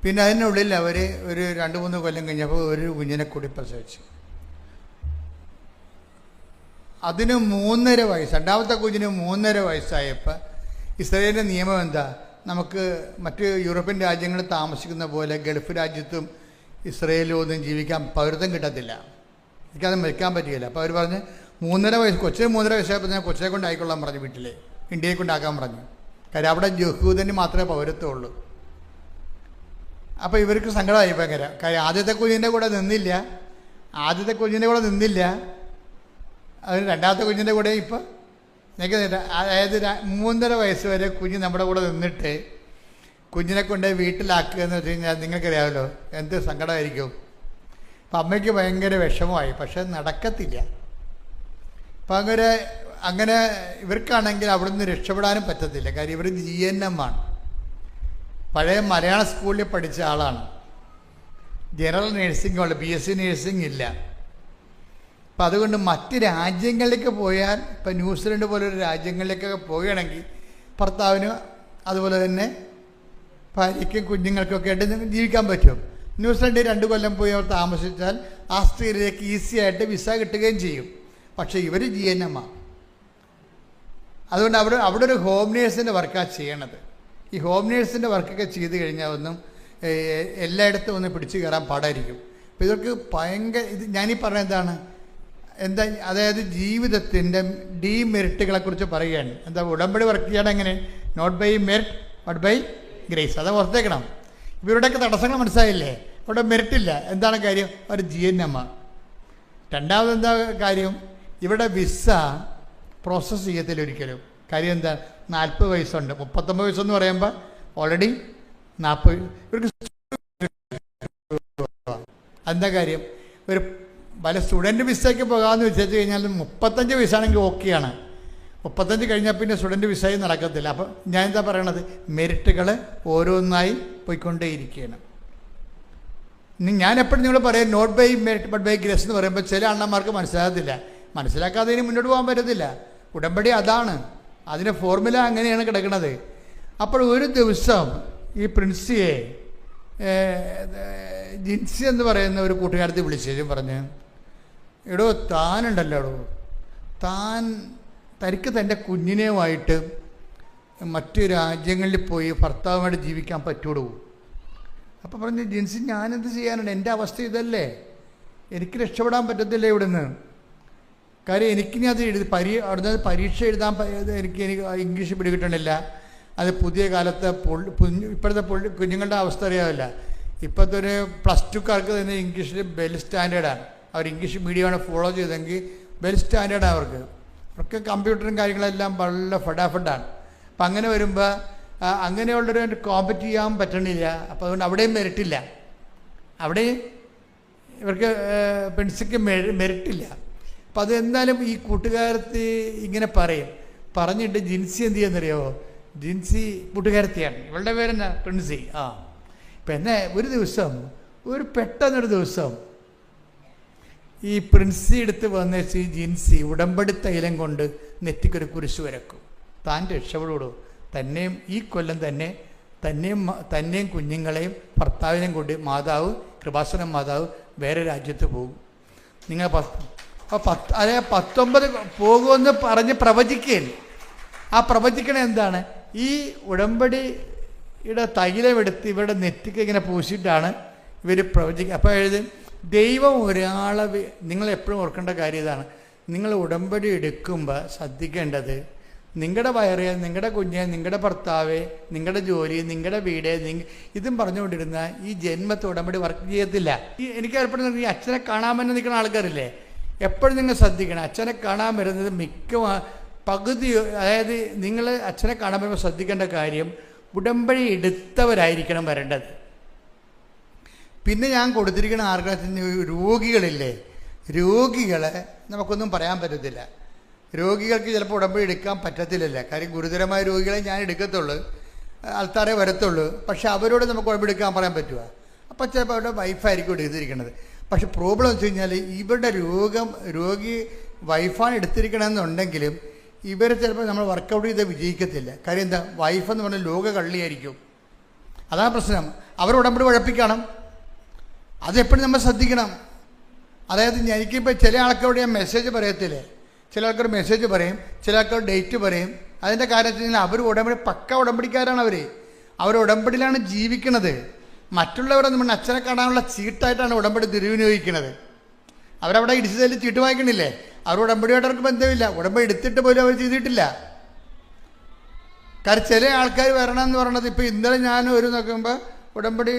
പിന്നെ അതിനുള്ളിൽ അവർ ഒരു 2-3 കൊല്ലം കഴിഞ്ഞപ്പോൾ ഒരു കുഞ്ഞിനെ കൂടി പ്രസവിച്ചു. അതിന് 3.5 വയസ്സ്, രണ്ടാമത്തെ കുഞ്ഞിന് 3.5 വയസ്സായപ്പോൾ ഇസ്രായേലിൻ്റെ നിയമം എന്താ, നമുക്ക് മറ്റ് യൂറോപ്യൻ രാജ്യങ്ങളിൽ താമസിക്കുന്ന പോലെ ഗൾഫ് രാജ്യത്തും ഇസ്രായേലിലും ഒന്നും ജീവിക്കാൻ പൗരത്വം കിട്ടത്തില്ല, എനിക്കത് മരിക്കാൻ പറ്റുകയില്ല. അപ്പോൾ അവർ പറഞ്ഞ് 3.5 വയസ്സ്, കൊച്ചിന് 3.5 വയസ്സായപ്പോൾ ഞാൻ കൊച്ചിനെ കൊണ്ടായിക്കൊള്ളാൻ പറഞ്ഞു, വീട്ടിൽ ഇന്ത്യയെ കൊണ്ടാക്കാൻ പറഞ്ഞു. കാര്യം അവിടെ യഹൂദന് മാത്രമേ പൗരത്വം ഉള്ളൂ. അപ്പോൾ ഇവർക്ക് സങ്കടമായി ഭയങ്കര. കാര്യം ആദ്യത്തെ കുഞ്ഞിൻ്റെ കൂടെ നിന്നില്ല, അതിന് രണ്ടാമത്തെ കുഞ്ഞിൻ്റെ കൂടെ ഇപ്പം നിൽക്കുന്നില്ല. അതായത് 3.5 വയസ്സ് വരെ കുഞ്ഞ് നമ്മുടെ കൂടെ നിന്നിട്ട് കുഞ്ഞിനെ കൊണ്ട് വീട്ടിലാക്കുക എന്ന് വെച്ച് കഴിഞ്ഞാൽ നിങ്ങൾക്കറിയാമല്ലോ എന്ത് സങ്കടമായിരിക്കും. അപ്പം അമ്മയ്ക്ക് ഭയങ്കര വിഷമമായി. പക്ഷെ നടക്കത്തില്ല. അപ്പം അങ്ങനെ ഇവർക്കാണെങ്കിൽ അവിടെ നിന്ന് രക്ഷപ്പെടാനും പറ്റത്തില്ല. കാര്യം ഇവർ GNM ആണ്, പഴയ മലയാള സ്കൂളിൽ പഠിച്ച ആളാണ്. ജനറൽ നേഴ്സിംഗ് ഉള്ള, BSc നേഴ്സിംഗ് ഇല്ല. അപ്പം അതുകൊണ്ട് മറ്റ് രാജ്യങ്ങളിലേക്ക് പോയാൽ, ഇപ്പം ന്യൂസിലൻഡ് പോലൊരു രാജ്യങ്ങളിലേക്കൊക്കെ പോവുകയാണെങ്കിൽ ഭർത്താവിന് അതുപോലെ തന്നെ ഭാര്യയ്ക്കും കുഞ്ഞുങ്ങൾക്കൊക്കെ ആയിട്ട് ജീവിക്കാൻ പറ്റും. ന്യൂസിലൻഡിൽ 2 കൊല്ലം പോയി അവർ താമസിച്ചാൽ ആസ്ട്രേലിയയിലേക്ക് ഈസി ആയിട്ട് വിസ കിട്ടുകയും ചെയ്യും. പക്ഷേ ഇവർ GNM ആണ്. അതുകൊണ്ട് അവിടെ ഒരു ഹോം നേഴ്സിൻ്റെ വർക്കാണ് ചെയ്യണത്. ഈ ഹോം നേഴ്സിൻ്റെ വർക്കൊക്കെ ചെയ്ത് കഴിഞ്ഞാൽ ഒന്നും എല്ലായിടത്തും ഒന്ന് പിടിച്ചു കയറാൻ പാടായിരിക്കും. അപ്പോൾ ഇവർക്ക് ഭയങ്കര ഞാനീ പറഞ്ഞ എന്താ അതായത് ജീവിതത്തിൻ്റെ ഡീമെറിറ്റുകളെക്കുറിച്ച് പറയുകയാണ്. എന്താ ഉടമ്പടി വർക്ക് ചെയ്യണം എങ്ങനെ, not by merit but by grace. അത് ഓർത്തേക്കണം. ഇവരുടെയൊക്കെ തടസ്സങ്ങൾ മനസ്സിലായില്ലേ, അവിടെ മെറിറ്റില്ല. എന്താണ് കാര്യം, അവർ GNM ആണ്. രണ്ടാമത് എന്താ കാര്യം, ഇവിടെ വിസ പ്രോസസ്സ് ചെയ്യത്തില്ല ഒരിക്കലും. കാര്യം എന്താ, 40 വയസ്സുണ്ട്, 39 വയസ്സെന്ന് പറയുമ്പോൾ ഓൾറെഡി 40. ഇവർക്ക് എന്താ കാര്യം, ഒരു പല സ്റ്റുഡൻറ്റ് വിസയ്ക്ക് പോകാമെന്ന് വെച്ചു കഴിഞ്ഞാൽ 35 വയസ്സാണെങ്കിൽ ഓക്കെയാണ്. 35 കഴിഞ്ഞാൽ പിന്നെ സ്റ്റുഡൻറ്റ് വിസയും നടക്കത്തില്ല. അപ്പം ഞാൻ എന്താ പറയണത്, മെറിറ്റുകൾ ഓരോന്നായി പോയിക്കൊണ്ടേയിരിക്കുകയാണ്. ഞാൻ എപ്പോഴും നിങ്ങൾ പറയാം not by merit but by grace എന്ന് പറയുമ്പോൾ ചില അണ്ണന്മാർക്ക് മനസ്സിലാക്കാതെ ഇനി മുന്നോട്ട് പോകാൻ പറ്റത്തില്ല. ഉടമ്പടി അതാണ്, അതിൻ്റെ ഫോർമുല അങ്ങനെയാണ് കിടക്കുന്നത്. അപ്പോൾ ഒരു ദിവസം ഈ പ്രിൻസിയെ ജിൻസി എന്ന് പറയുന്ന ഒരു കൂട്ടുകാരത്തെ വിളിച്ചു പറഞ്ഞ്, എടോ താനുണ്ടല്ലോ, തനിക്ക് തൻ്റെ കുഞ്ഞിനെയുമായിട്ട് മറ്റു രാജ്യങ്ങളിൽ പോയി ഭർത്താവുമായിട്ട് ജീവിക്കാൻ പറ്റുള്ളൂ. അപ്പോൾ പറഞ്ഞു, ജിൻസി ഞാനെന്ത് ചെയ്യാനുണ്ട്, എൻ്റെ അവസ്ഥ ഇതല്ലേ, എനിക്ക് രക്ഷപ്പെടാൻ പറ്റത്തില്ല ഇവിടുന്ന്. കാര്യം എനിക്കിനി അത് അവിടുന്ന് പരീക്ഷ എഴുതാൻ എനിക്ക് ഇംഗ്ലീഷ് പിടികിട്ടണില്ല. അത് പുതിയ കാലത്തെ ഇപ്പോഴത്തെ കുഞ്ഞുങ്ങളുടെ അവസ്ഥ അറിയാമല്ല. ഇപ്പോഴത്തെ ഒരു +2കാർക്ക് തന്നെ ഇംഗ്ലീഷിൽ വെൽ സ്റ്റാൻഡേർഡാണ്. അവർ ഇംഗ്ലീഷ് മീഡിയമാണ് ഫോളോ ചെയ്തെങ്കിൽ വെൽ സ്റ്റാൻഡേർഡാണ് അവർക്ക് കമ്പ്യൂട്ടറും കാര്യങ്ങളെല്ലാം വളരെ ഫടാഫഡാണ്. അപ്പം അങ്ങനെ വരുമ്പോൾ അങ്ങനെയുള്ളൊരു കോമ്പറ്റ് ചെയ്യാൻ പറ്റണില്ല. അപ്പോൾ അതുകൊണ്ട് അവിടെയും മെറിറ്റില്ല, അവിടെയും ഇവർക്ക് പെൺസിക്ക് മെറിറ്റില്ല. അപ്പം അതെന്തായാലും ഈ കൂട്ടുകാരത്തി ഇങ്ങനെ പറഞ്ഞിട്ട് ജിൻസി എന്ത് ചെയ്യുന്നറിയാമോ, ജിൻസി കൂട്ടുകാരത്തിയാണ്, ഇവളുടെ പേരെന്നാ പ്രിൻസി. ഇപ്പം എന്നെ പെട്ടെന്നൊരു ദിവസം ഈ പ്രിൻസി എടുത്ത് വന്നേച്ച് ഈ ജിൻസി ഉടമ്പടി തൈലം കൊണ്ട് നെറ്റിക്കൊരു കുരിശ് വരക്കും. താൻ രക്ഷപ്പെടുള്ളൂ, തന്നെയും ഈ കൊല്ലം തന്നെയും കുഞ്ഞുങ്ങളെയും ഭർത്താവിനെയും കൊണ്ട് കൃപാസനം മാതാവ് വേറെ രാജ്യത്ത് പോകും. നിങ്ങൾ 19 പോകുമെന്ന് പറഞ്ഞ് പ്രവചിക്കുകയാണ്. ആ പ്രവചിക്കണ എന്താണ്, ഈ ഉടമ്പടിയുടെ തൈലമെടുത്ത് ഇവരുടെ നെറ്റിക്ക് ഇങ്ങനെ പൂശിയിട്ടാണ് ഇവർ പ്രവചിക്കുക. അപ്പോൾ ദൈവം ഒരാളെ, നിങ്ങളെപ്പോഴും ഓർക്കേണ്ട കാര്യം ഇതാണ്, നിങ്ങൾ ഉടമ്പടി എടുക്കുമ്പോൾ ശ്രദ്ധിക്കേണ്ടത് നിങ്ങളുടെ വയറ്, നിങ്ങളുടെ കുഞ്ഞ്, നിങ്ങളുടെ ഭർത്താവ്, നിങ്ങളുടെ ജോലി, നിങ്ങളുടെ വീട്, ഇതും പറഞ്ഞുകൊണ്ടിരുന്ന ഈ ജന്മത്തെ ഉടമ്പടി വർക്ക് ചെയ്യത്തില്ല. എനിക്ക് ഏർപ്പെടുന്ന ഈ അച്ഛനെ കാണാമെന്ന് നിൽക്കുന്ന ആൾക്കാരില്ലേ, എപ്പോഴും നിങ്ങൾ ശ്രദ്ധിക്കണം. അച്ഛനെ കാണാൻ വരുന്നത് പകുതി, അതായത് നിങ്ങൾ അച്ഛനെ കാണാൻ വരുമ്പോൾ ശ്രദ്ധിക്കേണ്ട കാര്യം ഉടമ്പടി എടുത്തവരായിരിക്കണം വരേണ്ടത്. പിന്നെ ഞാൻ കൊടുത്തിരിക്കുന്ന ആർക്കാത്തിന് രോഗികളില്ലേ, രോഗികളെ നമുക്കൊന്നും പറയാൻ പറ്റത്തില്ല. രോഗികൾക്ക് ചിലപ്പോൾ ഉടമ്പടി എടുക്കാൻ പറ്റത്തില്ലല്ലോ. കാര്യം ഗുരുതരമായ രോഗികളെ ഞാൻ എടുക്കത്തുള്ളൂ, ആൾക്കാരെ വരത്തുള്ളൂ. പക്ഷെ അവരോട് നമുക്ക് ഉടമ്പടി എടുക്കാൻ പറയാൻ പറ്റുമോ? അപ്പോൾ ചിലപ്പോൾ അവരുടെ വൈഫായിരിക്കും എടുത്തിരിക്കുന്നത്. പക്ഷെ പ്രോബ്ലം വെച്ച് കഴിഞ്ഞാൽ ഇവരുടെ രോഗി വൈഫാണ് എടുത്തിരിക്കണമെന്നുണ്ടെങ്കിലും ഇവരെ ചിലപ്പോൾ നമ്മൾ വർക്കൗട്ട് ചെയ്ത് വിജയിക്കത്തില്ല. കാര്യം എന്താ? വൈഫെന്ന് പറഞ്ഞാൽ ലോക കള്ളിയായിരിക്കും. അതാണ് പ്രശ്നം. അവർ ഉടമ്പടി ഉഴപ്പിക്കണം. അതെപ്പോഴും നമ്മൾ ശ്രദ്ധിക്കണം. അതായത് എനിക്കിപ്പോൾ ചില ആൾക്കാരോട് ഞാൻ മെസ്സേജ് പറയത്തില്ലേ, ചില ആൾക്കാർ മെസ്സേജ് പറയും, ചില ആൾക്കാർ ഡേറ്റ് പറയും. അതിൻ്റെ കാര്യം വെച്ച് കഴിഞ്ഞാൽ അവർ ഉടമ്പടി പക്ക ഉടമ്പടിക്കാരാണ്. അവർ ഉടമ്പടിയിലാണ് ജീവിക്കുന്നത്. മറ്റുള്ളവരെ നമ്മൾ അച്ഛനെ കാണാനുള്ള ചീട്ടായിട്ടാണ് ഉടമ്പടി ദുരുപയോഗിക്കുന്നത്. അവരവിടെ ഇടിച്ചതിൽ ചീട്ട് വാങ്ങിക്കണില്ലേ? അവർ ഉടമ്പടിയായിട്ട് അവർക്ക് ബന്ധമില്ല. ഉടമ്പടി എടുത്തിട്ട് പോലും അവർ ചെയ്തിട്ടില്ല. കാരണം ചില ആൾക്കാർ വരണമെന്ന് പറയണത്, ഇപ്പോൾ ഇന്നലെ ഞാൻ ഒരു നോക്കുമ്പോൾ ഉടമ്പടി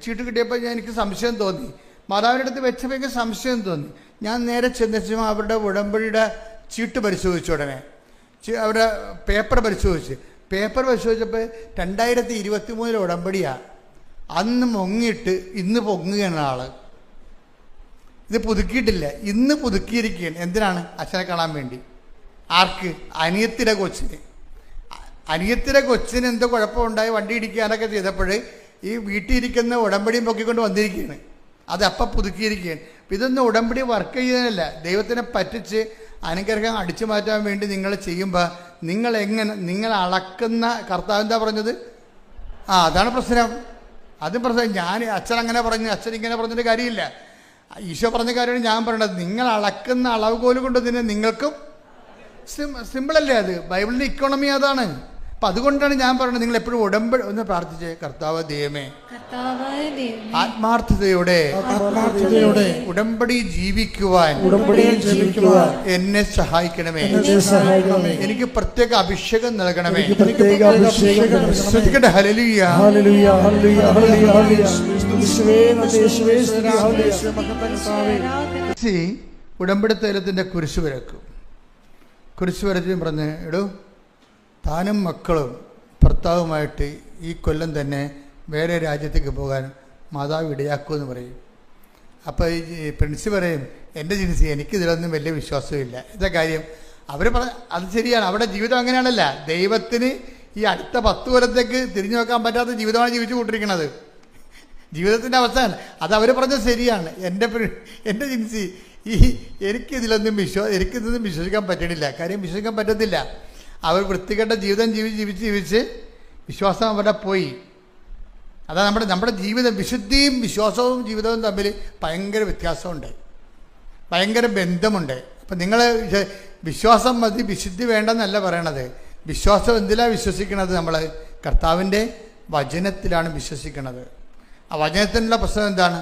ചീട്ട് കിട്ടിയപ്പോൾ എനിക്ക് സംശയം തോന്നി. മാതാവിൻ്റെ അടുത്ത് വെച്ചപ്പോൾ എനിക്ക് സംശയം തോന്നി. ഞാൻ നേരെ ചെന്നു അവരുടെ ഉടമ്പടിയുടെ ചീട്ട് പരിശോധിച്ചു. ഉടനെ അവരുടെ പേപ്പർ പരിശോധിച്ചപ്പോൾ 2023 ഉടമ്പടിയാണ്. അന്ന് മുങ്ങിയിട്ട് ഇന്ന് പൊങ്ങുകയാണ് ആള്. ഇത് പുതുക്കിയിട്ടില്ല, ഇന്ന് പുതുക്കിയിരിക്കുകയാണ്. എന്തിനാണ്? അച്ഛനെ കാണാൻ വേണ്ടി. ആർക്ക്? അനിയത്തിയുടെ കൊച്ചിന് എന്തോ കുഴപ്പമുണ്ടായി, വണ്ടി ഇടിക്കാനൊക്കെ ചെയ്തപ്പോൾ ഈ വീട്ടിലിരിക്കുന്ന ഉടമ്പടിയും പൊക്കിക്കൊണ്ട് വന്നിരിക്കുകയാണ്. അത് അപ്പം പുതുക്കിയിരിക്കുകയാണ്. ഇതൊന്നും ഉടമ്പടി വർക്ക് ചെയ്യുന്നതല്ല. ദൈവത്തിനെ പറ്റിച്ച് അനുഗ്രഹം അടിച്ചു മാറ്റാൻ വേണ്ടി നിങ്ങൾ ചെയ്യുമ്പോൾ നിങ്ങൾ അളക്കുന്ന കർത്താവ് എന്താ പറഞ്ഞത്? അതാണ് പ്രശ്നം. ഞാൻ അച്ഛൻ അങ്ങനെ പറഞ്ഞു, അച്ഛൻ ഇങ്ങനെ പറഞ്ഞിട്ട് കാര്യമില്ല. ഈശോ പറഞ്ഞ കാര്യമാണ് ഞാൻ പറയണത്. നിങ്ങൾ അളക്കുന്ന അളവുകോല് കൊണ്ട് തന്നെ നിങ്ങൾക്കും സിമ്പിളല്ലേ അത്? ബൈബിളിൻ്റെ ഇക്കോണമി അതാണ്. അപ്പം അതുകൊണ്ടാണ് ഞാൻ പറയുന്നത്, നിങ്ങൾ എപ്പോഴും ഉടമ്പടി ഒന്ന് പ്രാർത്ഥിച്ചേ. കർത്താവ് ദൈവമേ, ആത്മാർത്ഥതയോടെ ഉടമ്പടി ജീവിക്കുവാൻ എന്നെ സഹായിക്കണമേ. എനിക്ക് പ്രത്യേക അഭിഷേകം നൽകണമേ. ഹല്ലേലൂയ. ഉടമ്പടി തൈലത്തിൻ്റെ കുരിശ് വരച്ചും പറഞ്ഞ്, എടോ താനും മക്കളും ഭർത്താവുമായിട്ട് ഈ കൊല്ലം തന്നെ വേറെ രാജ്യത്തേക്ക് പോകാൻ മാതാവ് ഇടയാക്കുമെന്ന് പറയും. അപ്പോൾ ഈ പ്രിൻസി പറയും, എൻ്റെ ജിൻസി എനിക്കിതിലൊന്നും വലിയ വിശ്വാസമില്ല. എന്താ കാര്യം? അവർ അത് ശരിയാണ്, അവിടെ ജീവിതം അങ്ങനെയാണല്ല. ദൈവത്തിന് ഈ അടുത്ത 10 കൊല്ലത്തേക്ക് തിരിഞ്ഞു നോക്കാൻ പറ്റാത്ത ജീവിതമാണ് ജീവിച്ചു കൊണ്ടിരിക്കുന്നത്. ജീവിതത്തിൻ്റെ അവസാനം അത് അവർ പറഞ്ഞത് ശരിയാണ്. എൻ്റെ ജിൻസി എനിക്കിതൊന്നും വിശ്വസിക്കാൻ പറ്റണില്ല. കാര്യം വിശ്വസിക്കാൻ പറ്റത്തില്ല. അവർ വൃത്തികെട്ട ജീവിതം ജീവിച്ച് വിശ്വാസം അവിടെ പോയി. അതാ നമ്മുടെ ജീവിതം. വിശുദ്ധിയും വിശ്വാസവും ജീവിതവും തമ്മിൽ ഭയങ്കര വ്യത്യാസമുണ്ട്, ഭയങ്കര ബന്ധമുണ്ട്. അപ്പം നിങ്ങൾ വിശ്വാസം മതി, വിശുദ്ധി വേണ്ടെന്നല്ല പറയണത്. വിശ്വാസം എന്തിലാണ് വിശ്വസിക്കണത്? നമ്മൾ കർത്താവിൻ്റെ വചനത്തിലാണ് വിശ്വസിക്കുന്നത്. ആ വചനത്തിനുള്ള പ്രശ്നം എന്താണ്?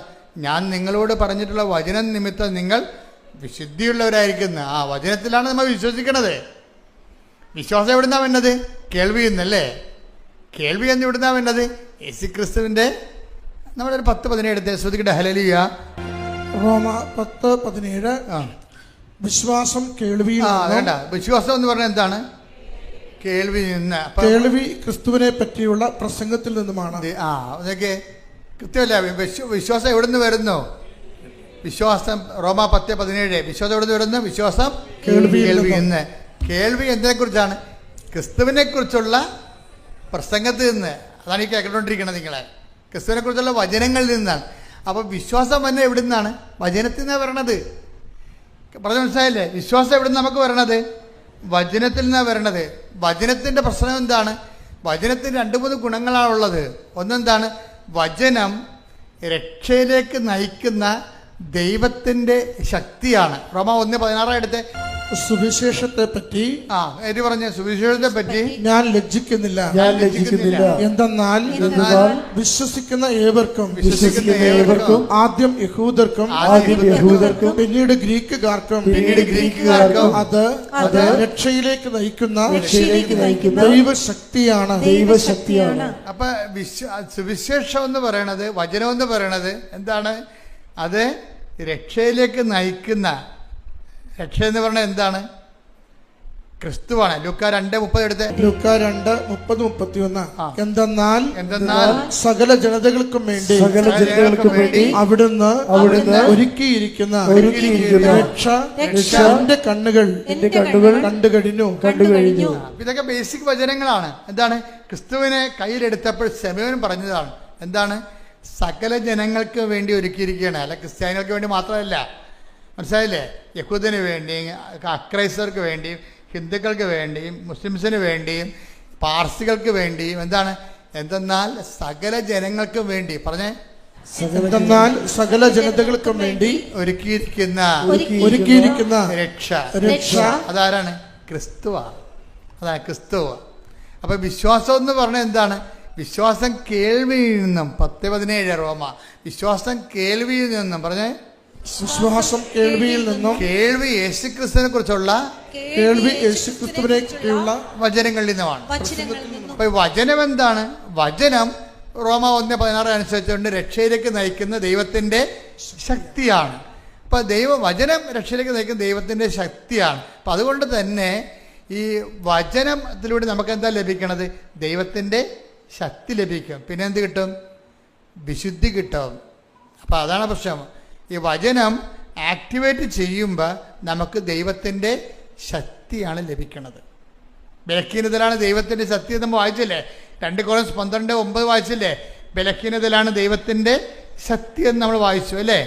ഞാൻ നിങ്ങളോട് പറഞ്ഞിട്ടുള്ള വചനം നിമിത്തം നിങ്ങൾ വിശുദ്ധിയുള്ളവരായിരിക്കുന്ന ആ വചനത്തിലാണ് നമ്മൾ വിശ്വസിക്കണത്. വിശ്വാസം എവിടുന്നാണ് വേണ്ടത്? കേൾവി എന്നല്ലേ? കേൾവി എന്ന് എവിടുന്നാണ് വേണ്ടത്? യേശുക്രിസ്തുവിൻ്റെ. നമ്മളൊരു 10:17 ശ്രദ്ധിക്കട്ടെ. ഹല്ലേലൂയ. റോമ 10:17. വിശ്വാസം കേൾവി. വേണ്ട, വിശ്വാസം എന്ന് പറഞ്ഞാൽ എന്താണ്? കേൾവി നിന്ന്. കേൾവി ക്രിസ്തുവിനെ പറ്റിയുള്ള പ്രസംഗത്തിൽ നിന്നുമാണ്. അതൊക്കെ കൃത്യമല്ല. വിശ്വാസം എവിടെ നിന്ന് വരുന്നു? വിശ്വാസം റോമ 10:17. വിശ്വാസം എവിടെ നിന്ന് വരുന്നു? വിശ്വാസം കേൾവി നിന്ന്. കേൾവി എന്തിനെക്കുറിച്ചാണ്? ക്രിസ്തുവിനെ കുറിച്ചുള്ള പ്രസംഗത്തിൽ നിന്ന്. അതാണ് ഈ കേട്ടുകൊണ്ടിരിക്കുന്നത് നിങ്ങളെ. ക്രിസ്തുവിനെ കുറിച്ചുള്ള വചനങ്ങളിൽ നിന്നാണ്. അപ്പോൾ വിശ്വാസം തന്നെ എവിടെ നിന്നാണ്? വചനത്തിൽ നിന്നാണ് വരണത്. പറഞ്ഞ മനസ്സിലായില്ലേ? വിശ്വാസം എവിടെ നിന്ന് നമുക്ക് വരണത്? വചനത്തിൽ നിന്നാണ് വരണത്. വചനത്തിൻ്റെ പ്രശ്നം എന്താണ്? വചനത്തിന് 2-3 ഗുണങ്ങളാണുള്ളത്. ഒന്നെന്താണ്? വചനം രക്ഷയിലേക്ക് നയിക്കുന്ന ദൈവത്തിൻ്റെ ശക്തിയാണ്. റോമ 1:16 എടുത്ത് സുവിശേഷത്തെ പറ്റി പറഞ്ഞ സുവിശേഷത്തെ പറ്റി ഞാൻ ലജ്ജിക്കുന്നില്ല. എന്തെന്നാൽ വിശ്വസിക്കുന്ന ഏവർക്കും ആദ്യം യഹൂദർക്കും പിന്നീട് ഗ്രീക്കുകാർക്കും അത് രക്ഷയിലേക്ക് നയിക്കുന്ന ദൈവശക്തിയാണ്. അപ്പൊ സുവിശേഷം എന്ന് പറയണത്, വചനം എന്ന് പറയണത് എന്താണ്? അത് രക്ഷയിലേക്ക് നയിക്കുന്ന. രക്ഷ എന്ന് പറഞ്ഞാൽ എന്താണ്? ക്രിസ്തുവാണ്. ലൂക്കാ 2:30 എടുത്ത്. ലൂക്കാ 2:30-31. എന്തെന്നാൽ സകല ജനതകൾക്കും വേണ്ടി അവിടുന്ന് ഒരുക്കിയിരിക്കുന്ന രക്ഷ എന്റെ കണ്ണുകൾ കണ്ടു കഴിഞ്ഞു. ഇതൊക്കെ ബേസിക് വചനങ്ങളാണ്. എന്താണ്? ക്രിസ്തുവിനെ കയ്യിലെടുത്തപ്പോൾ ശമയോൻ പറഞ്ഞതാണ്. എന്താണ്? സകല ജനങ്ങൾക്ക് വേണ്ടി ഒരുക്കിയിരിക്കുകയാണ്. അല്ല ക്രിസ്ത്യാനികൾക്ക് വേണ്ടി മാത്രമല്ല. മനസ്സിലായില്ലേ? യഹൂദന് വേണ്ടി, അക്രൈസ്തർക്ക് വേണ്ടി, ഹിന്ദുക്കൾക്ക് വേണ്ടിയും മുസ്ലിംസിന് വേണ്ടിയും പാർസികൾക്ക് വേണ്ടിയും എന്തെന്നാൽ സകല ജനങ്ങൾക്കും വേണ്ടി പറഞ്ഞേ, എന്തെന്നാൽ സകല ജനതകൾക്കും വേണ്ടി ഒരുക്കിയിരിക്കുന്ന രക്ഷ അതാരാണ്? ക്രിസ്തുവാണ്. അതാണ് ക്രിസ്തുവ. അപ്പൊ വിശ്വാസം എന്ന് പറഞ്ഞാൽ എന്താണ്? വിശ്വാസം കേൾവിയിൽ നിന്നും 10:17 റോമ. വിശ്വാസം കേൾവിയിൽ നിന്നും പറഞ്ഞേ, വിശ്വാസം കേൾവിയിൽ നിന്നും, കേൾവി യേശുക്രിസ്തുവിനെ കുറിച്ചുള്ള കേൾവി യേശുക്രിസ്തുവിനെക്കുറിച്ചുള്ള വചനങ്ങളിൽ നിന്നുമാണ്. അപ്പൊ വചനം എന്താണ്? വചനം റോമ 1:16 അനുസരിച്ചുകൊണ്ട് രക്ഷയിലേക്ക് നയിക്കുന്ന ദൈവത്തിന്റെ ശക്തിയാണ്. അപ്പൊ വചനം രക്ഷയിലേക്ക് നയിക്കുന്ന ദൈവത്തിന്റെ ശക്തിയാണ്. അപ്പൊ അതുകൊണ്ട് തന്നെ ഈ വചനത്തിലൂടെ നമുക്ക് എന്താ ലഭിക്കണത്? ദൈവത്തിന്റെ ശക്തി ലഭിക്കും. പിന്നെ എന്ത് കിട്ടും? വിശുദ്ധി കിട്ടും. അപ്പം അതാണ് പ്രശ്നം. ഈ വചനം ആക്ടിവേറ്റ് ചെയ്യുമ്പോൾ നമുക്ക് ദൈവത്തിൻ്റെ ശക്തിയാണ് ലഭിക്കുന്നത്. ബലഹീനതയിലാണ് ദൈവത്തിൻ്റെ ശക്തി നമ്മൾ വായിച്ചില്ലേ? 2 Corinthians 12:9 വായിച്ചില്ലേ? ബലഹീനതയിലാണ് ദൈവത്തിൻ്റെ ശക്തി എന്ന് നമ്മൾ വായിച്ചു അല്ലേ?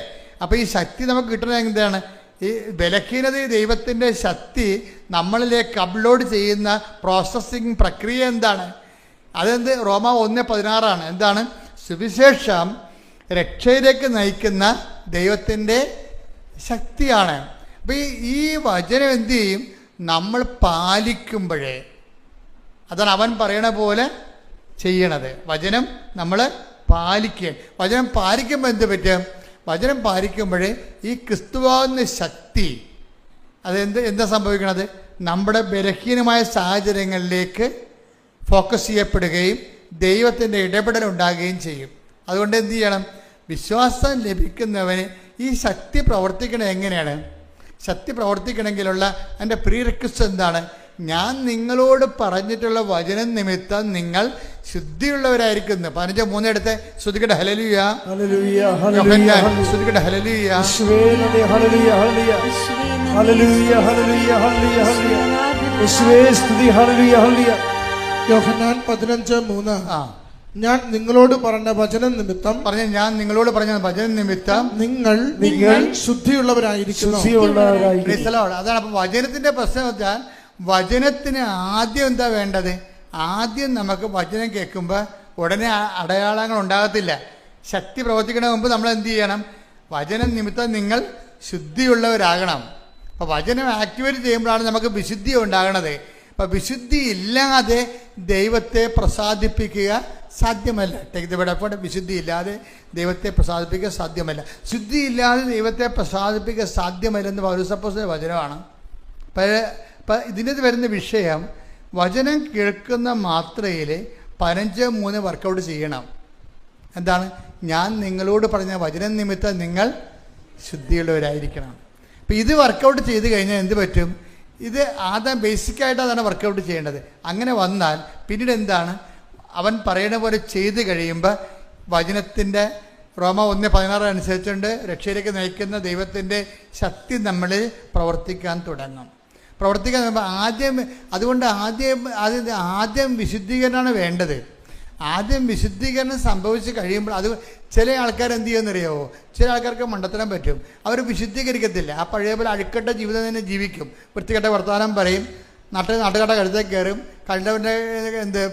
അപ്പോൾ ഈ ശക്തി നമുക്ക് കിട്ടുന്നത് എന്താണ്? ഈ ബലഹീനത ദൈവത്തിൻ്റെ ശക്തി നമ്മളിലേക്ക് അപ്ലോഡ് ചെയ്യുന്ന പ്രോസസ്സിങ് പ്രക്രിയ എന്താണ്? അതെന്ത്? റോമ 1:16 എന്താണ്? സുവിശേഷം രക്ഷയിലേക്ക് നയിക്കുന്ന ദൈവത്തിൻ്റെ ശക്തിയാണ്. അപ്പം ഈ വചനം എന്ത് ചെയ്യും? നമ്മൾ പാലിക്കുമ്പോഴേ, അതാണ് അവൻ പറയണ പോലെ ചെയ്യണത്. വചനം നമ്മൾ പാലിക്കുക. വചനം പാലിക്കുമ്പോൾ എന്ത് പറ്റും? വചനം പാലിക്കുമ്പോഴേ ഈ ക്രിസ്തുവാകുന്ന ശക്തി എന്താ സംഭവിക്കണത്? നമ്മുടെ ബലഹീനമായ സാഹചര്യങ്ങളിലേക്ക് ഫോക്കസ് ചെയ്യപ്പെടുകയും ദൈവത്തിൻ്റെ ഇടപെടൽ ഉണ്ടാകുകയും ചെയ്യും. അതുകൊണ്ട് എന്ത് ചെയ്യണം? വിശ്വാസം ലഭിക്കുന്നവന് ഈ ശക്തി പ്രവർത്തിക്കണത് എങ്ങനെയാണ്? ശക്തി പ്രവർത്തിക്കണമെങ്കിലുള്ള എൻ്റെ പ്രീ റിക്വസ്റ്റ് എന്താണ്? ഞാൻ നിങ്ങളോട് പറഞ്ഞിട്ടുള്ള വചനം നിമിത്തം നിങ്ങൾ ശുദ്ധിയുള്ളവരായിരിക്കുന്നു. 15:3 എടുത്ത് ശ്രുതിക്കട്ടെ. ഹല്ലേലൂയ, ശ്രുതിക്കട്ടെ. ഹല്ലേലൂയ, യോഹന്നാൻ 15:3. ഞാൻ നിങ്ങളോട് പറഞ്ഞ വചനം നിമിത്തം നിങ്ങൾ ശുദ്ധിയുള്ളവരായിരിക്കുന്നു. അതാണ്. അപ്പൊ വചനത്തിന്റെ പ്രശ്നം വെച്ചാൽ വചനത്തിന് ആദ്യം എന്താ വേണ്ടത്? ആദ്യം നമുക്ക് വചനം കേൾക്കുമ്പോൾ ഉടനെ അടയാളങ്ങൾ ഉണ്ടാകത്തില്ല. ശക്തി പ്രവർത്തിക്കണ മുമ്പ് നമ്മൾ എന്ത് ചെയ്യണം? വചനം നിമിത്തം നിങ്ങൾ ശുദ്ധിയുള്ളവരാകണം. അപ്പോൾ വചനം ആക്ടിവേറ്റ് ചെയ്യുമ്പോഴാണ് നമുക്ക് വിശുദ്ധി ഉണ്ടാകണത്. അപ്പം വിശുദ്ധി ഇല്ലാതെ ദൈവത്തെ പ്രസാദിപ്പിക്കുക സാധ്യമല്ല. Take the word of God. വിശുദ്ധി ഇല്ലാതെ ദൈവത്തെ പ്രസാദിപ്പിക്കുക സാധ്യമല്ല. ശുദ്ധി ഇല്ലാതെ ദൈവത്തെ പ്രസാദിപ്പിക്കുക സാധ്യമല്ലെന്ന് പൗലോസപ്പോസ്തലന്റെ വചനമാണ്. അപ്പം ഇതിനകത്ത് വരുന്ന വിഷയം, വചനം കേൾക്കുന്ന മാത്രയിൽ 15:3 വർക്കൗട്ട് ചെയ്യണം. എന്താണ്? ഞാൻ നിങ്ങളോട് പറഞ്ഞ വചനം നിമിത്തം നിങ്ങൾ ശുദ്ധിയുള്ളവരായിരിക്കണം. അപ്പം ഇത് വർക്കൗട്ട് ചെയ്ത് കഴിഞ്ഞാൽ എന്ത് പറ്റും? ഇത് ആദ്യം ബേസിക്കായിട്ട് അതാണ് വർക്കൗട്ട് ചെയ്യേണ്ടത്. അങ്ങനെ വന്നാൽ പിന്നീട് എന്താണ്? അവൻ പറയുന്ന പോലെ ചെയ്ത് കഴിയുമ്പോൾ വചനത്തിൻ്റെ റോമ 1:16 അനുസരിച്ചുകൊണ്ട് രക്ഷയിലേക്ക് നയിക്കുന്ന ദൈവത്തിൻ്റെ ശക്തി നമ്മളിൽ പ്രവർത്തിക്കാൻ തുടങ്ങും. അതുകൊണ്ട് ആദ്യം വിശുദ്ധീകരണമാണ് വേണ്ടത്. ആദ്യം വിശുദ്ധീകരണം സംഭവിച്ച് കഴിയുമ്പോൾ ചില ആൾക്കാർ എന്ത് ചെയ്യുമെന്നറിയാമോ? ചില ആൾക്കാർക്ക് മണ്ടത്തരം പറ്റും. അവർ വിശുദ്ധീകരിക്കത്തില്ല. ആ പഴയ പോലെ അഴുക്കട്ട ജീവിതം തന്നെ ജീവിക്കും. വൃത്തികെട്ട വർത്തമാനം പറയും, നാട്ടുകാട്ട കഴുത്തേക്ക് കയറും, കണ്ടവൻ്റെ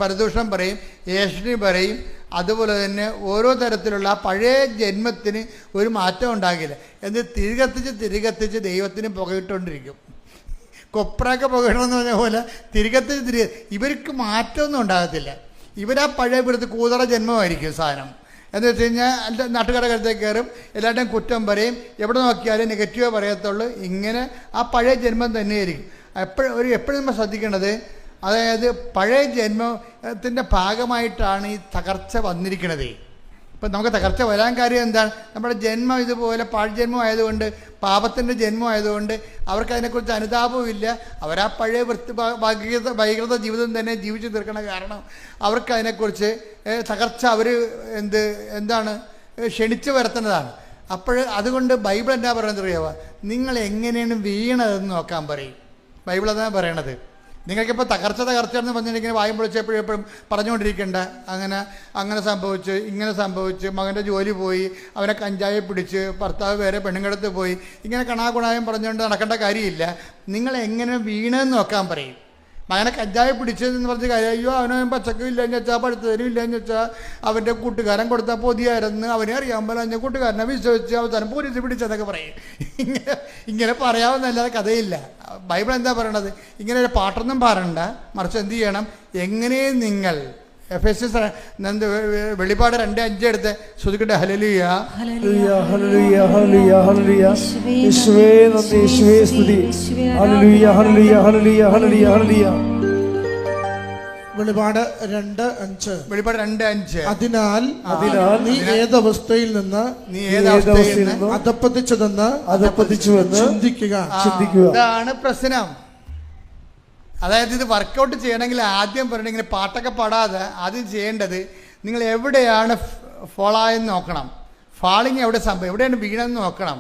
പരദൂഷണം പറയും, ഏഷണി പറയും. അതുപോലെ തന്നെ ഓരോ തരത്തിലുള്ള പഴയ ജന്മത്തിന് ഒരു മാറ്റം ഉണ്ടാകില്ല. തിരികത്തിച്ച് ദൈവത്തിന് പുകയിട്ടുകൊണ്ടിരിക്കും. കൊപ്രയൊക്കെ പുകയിടണമെന്ന് പറഞ്ഞ പോലെ തിരികെ ഇവർക്ക് മാറ്റമൊന്നും ഉണ്ടാകത്തില്ല. ഇവരാ പഴയ പിടുത്ത് കൂതറ ജന്മമായിരിക്കും സാധനം. എന്ന് വെച്ച് കഴിഞ്ഞാൽ നാട്ടുകാരുടെ കരുത്തേക്ക് കയറും, എല്ലാവരുടെയും കുറ്റം പറയും, എവിടെ നോക്കിയാലും നെഗറ്റീവേ പറയത്തുള്ളൂ. ഇങ്ങനെ ആ പഴയ ജന്മം തന്നെയായിരിക്കും. എപ്പോഴും നമ്മൾ ശ്രദ്ധിക്കേണ്ടത്, അതായത് പഴയ ജന്മത്തിൻ്റെ ഭാഗമായിട്ടാണ് ഈ തകർച്ച വന്നിരിക്കുന്നത്. ഇപ്പം നമുക്ക് തകർച്ച വരാൻ കാര്യം എന്താണ്? നമ്മുടെ ജന്മം ഇതുപോലെ പാഴ്ജന്മം ആയതുകൊണ്ട്, പാപത്തിൻ്റെ ജന്മം ആയതുകൊണ്ട് അവർക്ക് അതിനെക്കുറിച്ച് അനുതാപമില്ല. അവരാ പഴയ വൈകൃത ജീവിതം തന്നെ ജീവിച്ചു തീർക്കണ കാരണം അവർക്ക് അതിനെക്കുറിച്ച് തകർച്ച എന്താണ് ക്ഷണിച്ചു വരുത്തുന്നതാണ്. അതുകൊണ്ട് ബൈബിൾ എന്താ പറയുന്നത് അറിയാവോ? നിങ്ങൾ എങ്ങനെയാണ് വീണതെന്ന് നോക്കാൻ പറയും. ബൈബിൾ അതാണ് പറയണത്. നിങ്ങൾക്കിപ്പോൾ തകർച്ച എന്ന് പറഞ്ഞിങ്ങനെ വായും പൊളിച്ചപ്പോഴും പറഞ്ഞുകൊണ്ടിരിക്കേണ്ട അങ്ങനെ സംഭവിച്ച് ഇങ്ങനെ സംഭവിച്ച് മകൻ്റെ ജോലി പോയി, അവനെ കഞ്ചാവ് പിടിച്ച്, ഭർത്താവ് വേറെ പെണ്ണുങ്ങളടുത്ത് പോയി, ഇങ്ങനെ കണാകുണായും പറഞ്ഞുകൊണ്ട് നടക്കേണ്ട കാര്യമില്ല. നിങ്ങൾ എങ്ങനെ വീണെന്ന് നോക്കാൻ പറയും. മകനെ കഞ്ചാവ് പിടിച്ചതെന്ന് പറഞ്ഞ കാര്യം, അയ്യോ അവനെ പച്ചക്കും ഇല്ലെന്ന് വെച്ചാൽ പഴുത്തതിനും ഇല്ലെന്ന് വെച്ചാൽ അവൻ്റെ കൂട്ടുകാരൻ കൊടുത്താൽ പൊതിയായിരുന്നു, അവനെ അറിയാൻ പോലെ കൂട്ടുകാരനെ വിശ്വസിച്ച് അവസാനം പോലീസ് പിടിച്ചതൊക്കെ പറയും. ഇങ്ങനെ പറയാവുന്നല്ലാതെ കഥയില്ല. ബൈബിൾ എന്താ പറയണത്? ഇങ്ങനെ ഒരു പാട്ടൊന്നും പറയണ്ട, മറിച്ച് എന്ത് ചെയ്യണം? എങ്ങനെ നിങ്ങൾ വെളിപ്പാട് 2:5 എടുത്ത് ശ്രുതിക്കട്ടെ. ഹല്ലേലൂയ ഹല്ലേലൂയ ഹല്ലേലൂയ ഹല്ലേലൂയ ഹല്ലേലൂയ. യേശുവേ നന്ദി, യേശുവേ സ്തുതി. ഹല്ലേലൂയ ഹല്ലേലൂയ ഹല്ലേലൂയ ഹല്ലേലൂയ ഹല്ലേലൂയ. വെളിപാട് 2:5. വെളിപ്പാട് 2:5. അതിനാൽ നീ ഏതവസ്ഥയിൽ നിന്ന് അധപ്പതിച്ചുവെന്ന് ചിന്തിക്കുക. ഇതാണ് പ്രശ്നം. അതായത് ഇത് വർക്കൗട്ട് ചെയ്യണമെങ്കിൽ ആദ്യം പറയണത് ഇങ്ങനെ പാട്ടൊക്കെ പാടാതെ ആദ്യം ചെയ്യേണ്ടത് നിങ്ങൾ എവിടെയാണ് ഫോളായെന്ന് നോക്കണം. ഫാളിങ് എവിടെ സംഭവം, എവിടെയാണ് വീണെന്ന് നോക്കണം.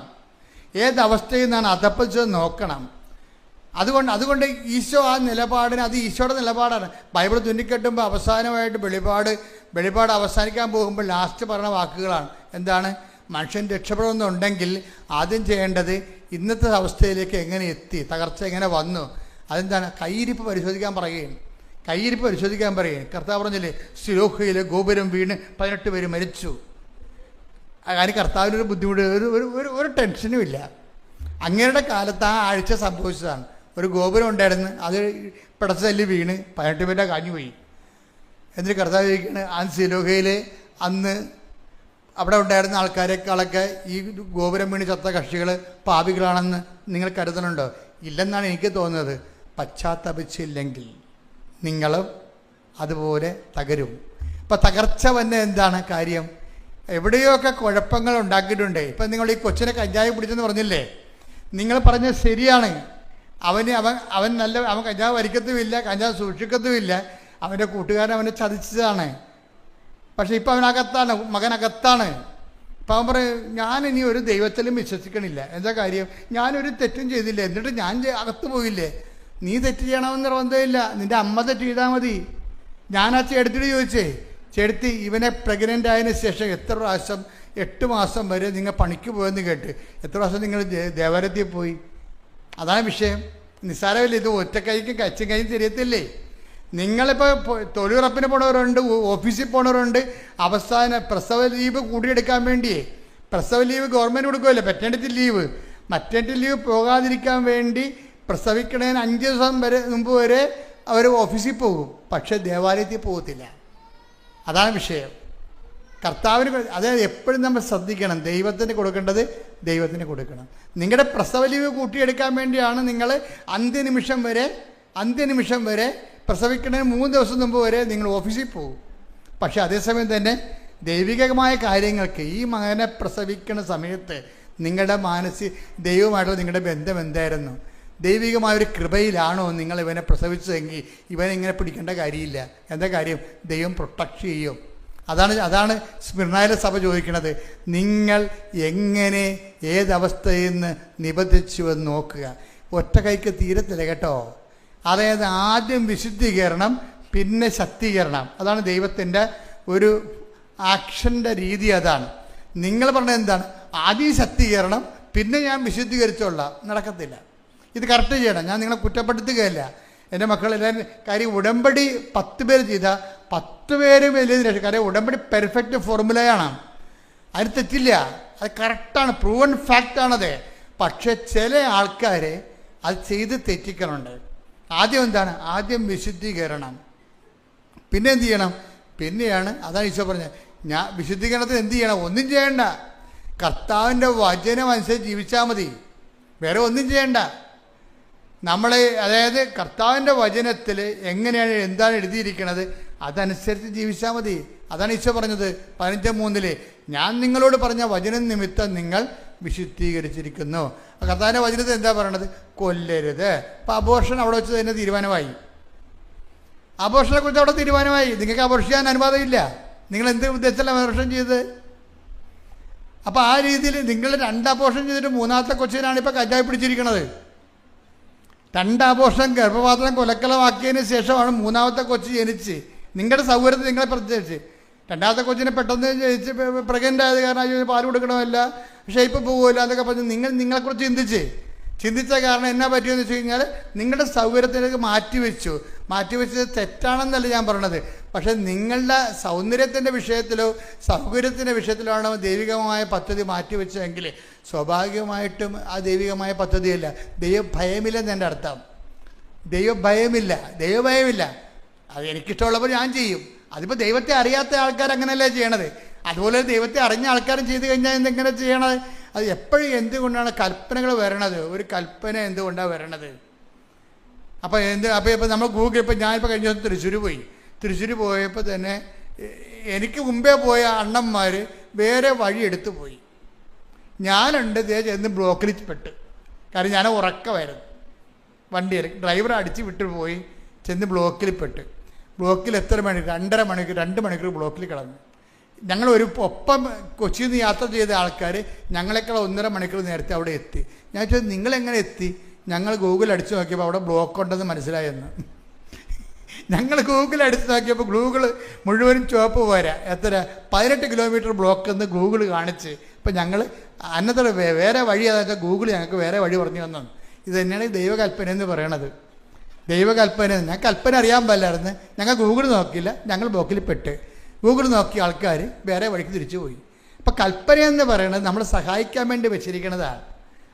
ഏതവസ്ഥയിൽ നിന്നാണ് അധപ്പതിച്ചതെന്ന് നോക്കണം. അതുകൊണ്ട് ഈശോ ആ നിലപാടിന്, അത് ഈശോയുടെ നിലപാടാണ്. ബൈബിൾ തുന്നിക്കെട്ടുമ്പോൾ അവസാനമായിട്ട് വെളിപാട് അവസാനിക്കാൻ പോകുമ്പോൾ ലാസ്റ്റ് പറയുന്ന വാക്കുകളാണ്. എന്താണ്? മനുഷ്യൻ രക്ഷപ്പെടുന്നുണ്ടെങ്കിൽ ആദ്യം ചെയ്യേണ്ടത് ഇന്നത്തെ അവസ്ഥയിലേക്ക് എങ്ങനെ എത്തി, തകർച്ച എങ്ങനെ വന്നു, അതെന്താണ്? കയ്യിരിപ്പ് പരിശോധിക്കാൻ പറയുകയാണ്. കർത്താവ് പറഞ്ഞില്ലേ, സിലോഹയിൽ ഗോപുരം വീണ് 18 പേര് മരിച്ചു. അതിന് കർത്താവിനൊരു ബുദ്ധിമുട്ട്, ഒരു ടെൻഷനും ഇല്ല. അങ്ങയുടെ കാലത്ത് ആ ആഴ്ച സംഭവിച്ചതാണ്. ഒരു ഗോപുരം ഉണ്ടായിരുന്നു, അത് പിടച്ചല്ലി വീണ് 18 പേരുടെ കാഞ്ഞുപോയി. എന്നിട്ട് കർത്താവ് ചോദിക്കുകയാണ്, ആ സിലോഹയിൽ അന്ന് അവിടെ ഉണ്ടായിരുന്ന ആൾക്കാരെക്കാളൊക്കെ ഈ ഗോപുരം വീണ് ചത്ത കക്ഷികൾ പാപികളാണെന്ന് നിങ്ങൾ കരുതുന്നുണ്ടോ? ഇല്ലെന്നാണ് എനിക്ക് തോന്നുന്നത്. പശ്ചാത്തപിച്ചില്ലെങ്കിൽ നിങ്ങളും അതുപോലെ തകരും. ഇപ്പം തകർച്ച വന്ന എന്താണ് കാര്യം? എവിടെയൊക്കെ കുഴപ്പങ്ങൾ ഉണ്ടാക്കിയിട്ടുണ്ട്. ഇപ്പം നിങ്ങൾ ഈ കൊച്ചിനെ കഞ്ചാവ് പിടിച്ചെന്ന് പറഞ്ഞില്ലേ, നിങ്ങൾ പറഞ്ഞത് ശരിയാണ്. അവൻ കഞ്ചാവ് വലിക്കത്തുമില്ല, കഞ്ചാവ് സൂക്ഷിക്കത്തുമില്ല. അവൻ്റെ കൂട്ടുകാരൻ അവനെ ചതിച്ചതാണ്. പക്ഷേ ഇപ്പം അവനകത്താണ്, മകനകത്താണ്. അപ്പം അവൻ പറയും, ഞാനിനി ഒരു ദൈവത്തിലും വിശ്വസിക്കണില്ല. എന്താ കാര്യം? ഞാനൊരു തെറ്റും ചെയ്തില്ല, എന്നിട്ട് ഞാൻ അകത്ത് പോയില്ലേ? നീ തെറ്റ് ചെയ്യണമെന്ന് നിർബന്ധമില്ല, നിൻ്റെ അമ്മ തെറ്റ് ചെയ്താൽ മതി. ഞാൻ ആ ചേട്ടത്തിയോട് ചോദിച്ചേ, ചേട്ടത്തി ഇവനെ പ്രഗ്നൻ്റ് ആയതിനു ശേഷം എത്ര പ്രാവശ്യം 8 മാസം വരെ നിങ്ങൾ പണിക്ക് പോയെന്ന് കേട്ട്, എത്ര പ്രാവശ്യം നിങ്ങൾ ദേവാലയത്തിൽ പോയി? അതാണ് വിഷയം. നിസ്സാരമില്ല. ഇത് ഒറ്റക്കൈക്കും കച്ചും കൈയും തിരിയത്തില്ലേ? നിങ്ങളിപ്പോൾ തൊഴിലുറപ്പിന് പോണവരുണ്ട്, ഓഫീസിൽ പോണവരുണ്ട്. അവസാന പ്രസവ ലീവ് കൂട്ടിയെടുക്കാൻ വേണ്ടിയേ, പ്രസവ ലീവ് ഗവൺമെൻറ് കൊടുക്കുമല്ലോ, മെറ്റേണിറ്റി ലീവ് പോകാതിരിക്കാൻ വേണ്ടി പ്രസവിക്കണതിന് 5 ദിവസം മുമ്പ് വരെ അവർ ഓഫീസിൽ പോകും. പക്ഷേ ദേവാലയത്തിൽ പോകത്തില്ല. അതാണ് വിഷയം. കർത്താവിന് അതായത് എപ്പോഴും നമ്മൾ ശ്രദ്ധിക്കണം, ദൈവത്തിന് കൊടുക്കേണ്ടത് ദൈവത്തിന് കൊടുക്കണം. നിങ്ങളുടെ പ്രസവ ലീവ് കൂട്ടിയെടുക്കാൻ വേണ്ടിയാണ് നിങ്ങൾ അന്ത്യനിമിഷം വരെ പ്രസവിക്കുന്നതിന് 3 ദിവസം മുമ്പ് വരെ നിങ്ങൾ ഓഫീസിൽ പോകും. പക്ഷേ അതേസമയം തന്നെ ദൈവികമായ കാര്യങ്ങൾക്ക് ഈ മകനെ പ്രസവിക്കുന്ന സമയത്ത് നിങ്ങളുടെ ദൈവമായിട്ടുള്ള നിങ്ങളുടെ ബന്ധം എന്തായിരുന്നു? ദൈവികമായൊരു കൃപയിലാണോ നിങ്ങൾ ഇവനെ പ്രസവിച്ചതെങ്കിൽ ഇവനെ ഇങ്ങനെ പിടിക്കേണ്ട കാര്യമില്ല. എന്താ കാര്യം? ദൈവം പ്രൊട്ടക്റ്റ് ചെയ്യും. അതാണ് സ്മിർനായിലെ സഭ ചോദിക്കുന്നത്. നിങ്ങൾ എങ്ങനെ ഏതവസ്ഥയിൽ നിന്ന് നിബന്ധിച്ചുവെന്ന് നോക്കുക. ഒറ്റ കൈക്ക് തീരത്തില്ല കേട്ടോ. അതായത് ആദ്യം വിശുദ്ധീകരണം, പിന്നെ ശക്തീകരണം. അതാണ് ദൈവത്തിൻ്റെ ഒരു ആക്ഷൻ്റെ രീതി. അതാണ് നിങ്ങൾ പറഞ്ഞത്. എന്താണ്? ആദ്യം ശക്തീകരണം, പിന്നെ ഞാൻ വിശുദ്ധീകരിച്ചോളാം. നടക്കത്തില്ല. ഇത് കറക്റ്റ് ചെയ്യണം. ഞാൻ നിങ്ങളെ കുറ്റപ്പെടുത്തുകയല്ല. എൻ്റെ മക്കളെല്ലാവരും കാര്യം ഉടമ്പടി 10 പേര് ചെയ്താൽ 10 പേരും വലിയ രക്ഷ. കാര്യം ഉടമ്പടി പെർഫെക്റ്റ് ഫോർമുലയാണ്, അതിന് തെറ്റില്ല, അത് കറക്റ്റാണ്, പ്രൂവൺ ഫാക്റ്റാണത്. പക്ഷെ ചില ആൾക്കാരെ അത് ചെയ്ത് തെറ്റിക്കണുണ്ട്. ആദ്യം എന്താണ്? ആദ്യം വിശുദ്ധീകരണം, പിന്നെ എന്ത് ചെയ്യണം? പിന്നെയാണ്, അതാണ് ഈശോ പറഞ്ഞത്, ഞാൻ വിശുദ്ധീകരണത്തിന് എന്ത് ചെയ്യണം? ഒന്നും ചെയ്യണ്ട, കർത്താവിൻ്റെ വചനം അനുസരിച്ച് ജീവിച്ചാൽ മതി, വേറെ ഒന്നും ചെയ്യണ്ട. അതായത് കർത്താവിൻ്റെ വചനത്തിൽ എങ്ങനെയാണ്, എന്താണ് എഴുതിയിരിക്കുന്നത്, അതനുസരിച്ച് ജീവിച്ചാൽ മതി. അതാണ് ഈശോ പറഞ്ഞത് 15:3 ഞാൻ നിങ്ങളോട് പറഞ്ഞ വചനം നിമിത്തം നിങ്ങൾ വിശുദ്ധീകരിച്ചിരിക്കുന്നു. കർത്താവിൻ്റെ വചനത്തിൽ എന്താ പറയണത്? കൊല്ലരുത്. അപ്പം അബോർഷൻ അവിടെ വെച്ച് തന്നെ തീരുമാനമായി. അബോർഷനെ കുറിച്ച് അവിടെ തീരുമാനമായി. നിങ്ങൾക്ക് അബോർഷൻ ചെയ്യാൻ അനുവാദമില്ല. നിങ്ങൾ എന്ത് ഉദ്ദേശത്തിലാണ് അബോർഷൻ ചെയ്തത്? അപ്പോൾ ആ രീതിയിൽ നിങ്ങൾ 2 അബോർഷൻ ചെയ്തിട്ട് 3ാമത്തെ കൊച്ചിനാണ് ഇപ്പോൾ കഞ്ചാവ് പിടിച്ചിരിക്കുന്നത്. 2 അബോർഷൻ ഗർഭപാത്രം കൊലക്കലമാക്കിയതിന് ശേഷമാണ് 3ാമത്തെ കൊച്ച് ജനിച്ച്. നിങ്ങളുടെ സൗകര്യത്തിൽ നിങ്ങളെ പ്രത്യേകിച്ച് 2ാമത്തെ കൊച്ചിനെ പെട്ടെന്ന് ജനിച്ച് പ്രഗ്നൻ്റ് ആയത് കാരണം പാൽ കൊടുക്കണമല്ല, ഷേപ്പ് പോകുമല്ല എന്നൊക്കെ പറഞ്ഞ് നിങ്ങളെക്കുറിച്ച് ചിന്തിച്ച കാരണം എന്നാ പറ്റിയെന്ന് വെച്ച് കഴിഞ്ഞാൽ നിങ്ങളുടെ സൗകര്യത്തിലേക്ക് മാറ്റിവെച്ചത് തെറ്റാണെന്നല്ല ഞാൻ പറയണത്. പക്ഷേ നിങ്ങളുടെ സൗന്ദര്യത്തിൻ്റെ വിഷയത്തിലോ സൗകര്യത്തിൻ്റെ വിഷയത്തിലോ ആണ് ദൈവികമായ പദ്ധതി മാറ്റിവെച്ചതെങ്കിൽ സ്വാഭാവികമായിട്ടും ആ ദൈവികമായ പദ്ധതിയല്ല. ദൈവഭയമില്ലെന്ന് എൻ്റെ അർത്ഥം. ദൈവഭയമില്ല. അത് എനിക്കിഷ്ടമുള്ളപ്പോൾ ഞാൻ ചെയ്യും. അതിപ്പോൾ ദൈവത്തെ അറിയാത്ത ആൾക്കാർ അങ്ങനെയല്ലേ ചെയ്യണത്. അതുപോലെ ദൈവത്തെ അറിഞ്ഞ ആൾക്കാരും ചെയ്തു കഴിഞ്ഞാൽ എന്തെങ്ങനെ ചെയ്യണത്? അത് എപ്പോഴും എന്തുകൊണ്ടാണ് കൽപ്പനകൾ വരണത്? ഒരു കൽപ്പന എന്തുകൊണ്ടാണ് വരണത്? അപ്പോൾ ഇപ്പോൾ നമ്മൾ ഇപ്പോൾ ഞാനിപ്പോൾ കഴിഞ്ഞ ദിവസം തൃശ്ശൂർ പോയപ്പോൾ തന്നെ എനിക്ക് മുമ്പേ പോയ അണ്ണന്മാർ വേറെ വഴി എടുത്തു പോയി. ഞാനുണ്ട് ചെന്ന് ബ്ലോക്കിൽ പെട്ട്. കാരണം ഞാൻ ഉറക്കമായിരുന്നു. വണ്ടിയിൽ ഡ്രൈവർ അടിച്ച് വിട്ട് പോയി, ചെന്ന് ബ്ലോക്കിൽ പെട്ട്. ബ്ലോക്കിൽ എത്ര മണിക്കൂർ? 2 മണിക്കൂർ ബ്ലോക്കിൽ കിടന്നു. ഞങ്ങൾ ഒപ്പം കൊച്ചിയിൽ നിന്ന് യാത്ര ചെയ്ത ആൾക്കാർ ഞങ്ങളെക്കാൾ 1.5 മണിക്കൂർ നേരത്തെ അവിടെ എത്തി. ഞാൻ ചോദിച്ചത് നിങ്ങളെങ്ങനെ എത്തി? ഞങ്ങൾ ഗൂഗിൾ അടിച്ചു നോക്കിയപ്പോൾ അവിടെ ബ്ലോക്ക് ഉണ്ടെന്ന് മനസ്സിലായെന്ന്. ഞങ്ങൾ ഗൂഗിൾ അടിച്ചു നോക്കിയപ്പോൾ ഗൂഗിൾ മുഴുവനും ചുവപ്പ് പോരാ, എത്ര 18 കിലോമീറ്റർ ബ്ലോക്ക് എന്ന് ഗൂഗിൾ കാണിച്ച്. ഇപ്പം ഞങ്ങൾ അന്നത്തെ വേറെ വഴി അതായത് ഗൂഗിൾ ഞങ്ങൾക്ക് വേറെ വഴി പറഞ്ഞു തന്നു. ഇത് തന്നെയാണ് ദൈവകൽപ്പന എന്ന് പറയണത്. ദൈവകൽപ്പന. ഞാൻ കൽപ്പന അറിയാൻ പാടില്ലായിരുന്നു. ഞങ്ങൾ ഗൂഗിൾ നോക്കിയില്ല, ഞങ്ങൾ ബ്ലോക്കിൽ പെട്ട്. ഗൂഗിൾ നോക്കിയ ആൾക്കാർ വേറെ വഴിക്ക് തിരിച്ചു പോയി. അപ്പം കൽപ്പന എന്ന് പറയുന്നത് നമ്മളെ സഹായിക്കാൻ വേണ്ടി വെച്ചിരിക്കുന്നതാണ്,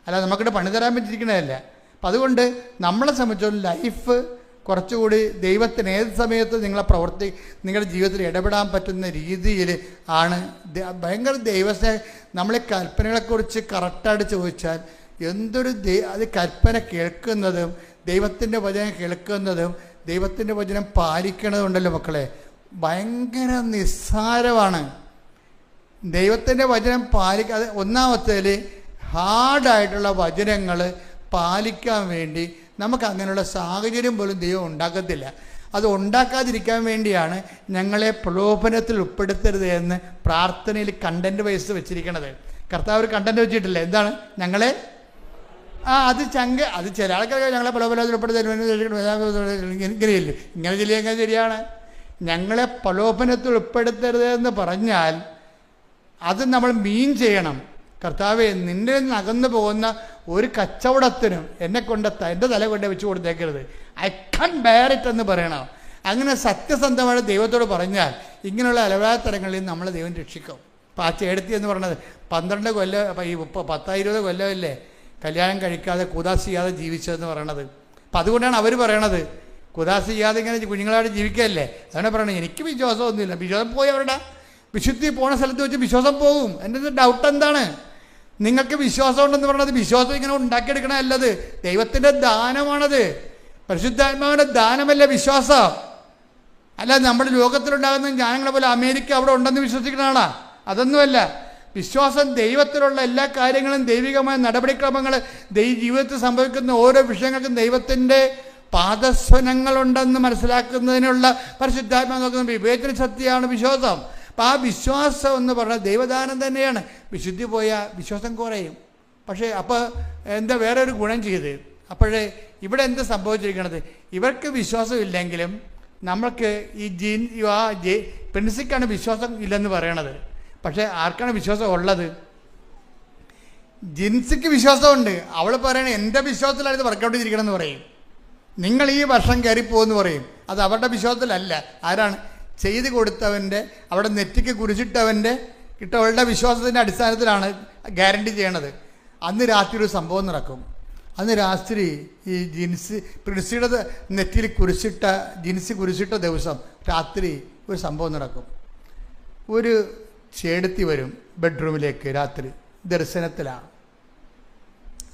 അല്ല നമുക്കിവിടെ പണി തരാൻ പറ്റിയിരിക്കുന്നതല്ല. അപ്പം അതുകൊണ്ട് നമ്മളെ സംബന്ധിച്ചോളം ലൈഫ് കുറച്ചുകൂടി ദൈവത്തിന് ഏത് സമയത്ത് നിങ്ങളുടെ ജീവിതത്തിൽ ഇടപെടാൻ പറ്റുന്ന രീതിയിൽ ആണ്. ഭയങ്കര ദൈവസ്നേഹം. നമ്മളെ കൽപ്പനകളെക്കുറിച്ച് കറക്റ്റായിട്ട് ചോദിച്ചാൽ എന്തൊരു അത് കൽപ്പന കേൾക്കുന്നതും ദൈവത്തിൻ്റെ വചനം കേൾക്കുന്നതും ദൈവത്തിൻ്റെ വചനം പാലിക്കണതുണ്ടല്ലോ മക്കളെ, ഭയങ്കര നിസ്സാരമാണ്. ദൈവത്തിൻ്റെ വചനം പാലിക്കാതെ ഒന്നാമത്തേൽ ഹാർഡായിട്ടുള്ള വചനങ്ങൾ പാലിക്കാൻ വേണ്ടി നമുക്ക് അങ്ങനെയുള്ള സാഹചര്യം പോലും ദൈവം ഉണ്ടാക്കത്തില്ല. അത് ഉണ്ടാക്കാതിരിക്കാൻ വേണ്ടിയാണ് ഞങ്ങളെ പ്രലോഭനത്തിൽ ഉൾപ്പെടുത്തരുത് എന്ന് പ്രാർത്ഥനയിൽ കണ്ടൻറ്റ് വൈസ് വെച്ചിരിക്കണത്. കർത്താവ് ഒരു കണ്ടൻറ്റ് വെച്ചിട്ടില്ല. എന്താണ്? ഞങ്ങളെ അത് ചില ആൾക്കാർക്ക് ഞങ്ങളെ പ്രലോഭനത്തിൽ ഉൾപ്പെടുത്തരുത് ഇങ്ങനെ ചെല്ലിയെങ്കിൽ ശരിയാണ്. ഞങ്ങളെ പ്രലോഭനത്തിൽ ഉൾപ്പെടുത്തരുത് എന്ന് പറഞ്ഞാൽ അത് നമ്മൾ മീൻ ചെയ്യണം. കർത്താവെ, നിന്റെ നിന്ന് അകന്നു പോകുന്ന ഒരു കച്ചവടത്തിനും എൻ്റെ തല കൊണ്ട് വെച്ച് കൊടുത്തേക്കരുത്. ഐ കാൻ ബെയർ ഇറ്റ് എന്ന് പറയണം. അങ്ങനെ സത്യസന്ധമായ ദൈവത്തോട് പറഞ്ഞാൽ ഇങ്ങനെയുള്ള അലവാത്തരങ്ങളിൽ നമ്മളെ ദൈവം രക്ഷിക്കും. അപ്പോൾ ആ ചേടത്തി എന്ന് പറഞ്ഞത് 12 കൊല്ലം, അപ്പോൾ ഈ 10-20 കൊല്ലമല്ലേ കല്യാണം കഴിക്കാതെ കുദാസ് ചെയ്യാതെ ജീവിച്ചതെന്ന് പറയണത്. അപ്പം അതുകൊണ്ടാണ് അവർ പറയണത് കുദാസ് ചെയ്യാതെ ഇങ്ങനെ കുഞ്ഞുങ്ങളായിട്ട് ജീവിക്കുകയല്ലേ. അതാണ് പറയണത്. എനിക്ക് വിശ്വാസമൊന്നുമില്ല. വിശ്വാസം പോയി അവരുടെ വിശുദ്ധി പോണ സ്ഥലത്ത് വെച്ച് വിശ്വാസം പോകും. എൻ്റെ ഡൗട്ട് എന്താണ്? നിങ്ങൾക്ക് വിശ്വാസം ഉണ്ടെന്ന് പറഞ്ഞത് വിശ്വാസം ഇങ്ങനെ ഉണ്ടാക്കിയെടുക്കണമല്ലത്. ദൈവത്തിൻ്റെ ദാനമാണത്. പരിശുദ്ധാത്മാവിൻ്റെ ദാനമല്ല വിശ്വാസം. അല്ല നമ്മുടെ ലോകത്തിലുണ്ടാകുന്ന ജ്ഞാനങ്ങളെ പോലെ അമേരിക്ക അവിടെ ഉണ്ടെന്ന് വിശ്വസിക്കണതാണ്. അതൊന്നുമല്ല. വിശ്വാസം ദൈവത്തിലുള്ള എല്ലാ കാര്യങ്ങളും ദൈവികമായ നടപടിക്രമങ്ങൾ ജീവിതത്തിൽ സംഭവിക്കുന്ന ഓരോ വിഷയങ്ങൾക്കും ദൈവത്തിൻ്റെ പാദസ്വനങ്ങളുണ്ടെന്ന് മനസ്സിലാക്കുന്നതിനുള്ള പരിശുദ്ധാത്മാവ് നോക്കുന്ന വിവേചന ശക്തിയാണ് വിശ്വാസം. അപ്പം ആ വിശ്വാസം എന്ന് പറഞ്ഞാൽ ദൈവദാനം തന്നെയാണ്. വിശുദ്ധി പോയാൽ വിശ്വാസം കുറയും. പക്ഷേ അപ്പോൾ എന്താ വേറെ ഒരു ഗുണം ചെയ്ത്? അപ്പോഴേ ഇവിടെ എന്ത് സംഭവിച്ചിരിക്കണത്? ഇവർക്ക് വിശ്വാസം ഇല്ലെങ്കിലും നമ്മൾക്ക് ഈ പ്രിൻസിക്കാണ് വിശ്വാസം ഇല്ലെന്ന് പറയണത്. പക്ഷേ ആർക്കാണ് വിശ്വാസം ഉള്ളത്? ജിൻസിക്ക് വിശ്വാസമുണ്ട്. അവൾ പറയണേ എൻ്റെ വിശ്വാസത്തിലാണ് ഇത് വർക്കൗട്ട് ചെയ്തിരിക്കണമെന്ന് പറയും. നിങ്ങൾ ഈ വർഷം കയറിപ്പോകുമെന്ന് പറയും. അത് അവരുടെ വിശ്വാസത്തിലല്ല. ആരാണ്? ചെയ്ത് കൊടുത്തവൻ്റെ, അവിടെ നെറ്റിക്ക് കുരിശിട്ടവൻ്റെ കിട്ടവളുടെ വിശ്വാസത്തിൻ്റെ അടിസ്ഥാനത്തിലാണ് ഗ്യാരണ്ടി ചെയ്യണത്. അന്ന് രാത്രി ഒരു സംഭവം നടക്കും. അന്ന് രാത്രി ഈ പ്രിൻസിയുടെ നെറ്റിയിൽ ജിൻസി കുരിശിട്ട ദിവസം രാത്രി ഒരു സംഭവം നടക്കും. ഒരു ചേടത്തി വരും ബെഡ്റൂമിലേക്ക് രാത്രി ദർശനത്തിലാണ്.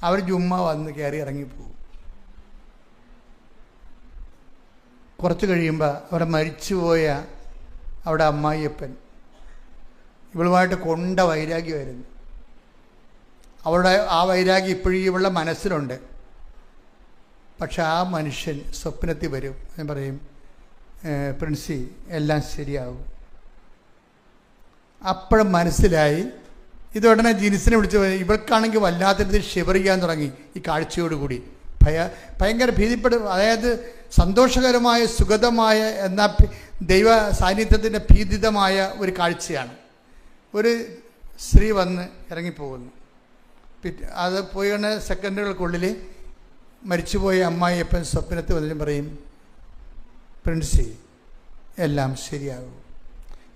അവർ ജുമ്മ വന്ന് കയറി ഇറങ്ങിപ്പോകും. കുറച്ച് കഴിയുമ്പോൾ അവിടെ മരിച്ചുപോയ അവിടെ അമ്മായിയപ്പൻ ഇവളുമായിട്ട് കൊണ്ട വൈരാഗ്യമായിരുന്നു. അവളുടെ ആ വൈരാഗ്യം ഇപ്പോഴും ഇവളുടെ മനസ്സിലുണ്ട്. പക്ഷെ ആ മനുഷ്യൻ സ്വപ്നത്തിൽ വരും. ഞാൻ പറയും, പ്രിൻസി എല്ലാം ശരിയാവും. അപ്പോഴും മനസ്സിലായി. ഇതുടനെ ജിൻസിനെ വിളിച്ച് ഇവൾക്കാണെങ്കിൽ വല്ലാത്ത രീതിയിൽ ഷിവർ ചെയ്യാൻ തുടങ്ങി ഈ കാഴ്ചയോടുകൂടി. ഭയങ്കര ഭീതിപ്പെടും. അതായത് സന്തോഷകരമായ സുഗതമായ എന്നാൽ ദൈവ സാന്നിധ്യത്തിൻ്റെ ഭീതിതമായ ഒരു കാഴ്ചയാണ്. ഒരു സ്ത്രീ വന്ന് ഇറങ്ങിപ്പോകുന്നു. അത് പോയി കണ്ട സെക്കൻഡുകൾക്കുള്ളിൽ മരിച്ചുപോയ അമ്മായിയപ്പൻ സ്വപ്നത്തിൽ വന്നിട്ട് പറയും, പ്രിൻസി എല്ലാം ശരിയാകും.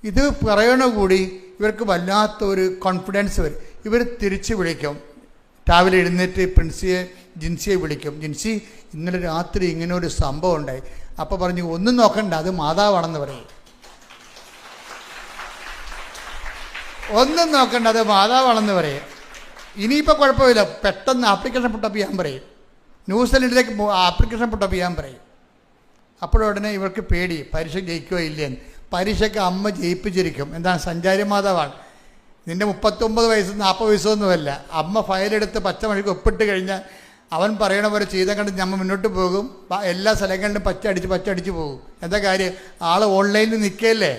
ഇത് പറയണ കൂടി ഇവർക്ക് വല്ലാത്തൊരു കോൺഫിഡൻസ് വരും. ഇവർ തിരിച്ച് വിളിക്കും. രാവിലെ എഴുന്നേറ്റ് ജിൻസിയെ വിളിക്കും. ജിൻസി, ഇന്നലെ രാത്രി ഇങ്ങനെ ഒരു സംഭവം ഉണ്ടായി. അപ്പോൾ പറഞ്ഞു, ഒന്നും നോക്കണ്ട, അത് മാതാവാണെന്ന് പറയും. ഒന്നും നോക്കണ്ട, അത് മാതാവാണെന്ന് പറയും. ഇനിയിപ്പോൾ കുഴപ്പമില്ല, പെട്ടെന്ന് ആപ്ലിക്കേഷൻ പുട്ടപ്പ് ചെയ്യാൻ പറയും. ന്യൂസിലൻഡിലേക്ക് ആപ്ലിക്കേഷൻ പുട്ടപ്പ് ചെയ്യാൻ പറയും. അപ്പോഴുടനെ ഇവർക്ക് പേടി, പരീക്ഷ ജയിക്കുകയോ ഇല്ലേന്ന്. പരീക്ഷയ്ക്ക് അമ്മ ജയിപ്പിച്ചിരിക്കും. എന്താണ്? സഞ്ചാരി മാതാവാണ്. നിൻ്റെ 39 വയസ്സ് 40 വയസ്സൊന്നുമല്ല. അമ്മ ഫയലെടുത്ത് പച്ചമണിക്ക് ഒപ്പിട്ട് കഴിഞ്ഞാൽ അവൻ പറയണ പോലെ ചെയ്ത കണ്ട് നമ്മൾ മുന്നോട്ട് പോകും. എല്ലാ സ്ഥലങ്ങളിലും പച്ചടിച്ച് പോകും. എന്താ കാര്യം? ആൾ ഓൺലൈനിൽ നിൽക്കുകയല്ലേ.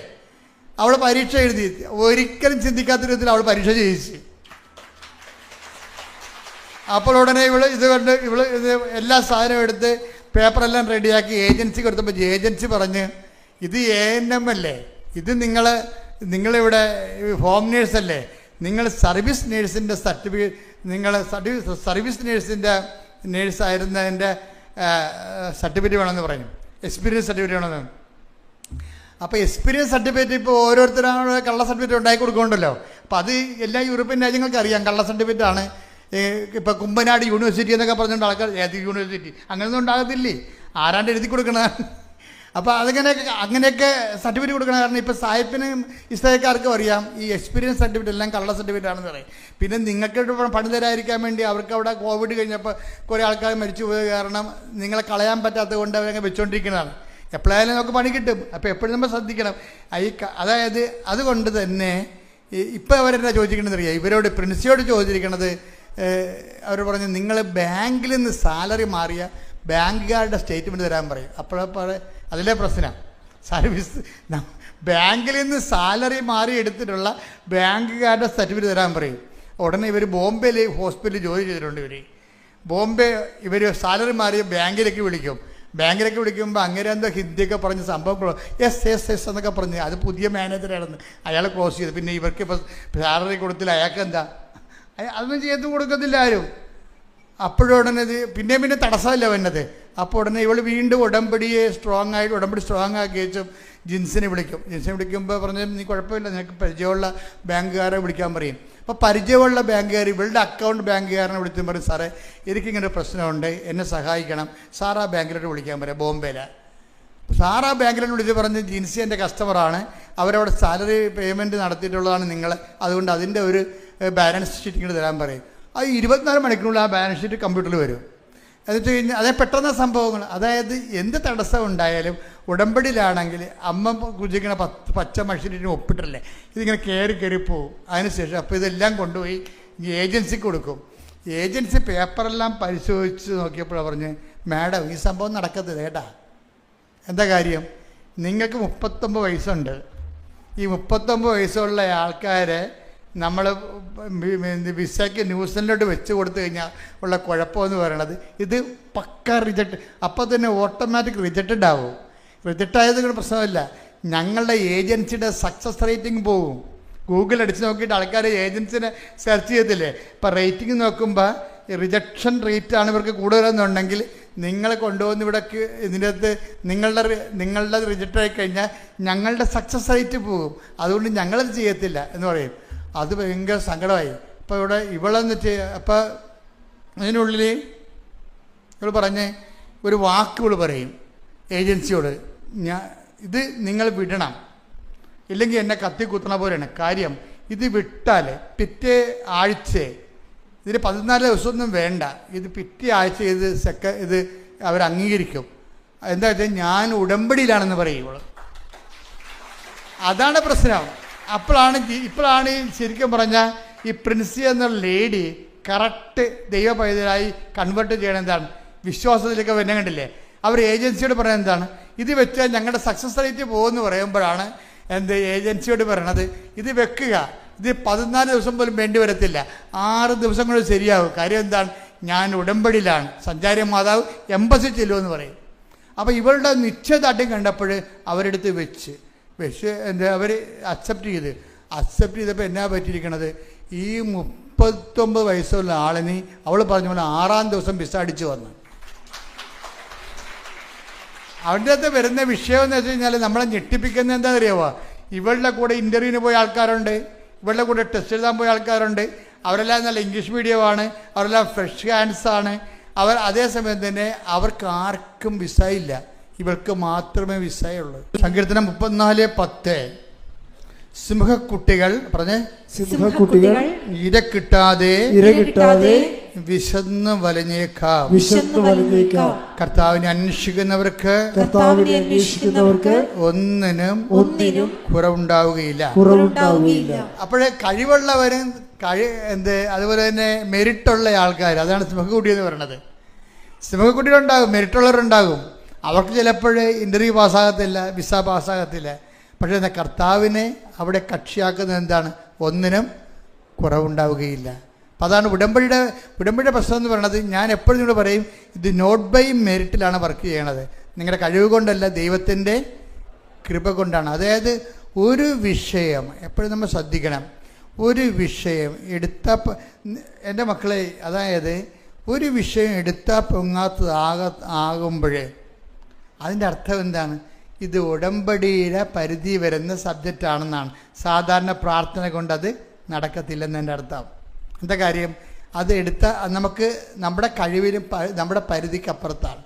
അവൾ പരീക്ഷ എഴുതി. ഒരിക്കലും ചിന്തിക്കാത്ത വിധത്തിൽ അവൾ പരീക്ഷ ജയിച്ച്. അപ്പോൾ ഉടനെ ഇത് എല്ലാ സാധനവും എടുത്ത് പേപ്പറെല്ലാം റെഡിയാക്കി ഏജൻസി കൊടുത്തപ്പോൾ ഏജൻസി പറഞ്ഞ്, ഇത് ANM അല്ലേ, ഇത് നിങ്ങളിവിടെ ഹോം നേഴ്സല്ലേ, നിങ്ങൾ സർവീസ് നേഴ്സിൻ്റെ സർട്ടിഫിക്കറ്റ്, നിങ്ങൾ സർവീസ് നേഴ്സായിരുന്നതിൻ്റെ സർട്ടിഫിക്കറ്റ് വേണമെന്ന് പറഞ്ഞു. എക്സ്പീരിയൻസ് സർട്ടിഫിക്കറ്റ് വേണമെന്ന്. അപ്പോൾ എക്സ്പീരിയൻസ് സർട്ടിഫിക്കറ്റ് ഇപ്പോൾ ഓരോരുത്തരാണ് കള്ള സർട്ടിഫിക്കറ്റ് ഉണ്ടാക്കി കൊടുക്കുന്നുണ്ടല്ലോ. അപ്പോൾ അത് എല്ലാ യൂറോപ്യൻ രാജ്യങ്ങൾക്ക് അറിയാം കള്ള സർട്ടിഫിക്കറ്റാണ്. ഇപ്പോൾ കുമ്പനാട് യൂണിവേഴ്സിറ്റി എന്നൊക്കെ പറഞ്ഞുകൊണ്ട് ആൾക്കാർ ഏത് യൂണിവേഴ്സിറ്റി അങ്ങനെയൊന്നും ഉണ്ടാകത്തില്ലേ, ആരാണ്ട് എഴുതി കൊടുക്കണ. അപ്പോൾ അങ്ങനെയൊക്കെ സർട്ടിഫിക്കറ്റ് കൊടുക്കണം. കാരണം ഇപ്പോൾ സായിപ്പിനും ഇസ്തായക്കാർക്കും അറിയാം ഈ എക്സ്പീരിയൻസ് സർട്ടിഫിക്കറ്റ് എല്ലാം കള്ള സർട്ടിഫിക്കറ്റ് ആണെന്ന് പറയും. പിന്നെ നിങ്ങൾക്ക് പണി തരാതിരിക്കാൻ വേണ്ടി അവർക്ക് അവിടെ കോവിഡ് കഴിഞ്ഞപ്പോൾ കുറേ ആൾക്കാർ മരിച്ചു പോയത് കാരണം നിങ്ങളെ കളയാൻ പറ്റാത്തത് കൊണ്ട് അവരങ്ങ് വെച്ചുകൊണ്ടിരിക്കുന്നതാണ്. എപ്പോഴായാലും നമുക്ക് പണി കിട്ടും. അപ്പോൾ എപ്പോഴും നമ്മൾ ശ്രദ്ധിക്കണം. അതായത് അതുകൊണ്ട് തന്നെ ഇപ്പോൾ അവരെന്താ ചോദിച്ചിരിക്കണമെന്ന് അറിയാം. ഇവരോട് പ്രിൻസിയോട് ചോദിച്ചിരിക്കണത്, അവർ പറഞ്ഞു, നിങ്ങൾ ബാങ്കിൽ നിന്ന് സാലറി മാറിയ ബാങ്കുകാരുടെ സ്റ്റേറ്റ്മെൻറ്റ് തരാൻ പറയും. അപ്പോഴേ അതിലെ പ്രശ്നം. സർവീസ് ബാങ്കിൽ നിന്ന് സാലറി മാറി എടുത്തിട്ടുള്ള ബാങ്കുകാരുടെ സർട്ടിഫിക്കറ്റ് തരാൻ പറയും. ഉടനെ ഇവർ ബോംബെയിൽ ഹോസ്പിറ്റലിൽ ജോലി ചെയ്തിട്ടുണ്ട്. ഇവർ സാലറി മാറിയ ബാങ്കിലേക്ക് വിളിക്കും. ബാങ്കിലേക്ക് വിളിക്കുമ്പോൾ അങ്ങനെ എന്തോ ഹിന്ദിയൊക്കെ പറഞ്ഞ് സംഭവം എസ് എന്നൊക്കെ പറഞ്ഞ് അത് പുതിയ മാനേജറാണെന്ന് അയാൾ ക്ലോസ് ചെയ്തു. പിന്നെ ഇവർക്ക് ഇപ്പോൾ സാലറി കൊടുത്തില്ല. അയാൾക്ക് എന്താ, അതൊന്നും ചെയ്ത് കൊടുക്കത്തില്ല ആരും. അപ്പോഴുടനെ പിന്നെ തടസ്സമല്ല വന്നത്. അപ്പോൾ ഉടനെ ഇവൾ വീണ്ടും ഉടമ്പടി സ്ട്രോങ് ആക്കി വെച്ചും ജിൻസിനെ വിളിക്കുമ്പോൾ പറഞ്ഞ്, നീ കുഴപ്പമില്ല, നിനക്ക് പരിചയമുള്ള ബാങ്കുകാരെ വിളിക്കാൻ പറയും. അപ്പോൾ പരിചയമുള്ള ബാങ്കുകാർ ഇവളുടെ അക്കൗണ്ട് ബാങ്കുകാരനെ വിളിച്ചും പറയും, സാറേ എനിക്കിങ്ങനെ ഒരു പ്രശ്നമുണ്ട്, എന്നെ സഹായിക്കണം, സാറാ ബാങ്കിലോട്ട് വിളിക്കാൻ പറയാം, ബോംബെയിലാണ്. സാറാ ബാങ്കിലോട്ട് വിളിച്ച് പറഞ്ഞ്, ജിൻസി എൻ്റെ കസ്റ്റമറാണ്, അവരവിടെ സാലറി പേയ്മെൻറ്റ് നടത്തിയിട്ടുള്ളതാണ് നിങ്ങൾ, അതുകൊണ്ട് അതിൻ്റെ ഒരു ബാലൻസ് ഷീറ്റ് ഇങ്ങോട്ട് തരാൻ പറയും. അത് 24 മണിക്കൂറിൽ ആ ബാലൻസ് ഷീറ്റ് കമ്പ്യൂട്ടറിൽ വരും. എന്ന് വെച്ച് കഴിഞ്ഞാൽ അതേ പെട്ടെന്ന സംഭവങ്ങൾ. അതായത് എന്ത് തടസ്സം ഉണ്ടായാലും ഉടമ്പടിയിലാണെങ്കിൽ അമ്മ കുജിക്കണ പച്ച മഷീറ്റിന് ഒപ്പിട്ടല്ലേ ഇതിങ്ങനെ കയറി പോകും. അതിനുശേഷം അപ്പോൾ ഇതെല്ലാം കൊണ്ടുപോയി ഏജൻസിക്ക് കൊടുക്കും. ഏജൻസി പേപ്പറെല്ലാം പരിശോധിച്ച് നോക്കിയപ്പോഴാണ് പറഞ്ഞ്, മാഡം ഈ സംഭവം നടക്കത്തില്ല കേട്ടാ. എന്താ കാര്യം? നിങ്ങൾക്ക് 39 വയസ്സുണ്ട്. ഈ 39 വയസ്സുള്ള ആൾക്കാരെ നമ്മൾ വിസയ്ക്ക് ന്യൂസിലൻഡിലോട്ട് വെച്ച് കൊടുത്തു കഴിഞ്ഞാൽ ഉള്ള കുഴപ്പമെന്ന് പറയണത് ഇത് പക്ക റിജക്റ്റ്. അപ്പോൾ തന്നെ ഓട്ടോമാറ്റിക് റിജക്റ്റഡ് ആവും. റിജക്റ്റായത് പ്രശ്നമില്ല, ഞങ്ങളുടെ ഏജൻസിയുടെ സക്സസ് റേറ്റിംഗ് പോകും. ഗൂഗിൾ അടിച്ച് നോക്കിയിട്ട് ആൾക്കാർ ഏജൻസിനെ സെർച്ച് ചെയ്തില്ലേ, ഇപ്പോൾ റേറ്റിംഗ് നോക്കുമ്പോൾ റിജക്ഷൻ റേറ്റാണ് ഇവർക്ക് കൂടുതലെന്നുണ്ടെങ്കിൽ നിങ്ങൾ കൊണ്ടുവന്ന് ഇവിടേക്ക് ഇതിനകത്ത് നിങ്ങളുടെ റിജക്റ്റ് ആയി കഴിഞ്ഞാൽ ഞങ്ങളുടെ സക്സസ് റേറ്റ് പോകും, അതുകൊണ്ട് ഞങ്ങളത് ചെയ്യത്തില്ല എന്ന് പറയും. അത് ഭയങ്കര സങ്കടമായി. അപ്പോൾ ഇവളെന്ന് അപ്പോൾ അതിനുള്ളിൽ ഇവൾ പറഞ്ഞ് ഒരു വാക്ക് ഇവൾ പറയും ഏജൻസിയോട്, ഇത് നിങ്ങൾ വിടണം, ഇല്ലെങ്കിൽ എന്നെ കത്തി കുത്തണ പോലെയാണ് കാര്യം. ഇത് വിട്ടാൽ പിറ്റേ ആഴ്ച, ഇതിന് 14 ദിവസമൊന്നും വേണ്ട, ഇത് പിറ്റേ ആഴ്ച ഇത് അവർ അംഗീകരിക്കും. എന്താ വെച്ചാൽ ഞാൻ ഉടമ്പടിയിലാണെന്ന് പറയും ഇവൾ. അതാണ് പ്രശ്നം. ഇപ്പോഴാണ് ശരിക്കും പറഞ്ഞാൽ ഈ പ്രിൻസി എന്ന ലേഡി കറക്റ്റ് ദൈവ പൈതലായി കൺവേർട്ട് ചെയ്യണം. എന്താണ് വിശ്വാസത്തിലൊക്കെ വന്നെ കണ്ടില്ലേ, അവർ ഏജൻസിയോട് പറയുന്നത് എന്താണ്, ഇത് വെച്ചാൽ ഞങ്ങളുടെ സക്സസ് റേറ്റ് പോകുമെന്ന് പറയുമ്പോഴാണ് ഏജൻസിയോട് പറയണത് ഇത് വെക്കുക, ഇത് 14 ദിവസം പോലും വേണ്ടി വരത്തില്ല, 6 ദിവസം കൊണ്ട് ശരിയാവും. കാര്യം എന്താണ്, ഞാൻ ഉടമ്പടിയിലാണ്. സഞ്ചാരി മാതാവ് എംബസി ചെല്ലുമെന്ന് പറയും. അപ്പോൾ ഇവരുടെ നിശ്ചയദാർഢ്യം കണ്ടപ്പോൾ അവരെടുത്ത് വെച്ച് അവർ അക്സെപ്റ്റ് ചെയ്തപ്പോൾ എന്നാ പറ്റിയിരിക്കണത്, ഈ 39 വയസ്സുള്ള ആളിന് അവൾ പറഞ്ഞ പോലെ 6-ാം ദിവസം വിസ അടിച്ചു വന്നു. അവരുടെ അകത്ത് വരുന്ന വിഷയം എന്ന് വെച്ച് കഴിഞ്ഞാൽ നമ്മളെ ഞെട്ടിപ്പിക്കുന്നത് എന്താണെന്ന് അറിയാമോ? ഇവളുടെ കൂടെ ഇൻ്റർവ്യൂവിന് പോയ ആൾക്കാരുണ്ട്, ഇവളുടെ കൂടെ ടെസ്റ്റ് എഴുതാൻ പോയ ആൾക്കാരുണ്ട്. അവരെല്ലാം നല്ല ഇംഗ്ലീഷ് മീഡിയമാണ്, അവരെല്ലാം ഫ്രഷ് ഹാൻഡ്സാണ്. അതേസമയം തന്നെ അവർക്ക് ആർക്കും വിസ ഇല്ല, ഇവർക്ക് മാത്രമേ വിസയുള്ളൂ. സങ്കീർത്തനം 34:10 സിംഹക്കുട്ടികൾ പറഞ്ഞേ, സിംഹക്കുട്ടികൾ ഇര കിട്ടാതെ വിശന്ന് വലഞ്ഞേക്കാം. കർത്താവിനെ അന്വേഷിക്കുന്നവർക്ക് ഒന്നിനും കുറവുണ്ടാവുകയില്ല. അപ്പോഴേ കഴിവുള്ളവരും അതുപോലെ തന്നെ മെരിറ്റുള്ള ആൾക്കാർ, അതാണ് സിംഹക്കുട്ടി എന്ന് പറയുന്നത്. സിംഹക്കുട്ടികളുണ്ടാകും, മെരിറ്റുള്ളവരുണ്ടാകും. അവർക്ക് ചിലപ്പോൾ ഇൻ്റർവ്യൂ പാസ്സാകത്തില്ല, വിസ പാസ്സാകത്തില്ല. പക്ഷേ കർത്താവിനെ അവിടെ കക്ഷിയാക്കുന്നത് എന്താണ്? ഒന്നിനും കുറവുണ്ടാവുകയില്ല. അപ്പം അതാണ് ഉടമ്പടിയുടെ പ്രശ്നം എന്ന് പറയുന്നത്. ഞാൻ എപ്പോഴും നിങ്ങളോട് പറയും, ഇത് നോട്ട് ബൈ മെറിറ്റിലാണ് വർക്ക് ചെയ്യണത്, നിങ്ങളുടെ കഴിവ് കൊണ്ടല്ല, ദൈവത്തിൻ്റെ കൃപ കൊണ്ടാണ്. അതായത് ഒരു വിഷയം എപ്പോഴും നമ്മൾ ശ്രദ്ധിക്കണം. ഒരു വിഷയം എൻ്റെ മക്കളെ, അതായത് ഒരു വിഷയം എടുത്താൽ പൊങ്ങാത്തതാകുമ്പോഴേ അതിൻ്റെ അർത്ഥം എന്താണ്? ഇത് ഉടമ്പടിയുടെ പരിധി വരുന്ന സബ്ജക്റ്റാണെന്നാണ്. സാധാരണ പ്രാർത്ഥന കൊണ്ടത് നടക്കത്തില്ലെന്ന് എൻ്റെ അർത്ഥം. എന്താ കാര്യം? അത് നമുക്ക് നമ്മുടെ കഴിവിലും നമ്മുടെ പരിധിക്കപ്പുറത്താണ്.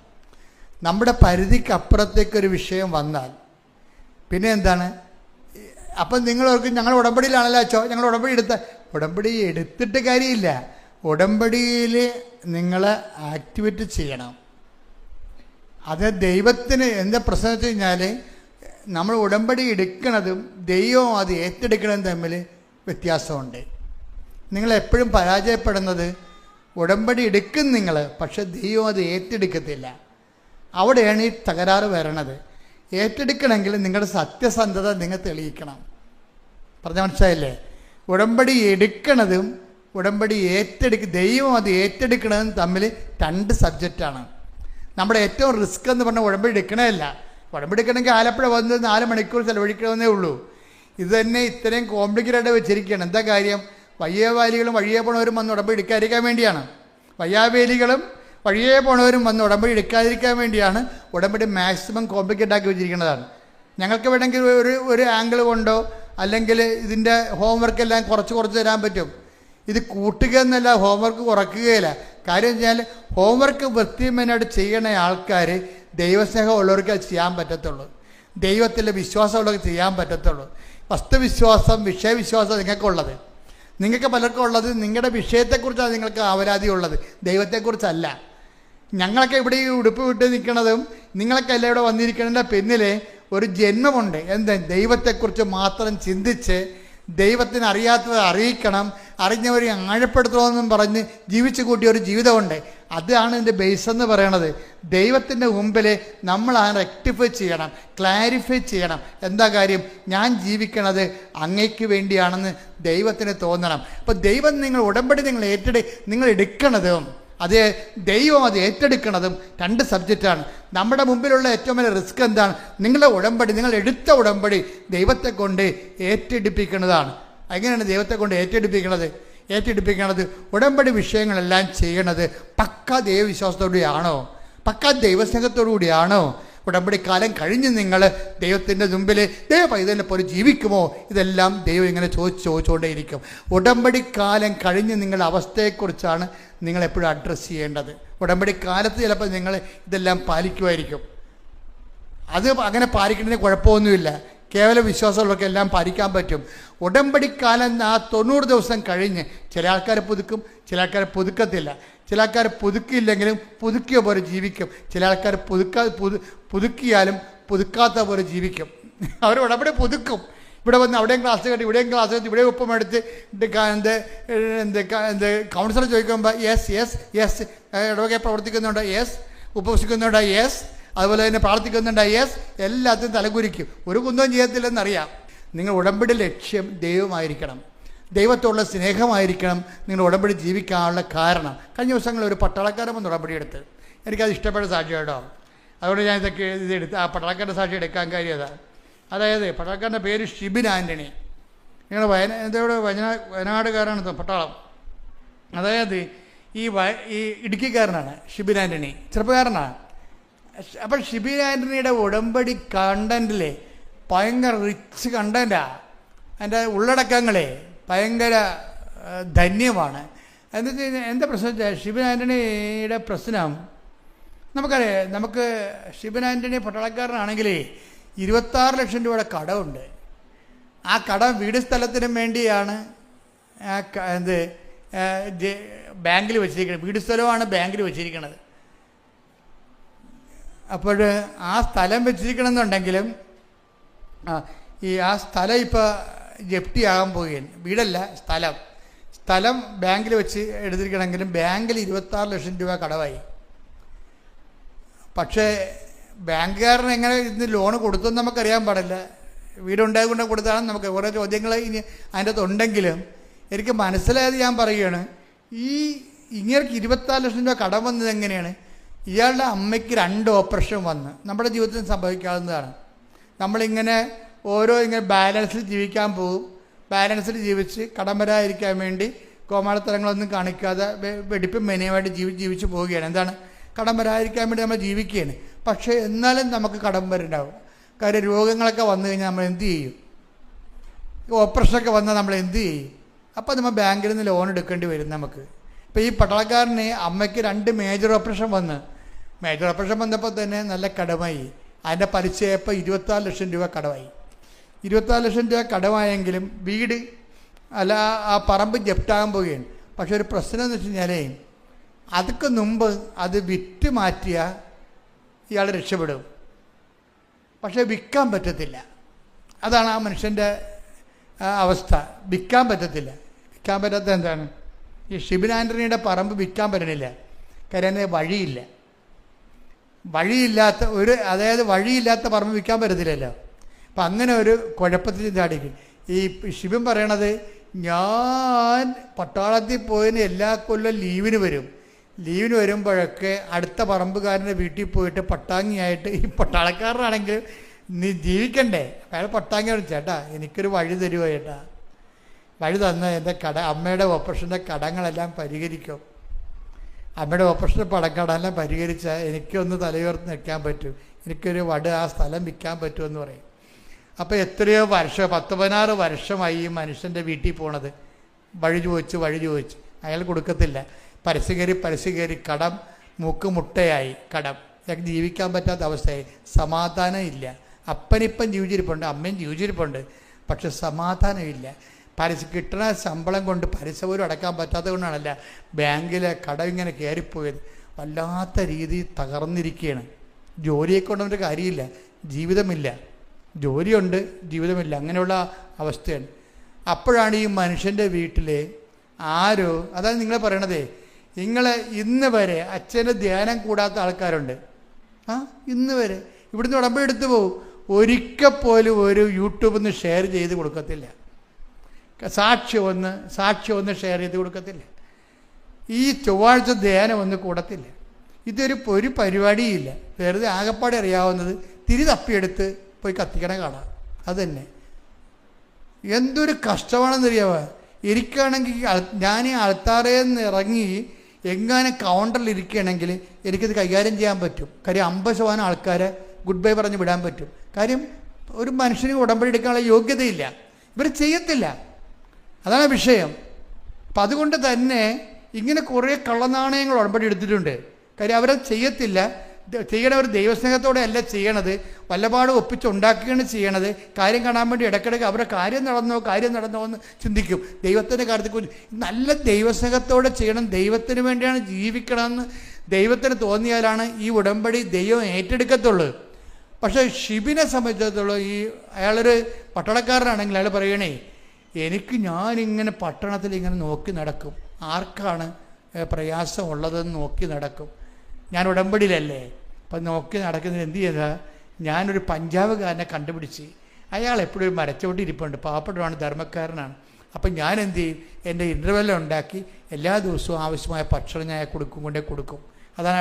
നമ്മുടെ പരിധിക്കപ്പുറത്തേക്കൊരു വിഷയം വന്നാൽ പിന്നെ എന്താണ്? അപ്പം നിങ്ങളോർക്ക് ഞങ്ങൾ ഉടമ്പടിയിലാണല്ലോ അച്ചോ, ഞങ്ങൾ ഉടമ്പടി എടുത്തിട്ട് കാര്യമില്ല. ഉടമ്പടിയിൽ നിങ്ങൾ ആക്ടിവേറ്റ് ചെയ്യണം. അത് ദൈവത്തിന് എന്താ പ്രശ്നം വെച്ച് കഴിഞ്ഞാൽ, നമ്മൾ ഉടമ്പടി എടുക്കുന്നതും ദൈവം അത് ഏറ്റെടുക്കുന്നതും തമ്മിൽ വ്യത്യാസമുണ്ട്. നിങ്ങളെപ്പോഴും പരാജയപ്പെടുന്നത് ഉടമ്പടി എടുക്കും നിങ്ങൾ, പക്ഷെ ദൈവം അത് ഏറ്റെടുക്കത്തില്ല. അവിടെയാണ് ഈ തകരാറ് വരണത്. ഏറ്റെടുക്കണമെങ്കിൽ നിങ്ങളുടെ സത്യസന്ധത നിങ്ങൾ തെളിയിക്കണം. പറഞ്ഞ മനസ്സിലായില്ലേ? ഉടമ്പടി എടുക്കണതും ഉടമ്പടി ദൈവം അത് ഏറ്റെടുക്കണതും തമ്മിൽ 2 സബ്ജക്റ്റാണ്. നമ്മുടെ ഏറ്റവും റിസ്ക് എന്ന് പറഞ്ഞാൽ ഉടമ്പടി എടുക്കണമല്ല. ഉടമ്പടി എടുക്കണമെങ്കിൽ ആലപ്പുഴ വന്ന് 4 മണിക്കൂർ ചെലവഴിക്കണമെന്നേ ഉള്ളൂ. ഇത് തന്നെ ഇത്രയും കോംപ്ലിക്കേറ്റഡ് വെച്ചിരിക്കുകയാണ്. എന്താ കാര്യം? വയ്യാവേലികളും വഴിയേ പോണവരും വന്ന് ഉടമ്പടി എടുക്കാതിരിക്കാൻ വേണ്ടിയാണ്. വയ്യാവേലികളും വഴിയേ പോണവരും വന്ന് ഉടമ്പടി എടുക്കാതിരിക്കാൻ വേണ്ടിയാണ് ഉടമ്പടി മാക്സിമം കോംപ്ലിക്കേറ്റ് ആക്കി വെച്ചിരിക്കുന്നതാണ്. ഞങ്ങൾക്ക് വേണമെങ്കിൽ ഒരു ആംഗിൾ കൊണ്ടോ അല്ലെങ്കിൽ ഇതിൻ്റെ ഹോംവർക്കെല്ലാം കുറച്ച് തരാൻ പറ്റും. ഇത് കൂട്ടുക എന്നല്ല, ഹോംവർക്ക് കുറയ്ക്കുകയില്ല. കാര്യം വെച്ചാൽ ഹോംവർക്ക് വൃത്തിമേനായിട്ട് ചെയ്യണ ആൾക്കാർ ദൈവസ്നേഹം ഉള്ളവർക്ക് അത് ചെയ്യാൻ പറ്റത്തുള്ളൂ. ദൈവത്തിൻ്റെ വിശ്വാസമുള്ളവർക്ക് ചെയ്യാൻ പറ്റത്തുള്ളൂ. വസ്തുവിശ്വാസം, വിഷയവിശ്വാസം നിങ്ങൾക്കുള്ളത്, നിങ്ങൾക്ക് പലർക്കും ഉള്ളത് നിങ്ങളുടെ വിഷയത്തെക്കുറിച്ചാണ് നിങ്ങൾക്ക് ആവലാതി ഉള്ളത്, ദൈവത്തെക്കുറിച്ചല്ല. ഞങ്ങളൊക്കെ ഇവിടെ ഈ ഉടുപ്പ് വിട്ട് നിൽക്കുന്നതും നിങ്ങളൊക്കെ എല്ലാം ഇവിടെ വന്നിരിക്കുന്നതിൻ്റെ പിന്നിൽ ഒരു ജന്മമുണ്ട്. ദൈവത്തെക്കുറിച്ച് മാത്രം ചിന്തിച്ച് ദൈവത്തിന് അറിയാത്തത് അറിയിക്കണം, അറിഞ്ഞവരെ ആഴപ്പെടുത്തണമെന്നും പറഞ്ഞ് ജീവിച്ചു കൂട്ടിയ ഒരു ജീവിതമുണ്ട്. അതാണ് ഇതിൻ്റെ ബേസ് എന്ന് പറയണത്. ദൈവത്തിൻ്റെ മുമ്പിൽ നമ്മൾ ആ റെക്ടിഫൈ ചെയ്യണം, ക്ലാരിഫൈ ചെയ്യണം. എന്താ കാര്യം? ഞാൻ ജീവിക്കണത് അങ്ങയ്ക്ക് വേണ്ടിയാണെന്ന് ദൈവത്തിന് തോന്നണം. അപ്പോൾ ദൈവം ഉടമ്പടി നിങ്ങൾ എടുക്കണതും അത് ദൈവം അത് ഏറ്റെടുക്കണതും 2 സബ്ജക്റ്റാണ്. നമ്മുടെ മുമ്പിലുള്ള ഏറ്റവും വലിയ റിസ്ക് എന്താണ്? നിങ്ങളുടെ ഉടമ്പടി, നിങ്ങൾ എടുത്ത ഉടമ്പടി ദൈവത്തെ കൊണ്ട് ഏറ്റെടുപ്പിക്കുന്നതാണ്. എങ്ങനെയാണ് ദൈവത്തെ കൊണ്ട് ഏറ്റെടുപ്പിക്കണത്? ഉടമ്പടി വിഷയങ്ങളെല്ലാം ചെയ്യണത് പക്കാ ദൈവവിശ്വാസത്തോടുകൂടിയാണോ? പക്കാ ദൈവസ്നേഹത്തോടുകൂടിയാണോ? ഉടമ്പടി കാലം കഴിഞ്ഞ് നിങ്ങൾ ദൈവത്തിൻ്റെ മുമ്പിൽ ദൈവപൈതലിനെ പോലെ ജീവിക്കുമോ? ഇതെല്ലാം ദൈവം ഇങ്ങനെ ചോദിച്ചുകൊണ്ടേയിരിക്കും. ഉടമ്പടി കാലം കഴിഞ്ഞ് നിങ്ങളുടെ അവസ്ഥയെക്കുറിച്ചാണ് നിങ്ങളെപ്പോഴും അഡ്രസ്സ് ചെയ്യേണ്ടത്. ഉടമ്പടി കാലത്ത് ചിലപ്പോൾ നിങ്ങൾ ഇതെല്ലാം പാലിക്കുമായിരിക്കും. അത് അങ്ങനെ പാലിക്കുന്നതിന് കുഴപ്പമൊന്നുമില്ല. കേവല വിശ്വാസമുള്ളവർക്ക് എല്ലാം പാലിക്കാൻ പറ്റും. ഉടമ്പടിക്കാലം ആ 90 ദിവസം കഴിഞ്ഞ് ചില ആൾക്കാർ പുതുക്കും, ചില ആൾക്കാർ പുതുക്കത്തില്ല. ചില ആൾക്കാർ പുതുക്കിയില്ലെങ്കിലും പുതുക്കിയ പോലെ ജീവിക്കും. ചില ആൾക്കാർ പുതുക്കിയാലും പുതുക്കാത്ത പോലെ ജീവിക്കും. അവർ ഉടമ്പടി പുതുക്കും. ഇവിടെ വന്ന് അവിടെയും ക്ലാസ് കേട്ട് ഇവിടെയും ക്ലാസ് കേട്ട് ഇവിടെ ഒപ്പം എടുത്ത് കൗൺസിലർ ചോദിക്കുമ്പോൾ യെസ് ഇടവകെ പ്രവർത്തിക്കുന്നുണ്ട്, യെസ് ഉപവസിക്കുന്നുണ്ട്, യെസ് അതുപോലെ തന്നെ പ്രാർത്ഥിക്കുന്നുണ്ട്, യെസ് എല്ലാത്തിനും തലകുരിക്കും. ഒരു കുന്തവും ചെയ്യത്തില്ലെന്നറിയാം. നിങ്ങൾ ഉടമ്പടി ലക്ഷ്യം ദൈവമായിരിക്കണം. ദൈവത്തോടുള്ള സ്നേഹമായിരിക്കണം നിങ്ങൾ ഉടമ്പടി ജീവിക്കാനുള്ള കാരണം. കഴിഞ്ഞ ദിവസങ്ങളിൽ ഒരു പട്ടാളക്കാരൻ വന്ന് ഉടമ്പടി എടുത്ത്, എനിക്കത് ഇഷ്ടപ്പെട്ട സാക്ഷി കേട്ടോ. അതുകൊണ്ട് ഞാൻ ഇതൊക്കെ ഇതെടുത്ത് ആ പട്ടാളക്കാരൻ്റെ സാക്ഷി എടുക്കാൻ കാര്യം അതാണ്. അതായത് പട്ടാളക്കാരൻ്റെ പേര് ഷിബിൻ ആൻ്റണി. നിങ്ങൾ വയനാടുകാരാണ് പട്ടാളം. അതായത് ഈ ഇടുക്കിക്കാരനാണ് ഷിബിൻ ആൻ്റണി, ചെറുപ്പക്കാരനാണ്. അപ്പോൾ ഷിബിൻ ആൻ്റണിയുടെ ഉടമ്പടി കണ്ടൻറ്റിൽ ഭയങ്കര റിച്ച് കണ്ടൻറ്റാണ്. അതിൻ്റെ ഉള്ളടക്കങ്ങളെ ഭയങ്കര ധന്യമാണ്. എന്ന് വെച്ച് കഴിഞ്ഞാൽ എന്താ പ്രശ്നം വെച്ചാൽ ഷിബിൻ ആൻ്റണിയുടെ പ്രശ്നം നമുക്കറിയാം. നമുക്ക് ഷിബിൻ ആൻ്റണി പട്ടാളക്കാരനാണെങ്കിൽ 26 ലക്ഷം രൂപയുടെ കടമുണ്ട്. ആ കടം വീട് സ്ഥലത്തിനും വേണ്ടിയാണ് ബാങ്കിൽ വെച്ചിരിക്കുന്നത്. വീട് സ്ഥലമാണ് ബാങ്കിൽ വെച്ചിരിക്കുന്നത്. അപ്പോൾ ആ സ്ഥലം വെച്ചിരിക്കണമെന്നുണ്ടെങ്കിലും ആ സ്ഥലം ഇപ്പോൾ ജപ്തിയാകാൻ പോവുകയാണ്. വീടല്ല, സ്ഥലം ബാങ്കിൽ വെച്ച് എടുത്തിരിക്കണമെങ്കിലും ബാങ്കിൽ 26 ലക്ഷം രൂപ കടമായി. പക്ഷേ ബാങ്കുകാരൻ എങ്ങനെ ഇന്ന് ലോൺ കൊടുത്തെന്ന് നമുക്കറിയാൻ പാടില്ല. വീടുണ്ടായി കൊണ്ട് കൊടുത്താണ്. നമുക്ക് കുറേ ചോദ്യങ്ങൾ ഇനി അതിൻ്റെ അകത്ത് ഉണ്ടെങ്കിലും എനിക്ക് മനസ്സിലായത് ഞാൻ പറയുകയാണ്. ഇങ്ങനെ 26 ലക്ഷം രൂപ കടം വന്നത് എങ്ങനെയാണ്? ഇയാളുടെ അമ്മയ്ക്ക് 2 ഓപ്പറേഷൻ വന്ന് നമ്മുടെ ജീവിതത്തിൽ സംഭവിക്കാവുന്നതാണ്. നമ്മളിങ്ങനെ ഇങ്ങനെ ബാലൻസിൽ ജീവിക്കാൻ പോകും. ബാലൻസിൽ ജീവിച്ച് കടം വരാതിരിക്കാൻ വേണ്ടി കോമാളിത്തരങ്ങളൊന്നും കാണിക്കാതെ വെടിപ്പും മെനയുമായിട്ട് ജീവിച്ച് പോവുകയാണ്. എന്താണ്? കടം വരാതിരിക്കാൻ വേണ്ടി നമ്മൾ ജീവിക്കുകയാണ്. പക്ഷേ എന്നാലും നമുക്ക് കടം വരുന്നുണ്ടാവും. കാര്യം രോഗങ്ങളൊക്കെ വന്നു കഴിഞ്ഞാൽ നമ്മൾ എന്ത് ചെയ്യും? ഓപ്പറേഷനൊക്കെ വന്നാൽ നമ്മൾ എന്ത് ചെയ്യും? അപ്പോൾ നമ്മൾ ബാങ്കിൽ നിന്ന് ലോൺ എടുക്കേണ്ടി വരും നമുക്ക്. ഇപ്പോൾ ഈ പട്ടാളക്കാരന് അമ്മയ്ക്ക് 2 മേജർ ഓപ്പറേഷൻ വന്നപ്പോൾ തന്നെ നല്ല കടമായി. അതിൻ്റെ പലിശയപ്പോൾ 26 ലക്ഷം രൂപ കടമായി. 26 ലക്ഷം രൂപ കടമായെങ്കിലും വീട് ആ പറമ്പ് ജപ്റ്റാകാൻ പോവുകയാണ്. പക്ഷെ ഒരു പ്രശ്നം എന്ന് വെച്ച് കഴിഞ്ഞാൽ അതൊക്കെ മുമ്പ് അത് വിറ്റ് മാറ്റിയാൽ ഇയാൾ രക്ഷപ്പെടും. പക്ഷേ വിൽക്കാൻ പറ്റത്തില്ല. അതാണ് ആ മനുഷ്യൻ്റെ അവസ്ഥ. വിൽക്കാൻ പറ്റത്തില്ല. വിൽക്കാൻ പറ്റാത്ത എന്താണ്? ഈ ഷിബിൻ ആൻ്റണിയുടെ പറമ്പ് വിൽക്കാൻ പറ്റണില്ല. കാര്യം വഴിയില്ലാത്ത പറമ്പ് വിൽക്കാൻ പറ്റത്തില്ലല്ലോ. അപ്പം അങ്ങനെ ഒരു കുഴപ്പത്തിൽ ചാടിക്കും. ഈ ഷിബിൻ പറയണത്, ഞാൻ പട്ടാളത്തിൽ പോയതിന് എല്ലാ കൊല്ലം ലീവിന് വരുമ്പോഴൊക്കെ അടുത്ത പറമ്പുകാരൻ്റെ വീട്ടിൽ പോയിട്ട് പട്ടാങ്ങിയായിട്ട്, ഈ പട്ടാളക്കാരനാണെങ്കിൽ നീ ജീവിക്കണ്ടേ, അയാൾ പട്ടാങ്ങിയാണ്, ചേട്ടാ എനിക്കൊരു വഴി തരുമോ ചേട്ടാ, വഴി തന്ന് എൻ്റെ അമ്മയുടെ ഓപ്പറേഷൻ്റെ കടങ്ങളെല്ലാം പരിഹരിക്കും. അമ്മയുടെ ഓപ്പറേഷൻ്റെ കടമെല്ലാം പരിഹരിച്ചാൽ എനിക്കൊന്ന് തലയുയർത്തി നിൽക്കാൻ പറ്റും, എനിക്കൊരു ആ സ്ഥലം വിൽക്കാൻ പറ്റുമെന്ന് പറയും. അപ്പോൾ എത്രയോ വർഷം, 10-16 വർഷമായി ഈ മനുഷ്യൻ്റെ വീട്ടിൽ പോണത്. വഴി ചോദിച്ച് അയാൾ കൊടുക്കത്തില്ല. പരസ്യകേരി കടം മുട്ടയായി. കടം ജീവിക്കാൻ പറ്റാത്ത അവസ്ഥയായി. സമാധാനം ഇല്ല. അപ്പനിപ്പം ജീവിച്ചിരിപ്പുണ്ട്, അമ്മയും ജീവിച്ചിരിപ്പുണ്ട്, പക്ഷെ സമാധാനമില്ല. കിട്ടുന്ന ശമ്പളം കൊണ്ട് പലിശപോലും അടക്കാൻ പറ്റാത്തത് കൊണ്ടാണല്ല ബാങ്കിലെ കടം ഇങ്ങനെ കയറിപ്പോയത്. വല്ലാത്ത രീതിയിൽ തകർന്നിരിക്കുകയാണ്. ജോലിയെ കൊണ്ടൊരു കാര്യമില്ല, ജീവിതമില്ല. ജോലിയുണ്ട്, ജീവിതമില്ല, അങ്ങനെയുള്ള അവസ്ഥയാണ്. അപ്പോഴാണ് ഈ മനുഷ്യൻ്റെ വീട്ടിൽ അതാണ് നിങ്ങൾ പറയണതേ, നിങ്ങൾ ഇന്ന് വരെ അച്ഛൻ്റെ ധ്യാനം കൂടാത്ത ആൾക്കാരുണ്ട്. ഇന്ന് വരെ ഇവിടുന്ന് ഉടമ്പടി എടുത്തു പോകും, ഒരിക്കൽ പോലും ഒരു യൂട്യൂബിൽ നിന്ന് ഷെയർ ചെയ്ത് കൊടുക്കത്തില്ല. സാക്ഷ്യം ഒന്ന് ഷെയർ ചെയ്ത് കൊടുക്കത്തില്ല. ഈ ചൊവ്വാഴ്ച ധ്യാനം ഒന്ന് കൂടത്തില്ല. ഒരു പരിപാടിയില്ല. വെറുതെ ആകപ്പാടെ അറിയാവുന്നത് തിരി തപ്പിയെടുത്ത് പോയി കത്തിക്കണ കാണാം. അതുതന്നെ എന്തൊരു കഷ്ടമാണെന്നറിയാമോ. എനിക്കാണെങ്കിൽ ഞാൻ ഈ ആൾത്താറയിൽ നിന്ന് ഇറങ്ങി എങ്ങനെ കൗണ്ടറിൽ ഇരിക്കുകയാണെങ്കിൽ എനിക്കത് കൈകാര്യം ചെയ്യാൻ പറ്റും. കാര്യം 50% ആൾക്കാരെ ഗുഡ് ബൈ പറഞ്ഞ് വിടാൻ പറ്റും. കാര്യം ഒരു മനുഷ്യന് ഉടമ്പടി എടുക്കാനുള്ള യോഗ്യതയില്ല, ഇവർ ചെയ്യത്തില്ല. അതാണ് വിഷയം. അപ്പം അതുകൊണ്ട് തന്നെ ഇങ്ങനെ കുറേ കള്ളനാണയങ്ങൾ ഉടമ്പടി എടുത്തിട്ടുണ്ട്. കാര്യം അവരത് ചെയ്യത്തില്ല. ചെയ്യണവർ ദൈവസ്നേഹത്തോടെ അല്ല ചെയ്യണത്, വല്ലപാട് ഒപ്പിച്ചുണ്ടാക്കുകയാണ് ചെയ്യണത്. കാര്യം കാണാൻ വേണ്ടി ഇടയ്ക്കിടയ്ക്ക് അവരുടെ കാര്യം നടന്നോ എന്ന് ചിന്തിക്കും. ദൈവത്തിൻ്റെ കാര്യത്തെക്കുറിച്ച് നല്ല ദൈവസ്നേഹത്തോടെ ചെയ്യണം, ദൈവത്തിന് വേണ്ടിയാണ് ജീവിക്കണമെന്ന് ദൈവത്തിന് തോന്നിയാലാണ് ഈ ഉടമ്പടി ദൈവം ഏറ്റെടുക്കത്തുള്ളൂ. പക്ഷേ ഷിബിനെ സംബന്ധിച്ചിടത്തോളം അയാളൊരു പട്ടാളക്കാരനാണെങ്കിൽ അയാൾ പറയണേ, ഞാനിങ്ങനെ പട്ടണത്തിൽ ഇങ്ങനെ നോക്കി നടക്കും, ആർക്കാണ് പ്രയാസമുള്ളതെന്ന് നോക്കി നടക്കും. ഞാൻ ഉടമ്പടിയിലല്ലേ, അപ്പം നോക്കി നടക്കുന്നത് എന്ത് ചെയ്താൽ ഞാനൊരു പഞ്ചാബുകാരനെ കണ്ടുപിടിച്ച്, അയാൾ എപ്പോഴും മരച്ചോട്ടി ഇരിപ്പുണ്ട്, പാവപ്പെട്ടവനാണ്, ധർമ്മക്കാരനാണ്. അപ്പം ഞാൻ എന്ത് ചെയ്യും, എൻ്റെ ഇൻ്റർവെല്ല് ഉണ്ടാക്കി എല്ലാ ദിവസവും ആവശ്യമായ ഭക്ഷണം ഞാൻ കൊടുക്കും. അതാണ്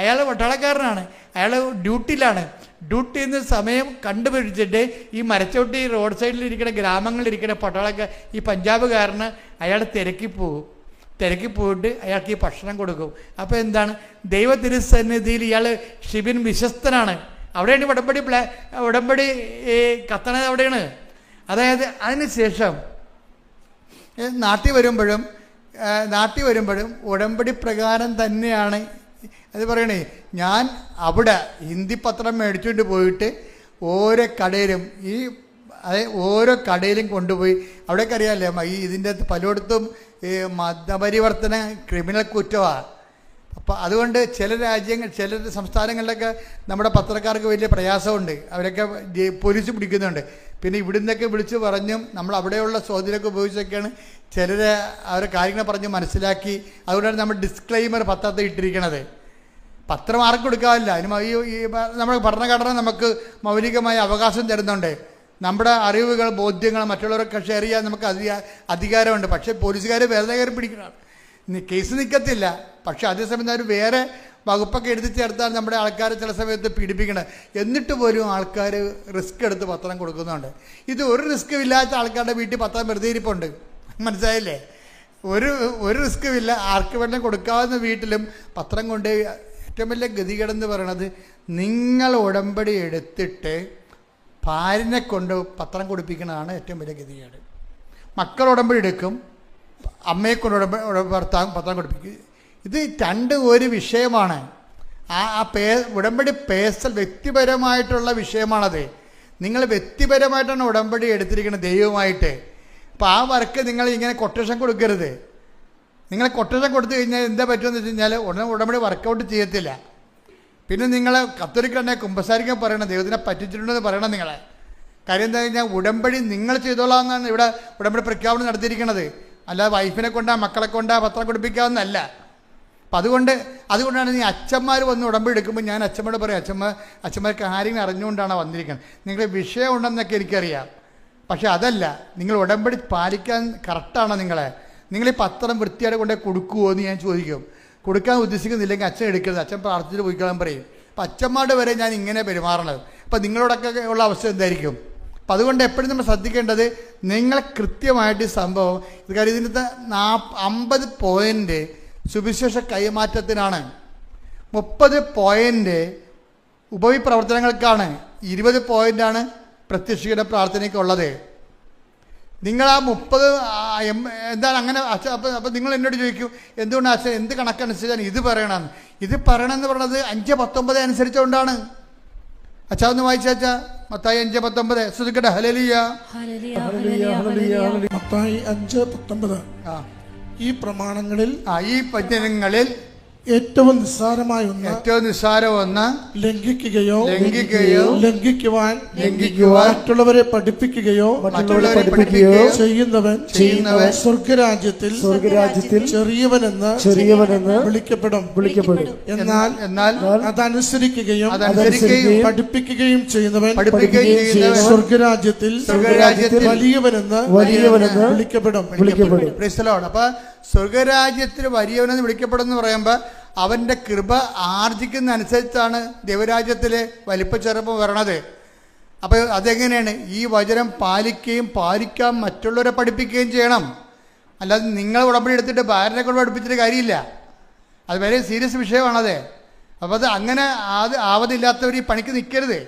അയാൾ പട്ടാളക്കാരനാണ്, അയാൾ ഡ്യൂട്ടിയിലാണ്. ഡ്യൂട്ടിയിൽ നിന്ന് സമയം കണ്ടുപിടിച്ചിട്ട് ഈ മരച്ചോട്ടി റോഡ് സൈഡിലിരിക്കുന്ന ഗ്രാമങ്ങളിലിരിക്കുന്ന പട്ടാളക്കാർ ഈ പഞ്ചാബുകാരന് അയാൾ തിരക്കി പോയിട്ട് അയാൾക്ക് ഈ ഭക്ഷണം കൊടുക്കും. അപ്പോൾ എന്താണ്, ദൈവ തിരുസന്നിധിയിൽ ഇയാൾ ഷിബിൻ വിശ്വസ്തനാണ്. അവിടെയാണ് ഉടമ്പടി കത്തണത് അവിടെയാണ്. അതായത് അതിന് ശേഷം നാട്ടിൽ വരുമ്പോഴും ഉടമ്പടി പ്രകാരം തന്നെയാണ് അത് പറയണേ. ഞാൻ അവിടെ ഹിന്ദി പത്രം മേടിച്ചുകൊണ്ട് പോയിട്ട് ഓരോ കടയിലും കൊണ്ടുപോയി, അവിടേക്ക് അറിയാമല്ലേ ഇതിൻ്റെ പലയിടത്തും മതപരിവർത്തന ക്രിമിനൽ കുറ്റമാണ്. അപ്പോൾ അതുകൊണ്ട് ചില സംസ്ഥാനങ്ങളിലൊക്കെ നമ്മുടെ പത്രക്കാർക്ക് വലിയ പ്രയാസമുണ്ട്, അവരൊക്കെ പോലീസ് പിടിക്കുന്നുണ്ട്. പിന്നെ ഇവിടുന്നൊക്കെ വിളിച്ച് പറഞ്ഞും നമ്മൾ അവിടെയുള്ള സ്വാധീനമൊക്കെ ഉപയോഗിച്ചൊക്കെയാണ് അവരെ കാര്യങ്ങൾ പറഞ്ഞ് മനസ്സിലാക്കി. അതുകൊണ്ടാണ് നമ്മൾ ഡിസ്ക്ലെയിമർ പത്രത്തിൽ ഇട്ടിരിക്കണത്. പത്രം ആർക്കും കൊടുക്കാറില്ല, അതിന് നമ്മുടെ ഭരണഘടന നമുക്ക് മൗലികമായ അവകാശം തരുന്നുണ്ട്. നമ്മുടെ അറിവുകൾ, ബോധ്യങ്ങൾ മറ്റുള്ളവരൊക്കെ ഷെയർ ചെയ്യാൻ നമുക്ക് അധികാരമുണ്ട്. പക്ഷേ പോലീസുകാർ വെറുതെ കയറി പിടിക്കണം, കേസ് നിൽക്കത്തില്ല. പക്ഷേ അതേസമയം അവർ വേറെ വകുപ്പൊക്കെ എടുത്ത് ചേർത്താൽ നമ്മുടെ ആൾക്കാരെ ചില സമയത്ത് പീഡിപ്പിക്കണം. എന്നിട്ട് പോലും ആൾക്കാർ റിസ്ക് എടുത്ത് പത്രം കൊടുക്കുന്നുണ്ട്. ഇത് ഒരു റിസ്ക്കും ഇല്ലാത്ത ആൾക്കാരുടെ വീട്ടിൽ പത്രം വെറുതെ ഇരിപ്പുണ്ട്, മനസ്സിലായില്ലേ? ഒരു റിസ്ക്കും ഇല്ല, ആർക്ക് വേണം കൊടുക്കാവുന്ന വീട്ടിലും പത്രം കൊണ്ട്. ഏറ്റവും വലിയ ഗതികേടെന്ന് പറയണത്, നിങ്ങൾ ഉടമ്പടി എടുത്തിട്ട് ഭാര്യനെ കൊണ്ട് പത്രം കൊടുപ്പിക്കുന്നതാണ് ഏറ്റവും വലിയ ഗതികേട്. മക്കൾ ഉടമ്പടി എടുക്കും, അമ്മയെ കൊണ്ട് ഭർത്താവും പത്രം കൊടുപ്പിക്കും. ഇത് രണ്ടും ഒരു വിഷയമാണ്. ഉടമ്പടി വ്യക്തിപരമായിട്ടുള്ള വിഷയമാണത്. നിങ്ങൾ വ്യക്തിപരമായിട്ടാണ് ഉടമ്പടി എടുത്തിരിക്കുന്നത് ദൈവമായിട്ട്. അപ്പോൾ ആ വർക്ക് നിങ്ങൾ ഇങ്ങനെ കൊട്ടേഷൻ കൊടുക്കരുത്. നിങ്ങൾ കൊട്ടേഷൻ കൊടുത്തു കഴിഞ്ഞാൽ എന്താ പറ്റുമെന്ന് വെച്ച് കഴിഞ്ഞാൽ ഉടമ്പടി വർക്കൗട്ട് ചെയ്യത്തില്ല. പിന്നെ നിങ്ങൾ കത്തോലിക്കൽ തന്നെ കുമ്പസാരിക്കാൻ പറയണം, ദൈവത്തിനെ പറ്റിച്ചിട്ടുണ്ടെന്ന് പറയണം നിങ്ങളെ. കാര്യം എന്താ കഴിഞ്ഞാൽ ഉടമ്പടി നിങ്ങൾ ചെയ്തോളാം എന്നാണ് ഇവിടെ ഉടമ്പടി പ്രഖ്യാപനം നടത്തിയിരിക്കുന്നത്. അല്ലാതെ വൈഫിനെ കൊണ്ടാ മക്കളെ കൊണ്ടാ പത്രം കൊടുപ്പിക്കാവുന്നതല്ല. അപ്പം അതുകൊണ്ടാണ് ഈ അച്ഛന്മാർ വന്ന് ഉടമ്പടി എടുക്കുമ്പോൾ ഞാൻ അച്ഛമ്മയോട് പറയും, അച്ഛന്മാർ കാര്യങ്ങൾ അറിഞ്ഞുകൊണ്ടാണ് വന്നിരിക്കുന്നത്. നിങ്ങളുടെ വിഷയം ഉണ്ടെന്നൊക്കെ എനിക്കറിയാം, പക്ഷെ അതല്ല, നിങ്ങൾ ഉടമ്പടി പാലിക്കാൻ കറക്റ്റാണോ നിങ്ങൾ ഈ പത്രം വൃത്തിയായിട്ട് കൊണ്ടേ കൊടുക്കുമോ എന്ന് ഞാൻ ചോദിക്കും. കൊടുക്കാൻ ഉദ്ദേശിക്കുന്നില്ലെങ്കിൽ അച്ഛൻ എടുക്കരുത്, അച്ഛൻ പ്രാർത്ഥിച്ചിട്ട് പോയിക്കാൻ പറയും. അപ്പം അച്ഛന്മാരുടെ വരെ ഞാൻ ഇങ്ങനെ പെരുമാറണത്. അപ്പം നിങ്ങളോടൊക്കെ ഉള്ള അവസ്ഥ എന്തായിരിക്കും? അപ്പം അതുകൊണ്ട് എപ്പോഴും നമ്മൾ ശ്രദ്ധിക്കേണ്ടത്, നിങ്ങൾ കൃത്യമായിട്ട് ഈ സംഭവം കാര്യം ഇതിനകത്ത് 50 പോയിൻ്റ് സുവിശേഷ കൈമാറ്റത്തിനാണ്, 30 പോയിൻ്റ് ഉപവിപ്രവർത്തനങ്ങൾക്കാണ്, 20 പോയിൻ്റാണ് പ്രത്യക്ഷീകരണ പ്രാർത്ഥനയ്ക്കുള്ളത്. നിങ്ങൾ ആ 30 എന്താണ് അങ്ങനെ അപ്പം നിങ്ങൾ എന്നോട് ചോദിക്കും, എന്തുകൊണ്ട് അച്ഛൻ എന്ത് കണക്കനുസരിച്ചാണ് ഇത് പറയണമെന്ന്? ഇത് പറയണമെന്ന് പറയുന്നത് 5:19 അനുസരിച്ചുകൊണ്ടാണ്. അച്ഛാ ഒന്ന് വായിച്ചാ മത്തായി 5:19 ശ്രദ്ധിക്കട്ടെ. ഹല്ലേലൂയ. മത്തായി 5:19. ഈ പ്രമാണങ്ങളിൽ ഈ വചനങ്ങളിൽ ഏറ്റവും നിസ്സാരമായ ഒന്ന് ലംഘിക്കുകയോ ലംഘിക്കുവാൻ മറ്റുള്ളവരെ പഠിപ്പിക്കുകയോ ചെയ്യുന്നവൻ സ്വർഗരാജ്യത്തിൽ ചെറിയവനെന്ന് വിളിക്കപ്പെടും. എന്നാൽ അതനുസരിക്കുകയും പഠിപ്പിക്കുകയും ചെയ്യുന്നവൻ സ്വർഗരാജ്യത്തിൽ വലിയവനെന്ന് വിളിക്കപ്പെടും. അപ്പൊ സ്വർഗരാജ്യത്തിൽ വലിയവനെന്ന് വിളിക്കപ്പെടുമെന്ന് പറയുമ്പോൾ അവൻ്റെ കൃപ ആർജിക്കുന്ന അനുസരിച്ചാണ് ദൈവരാജ്യത്തിലെ വലിപ്പച്ചെറുപ്പം വരണത്. അപ്പോൾ അതെങ്ങനെയാണ്? ഈ വചനം പാലിക്കാൻ മറ്റുള്ളവരെ പഠിപ്പിക്കുകയും ചെയ്യണം. അല്ലാതെ നിങ്ങൾ ഉടമ്പടി എടുത്തിട്ട് ഭാര്യനെ കൊണ്ട് പഠിപ്പിച്ചിട്ട് കാര്യമില്ല. അത് വളരെ സീരിയസ് വിഷയമാണത്. അപ്പോൾ അത് അങ്ങനെ ആവതില്ലാത്തവർ ഈ പണിക്ക് നിൽക്കരുത്.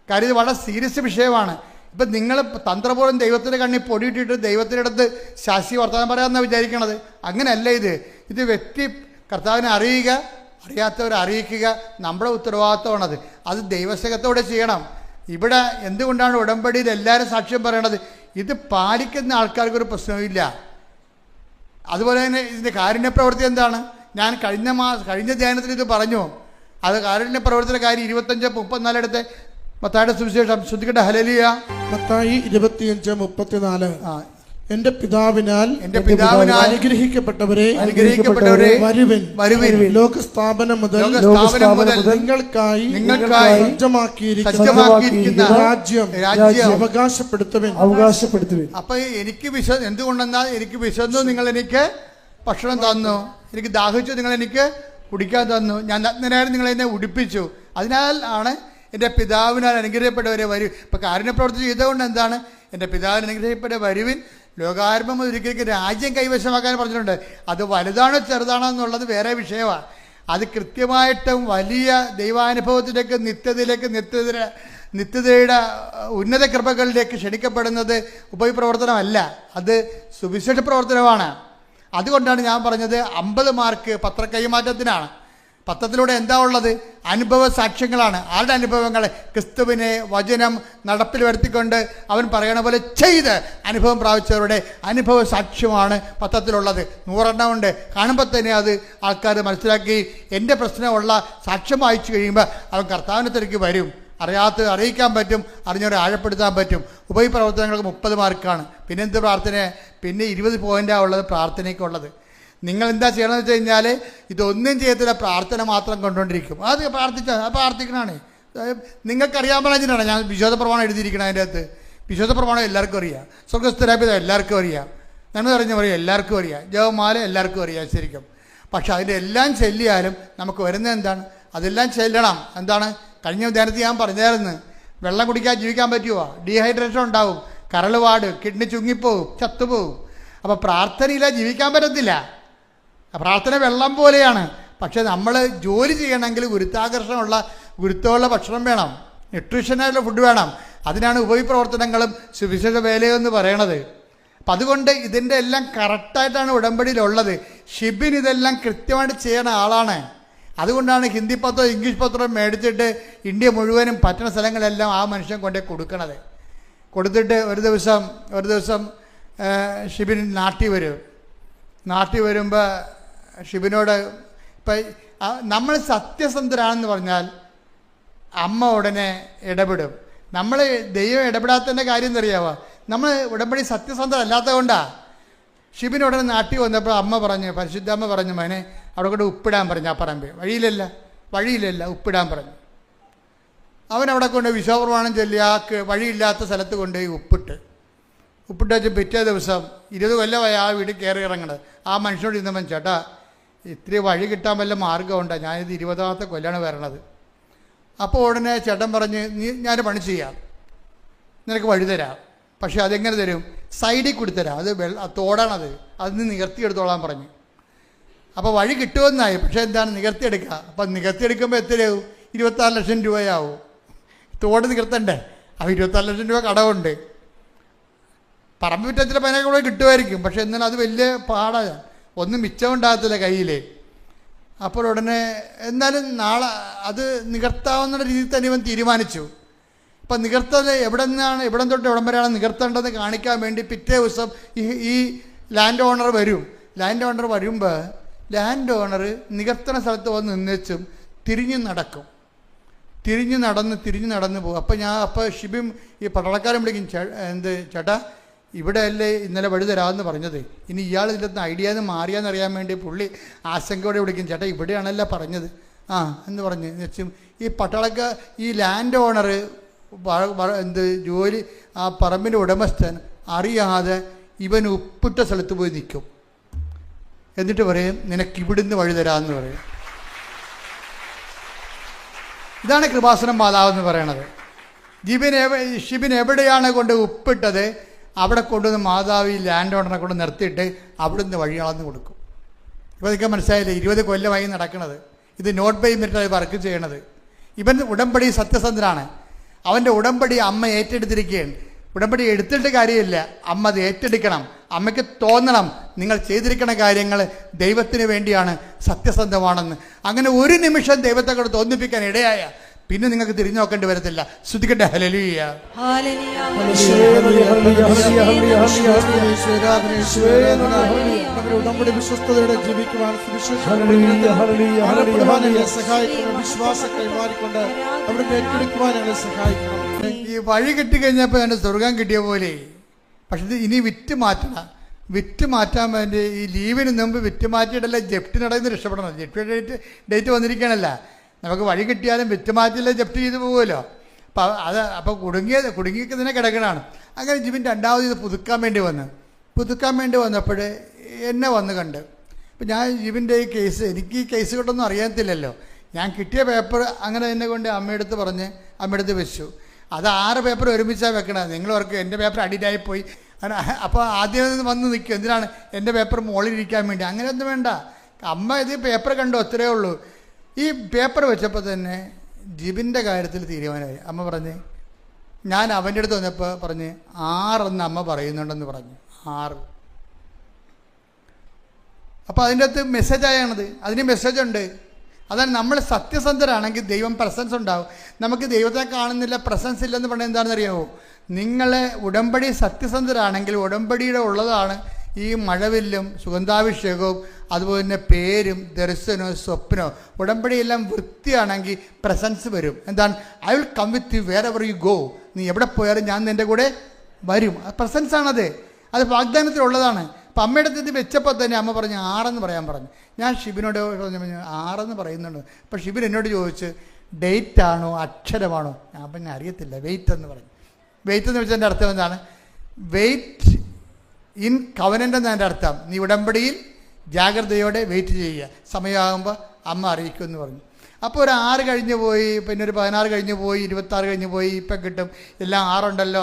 കാര്യം ഇത് വളരെ സീരിയസ് വിഷയമാണ്. ഇപ്പം നിങ്ങൾ തന്ത്രപൂർവ്വം ദൈവത്തിൻ്റെ കണ്ണിൽ പൊടിയിട്ടിട്ട് ദൈവത്തിൻ്റെ അടുത്ത് ശാസ്ത്രീയ വർത്തമാനം പറയാമെന്നാണ് വിചാരിക്കണത്. അങ്ങനെയല്ല ഇത് വ്യക്തി കർത്താവിനെ അറിയുക, അറിയാത്തവരെ അറിയിക്കുക നമ്മുടെ ഉത്തരവാദിത്വമാണത്. അത് ദൈവസ്നേഹത്തോടെ ചെയ്യണം. ഇവിടെ എന്തുകൊണ്ടാണ് ഉടമ്പടിയിൽ എല്ലാവരും സാക്ഷ്യം പറയണത്? ഇത് പാലിക്കുന്ന ആൾക്കാർക്കൊരു പ്രശ്നവുമില്ല. അതുപോലെ തന്നെ ഇതിൻ്റെ കാരുണ്യ പ്രവൃത്തി എന്താണ്? ഞാൻ കഴിഞ്ഞ ധ്യാനത്തിൽ ഇത് പറഞ്ഞു. അത് കാരുണ്യ പ്രവൃത്തിയുടെ കാര്യം 25:34 എടുത്ത് മത്തായിയുടെ സുവിശേഷം ശ്രദ്ധിക്കട്ടെ. ഹല്ലേലൂയ. മത്തായി 25:34. എന്റെ പിതാവിനാൽ അനുഗ്രഹിക്കപ്പെട്ടവരെ വരുവിൻ ലോകസ്ഥാപനം മുതൽ നിങ്ങൾക്കായി സജ്ജമാക്കിയിരിക്കുന്ന രാജ്യം അവകാശപ്പെടുത്തുവിൻ. അപ്പൊ എനിക്ക് എന്തുകൊണ്ടെന്നാൽ എനിക്ക് വിശന്നു, നിങ്ങൾ എനിക്ക് ഭക്ഷണം തന്നു, എനിക്ക് ദാഹിച്ചു, നിങ്ങൾ എനിക്ക് കുടിക്കാൻ തന്നു, ഞാൻ നഗ്നനായി നിങ്ങൾ എന്നെ ഉടുപ്പിച്ചു, അതിനാൽ ആണ് എൻ്റെ പിതാവിനാൽ അനുഗ്രഹിക്കപ്പെട്ടവരെ വരും. ഇപ്പം കാരുണ്യപ്രവൃത്തി ചെയ്തുകൊണ്ട് എന്താണ്? എൻ്റെ പിതാവിന് അനുഗ്രഹിക്കപ്പെട്ട വരുവിൻ ലോകാരംഭം മുതൽ ഒരിക്കലും രാജ്യം കൈവശമാക്കാൻ പറഞ്ഞിട്ടുണ്ട്. അത് വലുതാണോ ചെറുതാണോ എന്നുള്ളത് വേറെ വിഷയമാണ്. അത് കൃത്യമായിട്ടും വലിയ ദൈവാനുഭവത്തിലേക്ക് നിത്യതയുടെ ഉന്നത കൃപകളിലേക്ക് ക്ഷണിക്കപ്പെടുന്നത് ഉപപ്രവർത്തനമല്ല, അത് സുവിശേഷ പ്രവർത്തനമാണ്. അതുകൊണ്ടാണ് ഞാൻ പറഞ്ഞത് 50 മാർക്ക് പത്ര കൈമാറ്റത്തിനാണ്. പത്രത്തിലൂടെ എന്താ ഉള്ളത്? അനുഭവ സാക്ഷ്യങ്ങളാണ്. ആരുടെ അനുഭവങ്ങൾ? ക്രിസ്തുവിനെ വചനം നടപ്പിൽ വരുത്തിക്കൊണ്ട് അവൻ പറയണ പോലെ ചെയ്ത് അനുഭവം പ്രാപിച്ചവരുടെ അനുഭവ സാക്ഷ്യമാണ് പത്രത്തിലുള്ളത്. 100 എണ്ണം ഉണ്ട്. കാണുമ്പോൾ തന്നെ അത് ആൾക്കാർ മനസ്സിലാക്കി എൻ്റെ പ്രശ്നമുള്ള സാക്ഷ്യം വായിച്ചു കഴിയുമ്പോൾ അവൻ കർത്താവിനെ തിരക്ക് വരും. അറിയിക്കാൻ പറ്റും, അറിഞ്ഞവരെ ആഴപ്പെടുത്താൻ പറ്റും. ഉപപ്രവർത്തനങ്ങൾക്ക് 30 മാർക്കാണ്. പിന്നെ എന്ത് പ്രാർത്ഥന? പിന്നെ 20 പോയിൻ്റാണ് ഉള്ളത് പ്രാർത്ഥനയ്ക്കുള്ളത്. നിങ്ങൾ എന്താ ചെയ്യണമെന്ന് വെച്ച് കഴിഞ്ഞാൽ ഇതൊന്നും ചെയ്യത്തില്ല, പ്രാർത്ഥന മാത്രം കൊണ്ടുകൊണ്ടിരിക്കും. അത് പ്രാർത്ഥിക്കണമാണ്. നിങ്ങൾക്കറിയാൻ പറഞ്ഞിട്ടാണ് ഞാൻ വിശ്വാസ പ്രമാണം എഴുതിയിരിക്കണം. അതിൻ്റെ അകത്ത് വിശ്വാസ പ്രമാണം എല്ലാവർക്കും അറിയാം, സ്വർഗസ്ഥരാപിത എല്ലാവർക്കും അറിയാം, നന്മ അറിഞ്ഞ പറയും എല്ലാവർക്കും അറിയാം, ജപമാല എല്ലാവർക്കും അറിയാം ശരിക്കും. പക്ഷെ അതിൻ്റെ എല്ലാം ചെല്ലിയാലും നമുക്ക് വരുന്നത് എന്താണ്? അതെല്ലാം ചെല്ലണം. എന്താണ്? കഴിഞ്ഞ ധ്യാനത്തിൽ ഞാൻ പറഞ്ഞായിരുന്നു, വെള്ളം കുടിക്കാൻ ജീവിക്കാൻ പറ്റുമോ? ഡീഹൈഡ്രേഷൻ ഉണ്ടാവും, കരളുപാട്, കിഡ്നി ചുങ്ങിപ്പോവും, ചത്തുപോവും. അപ്പോൾ പ്രാർത്ഥനയില്ല ജീവിക്കാൻ പറ്റത്തില്ല. പ്രാർത്ഥന വെള്ളം പോലെയാണ്. പക്ഷെ നമ്മൾ ജോലി ചെയ്യണമെങ്കിൽ ഗുരുത്വമുള്ള ഭക്ഷണം വേണം, ന്യൂട്രീഷനായിട്ടുള്ള ഫുഡ് വേണം. അതിനാണ് ഉപപ്രവർത്തനങ്ങളും സുവിശേഷ വേലയെന്ന് പറയണത്. അപ്പം അതുകൊണ്ട് ഇതിൻ്റെ എല്ലാം കറക്റ്റായിട്ടാണ് ഉടമ്പടിയിലുള്ളത്. ഷിബിൻ ഇതെല്ലാം കൃത്യമായിട്ട് ചെയ്യുന്ന ആളാണ്. അതുകൊണ്ടാണ് ഹിന്ദി പത്രവും ഇംഗ്ലീഷ് പത്രവും മേടിച്ചിട്ട് ഇന്ത്യ മുഴുവനും പറ്റുന്ന സ്ഥലങ്ങളെല്ലാം ആ മനുഷ്യൻ കൊണ്ടേ കൊടുക്കണത്. കൊടുത്തിട്ട് ഒരു ദിവസം ഷിബിൻ നാട്ടിൽ വരുമ്പോൾ ഷിബിനോട് ഇപ്പം നമ്മൾ സത്യസന്ധരാണെന്ന് പറഞ്ഞാൽ അമ്മ ഉടനെ ഇടപെടും. നമ്മൾ ദൈവം ഇടപെടാത്തതിൻ്റെ കാര്യം എന്തറിയാവോ? നമ്മൾ ഉടമ്പടി സത്യസന്ധരല്ലാത്തത് കൊണ്ടാണ്. ഷിബിൻ ഉടനെ നാട്ടിൽ വന്നപ്പോൾ പരിശുദ്ധമ്മ പറഞ്ഞു, മോനെ അവിടെ കൊണ്ട് ഉപ്പിടാൻ പറഞ്ഞു. ആ പറമ്പ് വഴിയിലല്ല ഉപ്പിടാൻ പറഞ്ഞു. അവൻ അവിടെ കൊണ്ട് വിശ്വാസപ്രമാണം ചൊല്ലി ആ വഴിയില്ലാത്ത സ്ഥലത്ത് കൊണ്ടുപോയി ഉപ്പിട്ട് വെച്ച് പിറ്റേ ദിവസം 20 കൊല്ലമായി ആ വീട്ടിൽ കയറി ഇറങ്ങണത്. ആ മനുഷ്യനോട് ഇന്നവൻ, ചേട്ടാ ഇത്തിരി വഴി കിട്ടാൻ വല്ല മാർഗ്ഗമുണ്ടോ? ഞാനിത് 20ാമത്തെ കൊല്ലാണ് വരണത്. അപ്പോൾ ഉടനെ ചേട്ടൻ പറഞ്ഞ്, ഞാൻ പണി ചെയ്യാം, നിനക്ക് വഴി തരാം. പക്ഷേ അതെങ്ങനെ തരും? സൈഡിൽ കൂടി തരാം. അത് തോടാണത്, അതിന് നികർത്തിയെടുത്തോളാൻ പറഞ്ഞു. അപ്പോൾ വഴി കിട്ടുമെന്നായി. പക്ഷേ എന്താണ്? നികർത്തിയെടുക്കുക. അപ്പം നികർത്തിയെടുക്കുമ്പോൾ എത്രയാവും? 26 ലക്ഷം രൂപയാവും. തോട് നികർത്തണ്ടേ? അപ്പോൾ 26 ലക്ഷം രൂപ കടമുണ്ട്. പറമ്പ് വിറ്റത്തിൽ 15 കൂടെ കിട്ടുമായിരിക്കും. പക്ഷെ എന്നാലും അത് വലിയ പാടാണ്, ഒന്നും മിച്ചമുണ്ടാകത്തില്ല കയ്യിൽ. അപ്പോൾ ഉടനെ എന്നാലും നാളെ അത് നികർത്താവുന്ന രീതിയിൽ തന്നെ ഇവൻ തീരുമാനിച്ചു. അപ്പം നികർത്തത് എവിടെ തൊട്ട് എവിടം വരെയാണ് നികർത്തേണ്ടതെന്ന് കാണിക്കാൻ വേണ്ടി പിറ്റേ ദിവസം ഈ ലാൻഡ് ഓണർ വരും. ലാൻഡ് ഓണർ വരുമ്പോൾ ലാൻഡ് ഓണർ നികർത്തണ സ്ഥലത്ത് വന്ന് നിന്നേച്ചും തിരിഞ്ഞു നടന്ന് പോകും. അപ്പോൾ ഷിബിം ഈ പട്ടാളക്കാരൻ വിളിക്കും, ചേട്ടാ ഇവിടെ അല്ലേ ഇന്നലെ വഴി തരാമെന്ന് പറഞ്ഞത്, ഇനി ഇയാൾ ഇതിൻ്റെ ഐഡിയാന്ന് മാറിയാന്ന് അറിയാൻ വേണ്ടി പുള്ളി ആശങ്കയോടെ വിളിക്കും, ചേട്ടാ ഇവിടെയാണല്ലോ പറഞ്ഞത് എന്ന് പറഞ്ഞ് വെച്ചും ഈ ലാൻഡ് ഓണർ ജോലി ആ പറമ്പിൻ്റെ ഉടമസ്ഥൻ അറിയാതെ ഇവൻ ഉപ്പിട്ട സ്ഥലത്ത് പോയി നിൽക്കും. എന്നിട്ട് പറയും, നിനക്ക് ഇവിടുന്ന് വഴി തരാമെന്ന് പറയും. ഇതാണ് കൃപാസനം മാതാവെന്ന് പറയണത്. ഷിബിൻ എവിടെയാണ് കൊണ്ട് ഉപ്പിട്ടത് അവിടെ കൊണ്ടുവന്ന് മാതാവ് ഈ ലാൻഡ് ഓണറിനെ കൊണ്ട് നിർത്തിയിട്ട് അവിടുന്ന് വഴി അളന്ന് കൊടുക്കും. ഇപ്പോൾ ഇതൊക്കെ മനസ്സിലായില്ലേ? 20 കൊല്ലമായി നടക്കുന്നത്. ഇത് നോട്ട് ബൈ മിനിറ്റായി വർക്ക് ചെയ്യണത്. ഇവൻ ഉടമ്പടി സത്യസന്ധനാണ്. അവൻ്റെ ഉടമ്പടി അമ്മ ഏറ്റെടുത്തിരിക്കുകയാണ്. ഉടമ്പടി എടുത്തിട്ട് കാര്യമില്ല, അമ്മ അത് ഏറ്റെടുക്കണം. അമ്മയ്ക്ക് തോന്നണം നിങ്ങൾ ചെയ്തിരിക്കുന്ന കാര്യങ്ങൾ ദൈവത്തിന് വേണ്ടിയാണ്, സത്യസന്ധമാണെന്ന്. അങ്ങനെ ഒരു നിമിഷം ദൈവത്തെ കൊണ്ട് തോന്നിപ്പിക്കാൻ ഇടയായ പിന്നെ നിങ്ങൾക്ക് തിരിഞ്ഞു നോക്കേണ്ടി വരത്തില്ല. ശ്രുതിക്കട്ടെ ഹല്ലേലൂയ. ഉടമ്പടി വിശ്വസ്തയോടെ ജീവിക്കുവാൻ വിശ്വാസം കൈമാറിക്കൊണ്ട് അവിടെ ഏറ്റെടുക്കുവാൻ ഞങ്ങളെ സഹായിക്കണം. ഈ വഴി കിട്ടിക്കഴിഞ്ഞപ്പോൾ എൻ്റെ സ്വർഗം കിട്ടിയ പോലെ പക്ഷെ ഇത് ഇനി വിറ്റ് മാറ്റണം. വിറ്റ് മാറ്റാൻ വേണ്ടി ഈ ലീവിന് മുമ്പ് വിറ്റ് മാറ്റിയിട്ടല്ല ജപ്റ്റിനിടയിൽ രക്ഷപ്പെടണം. ജപ്തി ഡേറ്റ് വന്നിരിക്കണല്ല. നമുക്ക് വഴി കിട്ടിയാലും വിറ്റ് മാറ്റിയില്ല ജപ്തി ചെയ്ത് പോകുമല്ലോ. അപ്പോൾ കുടുങ്ങിയൊക്കെ തന്നെ കിടക്കണതാണ്. അങ്ങനെ ജിബിൻ രണ്ടാമത് ഇത് പുതുക്കാൻ വേണ്ടി വന്നപ്പോൾ എന്നെ വന്ന് കണ്ട്. അപ്പം ഞാൻ ജിബിൻ്റെ ഈ കേസ്, എനിക്ക് ഈ കേസ് കൊണ്ടൊന്നും അറിയത്തില്ലല്ലോ. ഞാൻ കിട്ടിയ പേപ്പർ അങ്ങനെ എന്നെ കൊണ്ട് അമ്മയെടുത്ത് വെച്ചു. അത് 6 പേപ്പർ ഒരുമിച്ചാണ് വെക്കണത്. നിങ്ങളവർക്ക് എൻ്റെ പേപ്പർ അഡിറ്റായിപ്പോയി. അപ്പോൾ ആദ്യം വന്ന് നിൽക്കും, എന്തിനാണ് എൻ്റെ പേപ്പർ മുകളിലിരിക്കാൻ വേണ്ടി. അങ്ങനെയൊന്നും വേണ്ട. അമ്മ ഇത് പേപ്പർ കണ്ടു, അത്രയേ ഉള്ളൂ. ഈ പേപ്പർ വെച്ചപ്പോൾ തന്നെ ജിബിൻ്റെ കാര്യത്തിൽ തീരുമാനമായി. അമ്മ പറഞ്ഞ്, ഞാൻ അവൻ്റെ അടുത്ത് വന്നപ്പോൾ പറഞ്ഞ് 6 എന്ന് അമ്മ പറയുന്നുണ്ടെന്ന് പറഞ്ഞു. 6. അപ്പോൾ അതിൻ്റെ അകത്ത് മെസ്സേജായാണത്. അതിന് മെസ്സേജുണ്ട്. അതാണ് നമ്മൾ സത്യസന്ധരാണെങ്കിൽ ദൈവം പ്രസൻസ് ഉണ്ടാവും. നമുക്ക് ദൈവത്തെ കാണുന്നില്ല, പ്രസൻസ് ഇല്ലെന്ന് പറഞ്ഞാൽ എന്താണെന്ന് അറിയാമോ? നിങ്ങളെ ഉടമ്പടി സത്യസന്ധരാണെങ്കിൽ ഉടമ്പടിയുടെ ഉള്ളതാണ് ഈ മഴവില്ലും സുഗന്ധാഭിഷേകവും അതുപോലെ തന്നെ പേരും ദർശനവും സ്വപ്നവും. ഉടമ്പടിയെല്ലാം വൃത്തിയാണെങ്കിൽ പ്രസൻസ് വരും. എന്താണ്? I will come with you wherever you go. നീ എവിടെ പോയാലും ഞാൻ നിൻ്റെ കൂടെ വരും. പ്രസൻസാണത്. അത് വാഗ്ദാനത്തിലുള്ളതാണ്. അപ്പം അമ്മയുടെ അടുത്ത് വെച്ചപ്പോൾ തന്നെ അമ്മ പറഞ്ഞു 6 എന്ന് പറയാൻ പറഞ്ഞു. ഞാൻ ഷിബിനോട് പറഞ്ഞു 6 എന്ന് പറയുന്നുണ്ട്. അപ്പോൾ ഷിബിൻ എന്നോട് ചോദിച്ച് ഡേറ്റ് ആണോ അക്ഷരമാണോ? ഞാൻ പിന്നെ അറിയത്തില്ല, വെയിറ്റ് എന്ന് പറഞ്ഞു. വെയിറ്റ് എന്ന് വെച്ചതിൻ്റെ അർത്ഥം എന്താണ്? വെയിറ്റ് ഇൻ കവനൻ്റ് എന്നതിൻ്റെ അർത്ഥം നീ ഉടമ്പടിയിൽ ജാഗ്രതയോടെ വെയിറ്റ് ചെയ്യുക, സമയമാകുമ്പോൾ അമ്മ അറിയിക്കുമെന്ന് പറഞ്ഞു. അപ്പോൾ ഒരു 6 കഴിഞ്ഞ് പോയി, പിന്നെ ഒരു 16 കഴിഞ്ഞ് പോയി, 26 കഴിഞ്ഞ് പോയി, ഇപ്പം കിട്ടും എല്ലാം 6 ഉണ്ടല്ലോ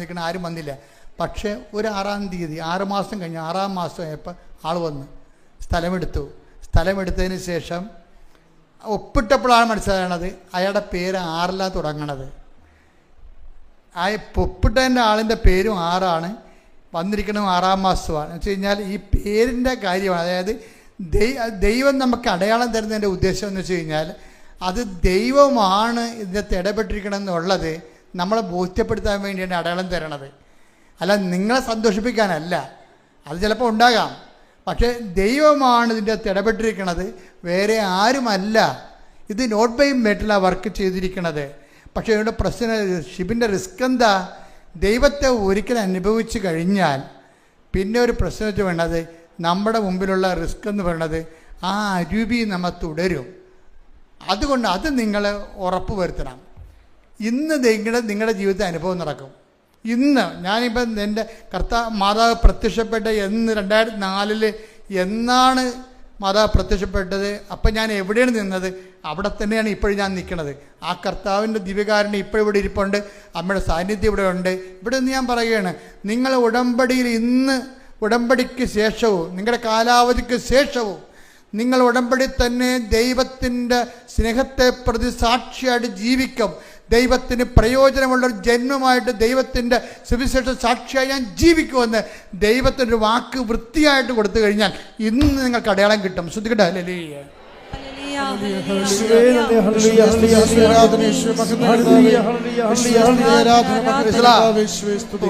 നിൽക്കണം. ആരും വന്നില്ല. പക്ഷേ ഒരു 6-ാം തീയതി 6 മാസം കഴിഞ്ഞ് 6-ാം മാസം ആയപ്പോൾ ആൾ വന്ന് സ്ഥലമെടുത്തതിന് ശേഷം ഒപ്പിട്ടപ്പോഴാണ് മനസ്സിലാകണത് അയാളുടെ പേര് 6-ലാണ് തുടങ്ങണത്. ആ ഒപ്പിട്ടതിൻ്റെ ആളിൻ്റെ പേരും 6-ആണ്, വന്നിരിക്കണതും 6-ാം മാസമാണ്. എന്ന് വെച്ച് കഴിഞ്ഞാൽ ഈ പേരിൻ്റെ കാര്യമാണ്. അതായത് ദൈവം നമുക്ക് അടയാളം തരുന്നതിൻ്റെ ഉദ്ദേശം എന്ന് വെച്ച് കഴിഞ്ഞാൽ അത് ദൈവമാണ് ഇതിനകത്ത് ഇടപെട്ടിരിക്കണമെന്നുള്ളത് നമ്മളെ ബോധ്യപ്പെടുത്താൻ വേണ്ടിയാണ് അടയാളം തരണത്. അല്ല നിങ്ങളെ സന്തോഷിപ്പിക്കാനല്ല. അത് ചിലപ്പോൾ ഉണ്ടാകാം. പക്ഷേ ദൈവമാണ് ഇതിൻ്റെ അകത്ത് ഇടപെട്ടിരിക്കുന്നത്, വേറെ ആരുമല്ല. ഇത് നോട്ട് ബൈ മെറ്റലാണ് വർക്ക് ചെയ്തിരിക്കുന്നത്. പക്ഷേ ഇതിൻ്റെ പ്രശ്നം, ഷിബിൻ്റെ റിസ്ക് എന്താ? ദൈവത്തെ ഒരിക്കലും അനുഭവിച്ച് കഴിഞ്ഞാൽ പിന്നെ ഒരു പ്രശ്നം വെച്ച് വേണ്ടത് നമ്മുടെ മുമ്പിലുള്ള റിസ്ക് എന്ന് പറയുന്നത് ആ അരൂപി നമ്മൾ തുടരും. അതുകൊണ്ട് അത് നിങ്ങൾ ഉറപ്പ് വരുത്തണം. ഇന്ന് നിങ്ങളുടെ ജീവിതത്തിൽ അനുഭവം നടക്കും. ഇന്ന് ഞാനിപ്പം എൻ്റെ മാതാവ് പ്രത്യക്ഷപ്പെട്ട 2004 എന്നാണ് മാതാവ് പ്രത്യക്ഷപ്പെട്ടത്. അപ്പം ഞാൻ എവിടെയാണ് നിന്നത്? അവിടെ തന്നെയാണ് ഇപ്പോഴും ഞാൻ നിൽക്കുന്നത്. ആ കർത്താവിൻ്റെ ദിവ്യകാരുണ്യം ഇപ്പോഴും ഇവിടെ ഇരിപ്പുണ്ട്. അമ്മയുടെ സാന്നിധ്യം ഇവിടെ ഉണ്ട്. ഇവിടെ നിന്ന് ഞാൻ പറയുകയാണ്, നിങ്ങൾ ഉടമ്പടിയിൽ ഇന്ന് ഉടമ്പടിക്ക് ശേഷവും നിങ്ങളുടെ കാലാവധിക്ക് ശേഷവും നിങ്ങൾ ഉടമ്പടി തന്നെ ദൈവത്തിൻ്റെ സ്നേഹത്തെ പ്രതി സാക്ഷിയായിട്ട് ജീവിക്കും. ദൈവത്തിന് പ്രയോജനമുള്ളൊരു ജന്മമായിട്ട് ദൈവത്തിൻ്റെ സുവിശേഷ സാക്ഷിയായി ഞാൻ ജീവിക്കുമെന്ന് ദൈവത്തിൻ്റെ വാക്ക് വൃത്തിയായിട്ട് കൊടുത്തു കഴിഞ്ഞാൽ ഇന്ന് നിങ്ങൾക്ക് അടയാളം കിട്ടും. ശ്രദ്ധിക്കട്ടെ. ഹല്ലേലൂയ.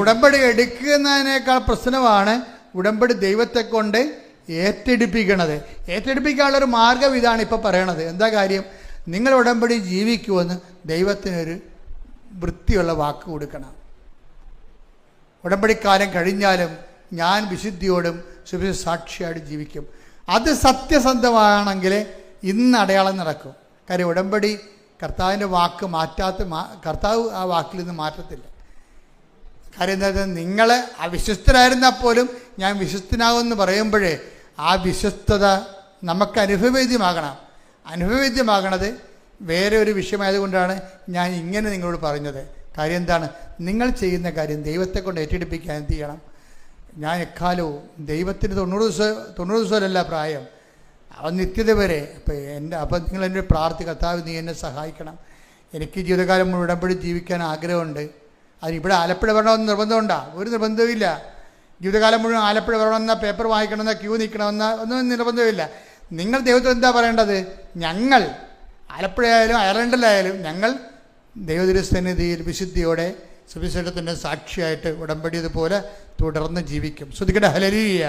ഉടമ്പടി എടുക്കുന്നതിനേക്കാൾ പ്രശ്നമാണ് ഉടമ്പടി ദൈവത്തെ കൊണ്ട് ഏറ്റെടുപ്പിക്കണത്. ഏറ്റെടുപ്പിക്കാനുള്ളൊരു മാർഗം ഇതാണ് ഇപ്പോൾ പറയണത്. എന്താ കാര്യം? നിങ്ങൾ ഉടമ്പടി ജീവിക്കുമെന്ന് ദൈവത്തിനൊരു വൃത്തിയുള്ള വാക്ക് കൊടുക്കണം. ഉടമ്പടിക്കാലം കഴിഞ്ഞാലും ഞാൻ വിശുദ്ധിയോടും സുവിശേഷ സാക്ഷിയായിട്ട് ജീവിക്കും. അത് സത്യസന്ധമാണെങ്കിൽ ഇന്ന് അടയാളം നടക്കും. കാര്യം ഉടമ്പടി കർത്താവിൻ്റെ വാക്ക് കർത്താവ് ആ വാക്കിൽ നിന്ന് മാറ്റത്തില്ല. കാര്യം എന്താ വെച്ചാൽ നിങ്ങൾ അവിശ്വസ്തരായിരുന്നാൽ പോലും ഞാൻ വിശ്വസ്തനാകുമെന്ന് പറയുമ്പോഴേ ആ വിശ്വസ്തത നമുക്ക് അനുഭവവേദ്യമാകണത് വേറെ ഒരു വിഷയമായതുകൊണ്ടാണ് ഞാൻ ഇങ്ങനെ നിങ്ങളോട് പറഞ്ഞത്. കാര്യം എന്താണ്? നിങ്ങൾ ചെയ്യുന്ന കാര്യം ദൈവത്തെ കൊണ്ട് ഏറ്റെടുപ്പിക്കാൻ എന്ത് ചെയ്യണം? ഞാൻ എക്കാലവും ദൈവത്തിന് 90 ദിവസമല്ല പ്രായം, അവൻ നിത്യത വരെ. അപ്പം നിങ്ങൾ എൻ്റെ കർത്താവ് നീ എന്നെ സഹായിക്കണം. എനിക്ക് ജീവിതകാലം മുഴുവൻ ഉടമ്പടി ജീവിക്കാൻ ആഗ്രഹമുണ്ട്. അതിനിവിടെ ആലപ്പുഴ വരണമെന്ന് നിർബന്ധമുണ്ടോ? ഒരു നിർബന്ധവുമില്ല. ജീവിതകാലം മുഴുവൻ ആലപ്പുഴ വരണമെന്ന പേപ്പർ വായിക്കണമെന്ന ക്യൂ നിൽക്കണമെന്ന ഒന്നും നിർബന്ധമില്ല. നിങ്ങൾ ദൈവത്തിൽ എന്താ പറയേണ്ടത്? ഞങ്ങൾ ആലപ്പുഴയായാലും അയർലൻഡിലായാലും ഞങ്ങൾ ദൈവതിരുസന്നിധിയിൽ വിശുദ്ധിയോടെ സുവിശേഷത്തിൻ്റെ സാക്ഷിയായിട്ട് ഉടമ്പടിയതുപോലെ തുടർന്ന് ജീവിക്കും. ശ്രദ്ധിക്കട്ടെ. ഹല്ലേലൂയ.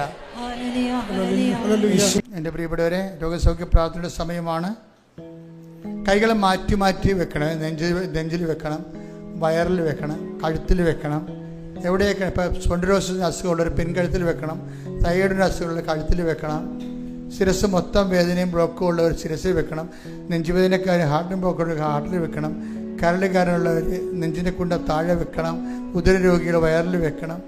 എൻ്റെ പ്രിയപ്പെട്ടവരെ, രോഗസൗഖ്യ പ്രാർത്ഥനയുടെ സമയമാണ്. കൈകൾ മാറ്റി വെക്കണം. നെഞ്ചിൽ വെക്കണം, വയറിൽ വെക്കണം, കഴുത്തിൽ വെക്കണം, എവിടെയൊക്കെ ഇപ്പോൾ സ്പോണ്ടിലോസിന് അസുഖമുള്ളവർ പിൻകഴുത്തിൽ വെക്കണം, തൈറോയിഡിന് അസുഖമുള്ള കഴുത്തിൽ വെക്കണം, ശിരസ് മൊത്തം വേദനയും ബ്ലോക്കും ഉള്ളവർ ശിരസിൽ വെക്കണം, നെഞ്ചുവേദനക്കാർ ഹാർട്ടിന് ബ്ലോക്കുള്ളവർ ഹാർട്ടിൽ വെക്കണം, കരളുകാരനുള്ളവർ നെഞ്ചിനെ കൊണ്ട് താഴെ വെക്കണം, ഉദര രോഗികൾ വയറിൽ വെക്കണം,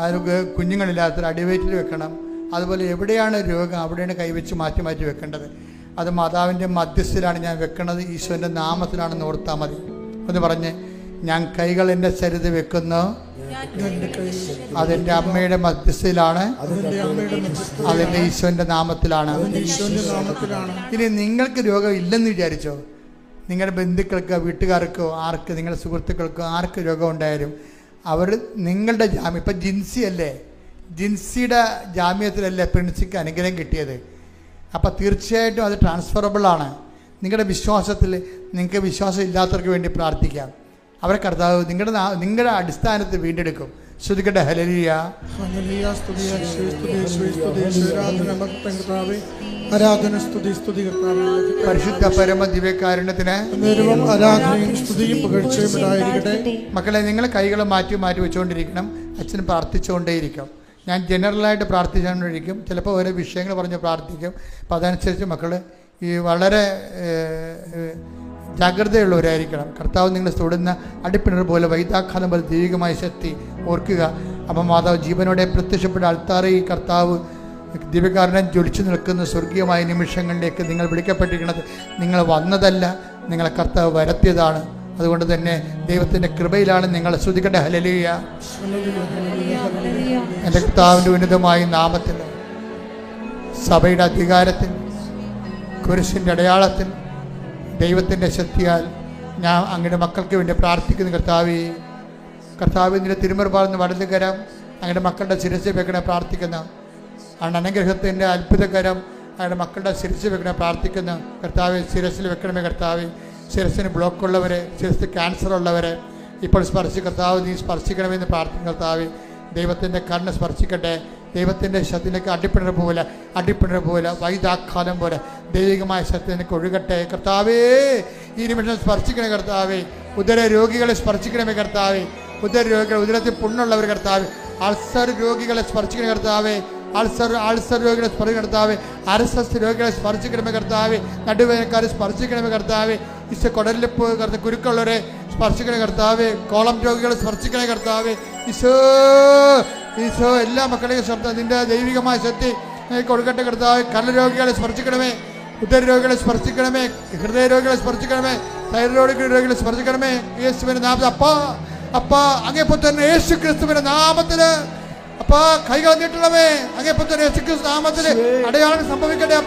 ആരോഗ്യ കുഞ്ഞുങ്ങളില്ലാത്തവർ അടിവയറ്റിൽ വെക്കണം. അതുപോലെ എവിടെയാണ് രോഗം അവിടെയാണ് കൈവച്ച് മാറ്റി മാറ്റി വെക്കേണ്ടത്. അത് മാതാവിൻ്റെ മധ്യസ്ഥയിലാണ് ഞാൻ വെക്കുന്നത്, ഈശോൻ്റെ നാമത്തിലാണെന്ന് ഓർത്താൽ മതി. എന്ന് പറഞ്ഞ് ഞാൻ കൈകൾ എൻ്റെ ശരീരത്തിൽ വെക്കുന്നു, അതെൻ്റെ അമ്മയുടെ മധ്യസ്ഥയിലാണ്, അതെൻ്റെ ഈശോൻ്റെ നാമത്തിലാണ്. ഇനി നിങ്ങൾക്ക് രോഗം ഇല്ലെന്ന് വിചാരിച്ചോ, നിങ്ങളുടെ ബന്ധുക്കൾക്കോ വീട്ടുകാർക്കോ ആർക്ക്, നിങ്ങളുടെ സുഹൃത്തുക്കൾക്കോ ആർക്ക് രോഗം ഉണ്ടായാലും അവർ നിങ്ങളുടെ ജാമ്യം, ഇപ്പം ജിൻസി അല്ലേ, ജിൻസിയുടെ ജാമ്യത്തിലല്ലേ പ്രിൻസിക്ക് അനുഗ്രഹം കിട്ടിയത്. അപ്പം തീർച്ചയായിട്ടും അത് ട്രാൻസ്ഫറബിളാണ്. നിങ്ങളുടെ വിശ്വാസത്തിൽ നിങ്ങൾക്ക് വിശ്വാസം ഇല്ലാത്തവർക്ക് വേണ്ടി പ്രാർത്ഥിക്കാം. അവരെ കർത്താവ് നിങ്ങളുടെ അടിസ്ഥാനത്തിൽ വീണ്ടെടുക്കും. ശ്രുതിക്കട്ടെ ഹല്ലേലൂയ. പരിശുദ്ധ പരമ ദിവ്യകാരുണ്യത്തിന് മക്കളെ, നിങ്ങൾ കൈകൾ മാറ്റി മാറ്റി വെച്ചുകൊണ്ടിരിക്കണം. അച്ഛൻ പ്രാർത്ഥിച്ചുകൊണ്ടേയിരിക്കും. ഞാൻ ജനറലായിട്ട് പ്രാർത്ഥിച്ചുകൊണ്ടിരിക്കും. ചിലപ്പോൾ ഓരോ വിഷയങ്ങൾ പറഞ്ഞ് പ്രാർത്ഥിക്കും. അപ്പോൾ അതനുസരിച്ച് മക്കൾ ഈ വളരെ ജാഗ്രതയുള്ളവരായിരിക്കണം. കർത്താവ് നിങ്ങളെ തൊടുന്ന അടിപ്പിണർ പോലെ വൈതാഘാതം പോലെ ദൈവികമായ ശക്തി ഓർക്കുക. അപ്പം മാതാവ് ജീവനോടെ പ്രത്യക്ഷപ്പെട്ട അൾത്താറിൽ കർത്താവ് ദിവ്യകാരുണ്യം ജ്വലിച്ചു നിൽക്കുന്ന സ്വർഗീയമായ നിമിഷങ്ങളിലേക്ക് നിങ്ങൾ വിളിക്കപ്പെട്ടിരിക്കുന്നത് നിങ്ങൾ വന്നതല്ല, നിങ്ങളെ കർത്താവ് വരുത്തിയതാണ്. അതുകൊണ്ട് തന്നെ ദൈവത്തിൻ്റെ കൃപയിലാണ് നിങ്ങൾ. സ്തുതിക്കട്ടെ ഹല്ലേലൂയ. എൻ്റെ കർത്താവിൻ്റെ ഉന്നതമായ നാമത്തിൽ, സഭയുടെ അധികാരത്തിൽ, കുരിശിൻ്റെ അടയാളത്തിൽ, ദൈവത്തിൻ്റെ ശക്തിയാൽ ഞാൻ അങ്ങയുടെ മക്കൾക്ക് വേണ്ടി പ്രാർത്ഥിക്കുന്നു. കർത്താവ് നിന്റെ തിരുമുറുപാടുന്ന വലതുകരം അങ്ങയുടെ മക്കളുടെ ശിരസിൽ വെക്കണേ പ്രാർത്ഥിക്കുന്നു. അനുഗ്രഹത്തിൻ്റെ അത്ഭുതകരം അങ്ങയുടെ മക്കളുടെ ശിരസിൽ വെക്കണേ പ്രാർത്ഥിക്കുന്നു. കർത്താവ് ശിരസിൽ വെക്കണമേ. കർത്താവ് ശിരസിന് ബ്ലോക്കുള്ളവരെ, ശിരസ് ക്യാൻസർ ഉള്ളവരെ ഇപ്പോൾ കർത്താവ് നീ സ്പർശിക്കണമെന്ന് പ്രാർത്ഥിക്കുന്നു. കർത്താവ് ദൈവത്തിൻ്റെ കണ്ണ് സ്പർശിക്കട്ടെ. ദൈവത്തിൻ്റെ ശക്തിയിലേക്ക് അടിപ്പിണർ പോലെ വൈതാഘാതം പോലെ ദൈവികമായ ശക്തിയിലേക്ക് ഒഴുകട്ടെ. കർത്താവേ ഈ നിമിഷം സ്പർശിക്കണേ. കർത്താവേ ഉദര രോഗികളെ സ്പർശിക്കണമേ. കർത്താവേ ഉദര രോഗികൾ, ഉദരത്തിൽ പുണ്ണുള്ളവർ കർത്താവ്, അൾസർ രോഗികളെ സ്പർശിക്കണേ. കർത്താവേ അൾസർ രോഗികളെ സ്പർശിക്കണേ. കർത്താവ് അരസസ് രോഗികളെ സ്പർശിക്കണമേ. കർത്താവ് നടുവേദനക്കാരെ സ്പർശിക്കണമേ. കർത്താവ് ഈശോ കുടലിപ്പ് കുരുക്കുള്ളവരെ സ്പർശിക്കണേ. കർത്താവ് കോളം രോഗികളെ സ്പർശിക്കണേ. കർത്താവ് ഈശോ എല്ലാ മക്കളെയും ശബ്ദം നിന്റെ ദൈവികമായ ശക്തി കൊടുക്കട്ടെ. കർത്താവ് കരൾ രോഗികളെ സ്പർശിക്കണമേ, ഉദര രോഗികളെ സ്പർശിക്കണമേ, ഹൃദയ രോഗികളെ സ്പർശിക്കണമേ, തൈറോയ്ഡ് രോഗികളെ സ്പർശിക്കണമേ. യേശുവിന്റെ നാമത്തിൽ അപ്പാ അങ്ങേപ്പുത്രൻ യേശു ക്രിസ്തുവിന്റെ നാമത്തില് അപ്പാ കൈകൾ നീട്ടണമേ. അങ്ങേപ്പുത്രൻ യേശു ക്രിസ്തു നാമത്തില് അടയാളം സംഭവിക്കട്ടെ.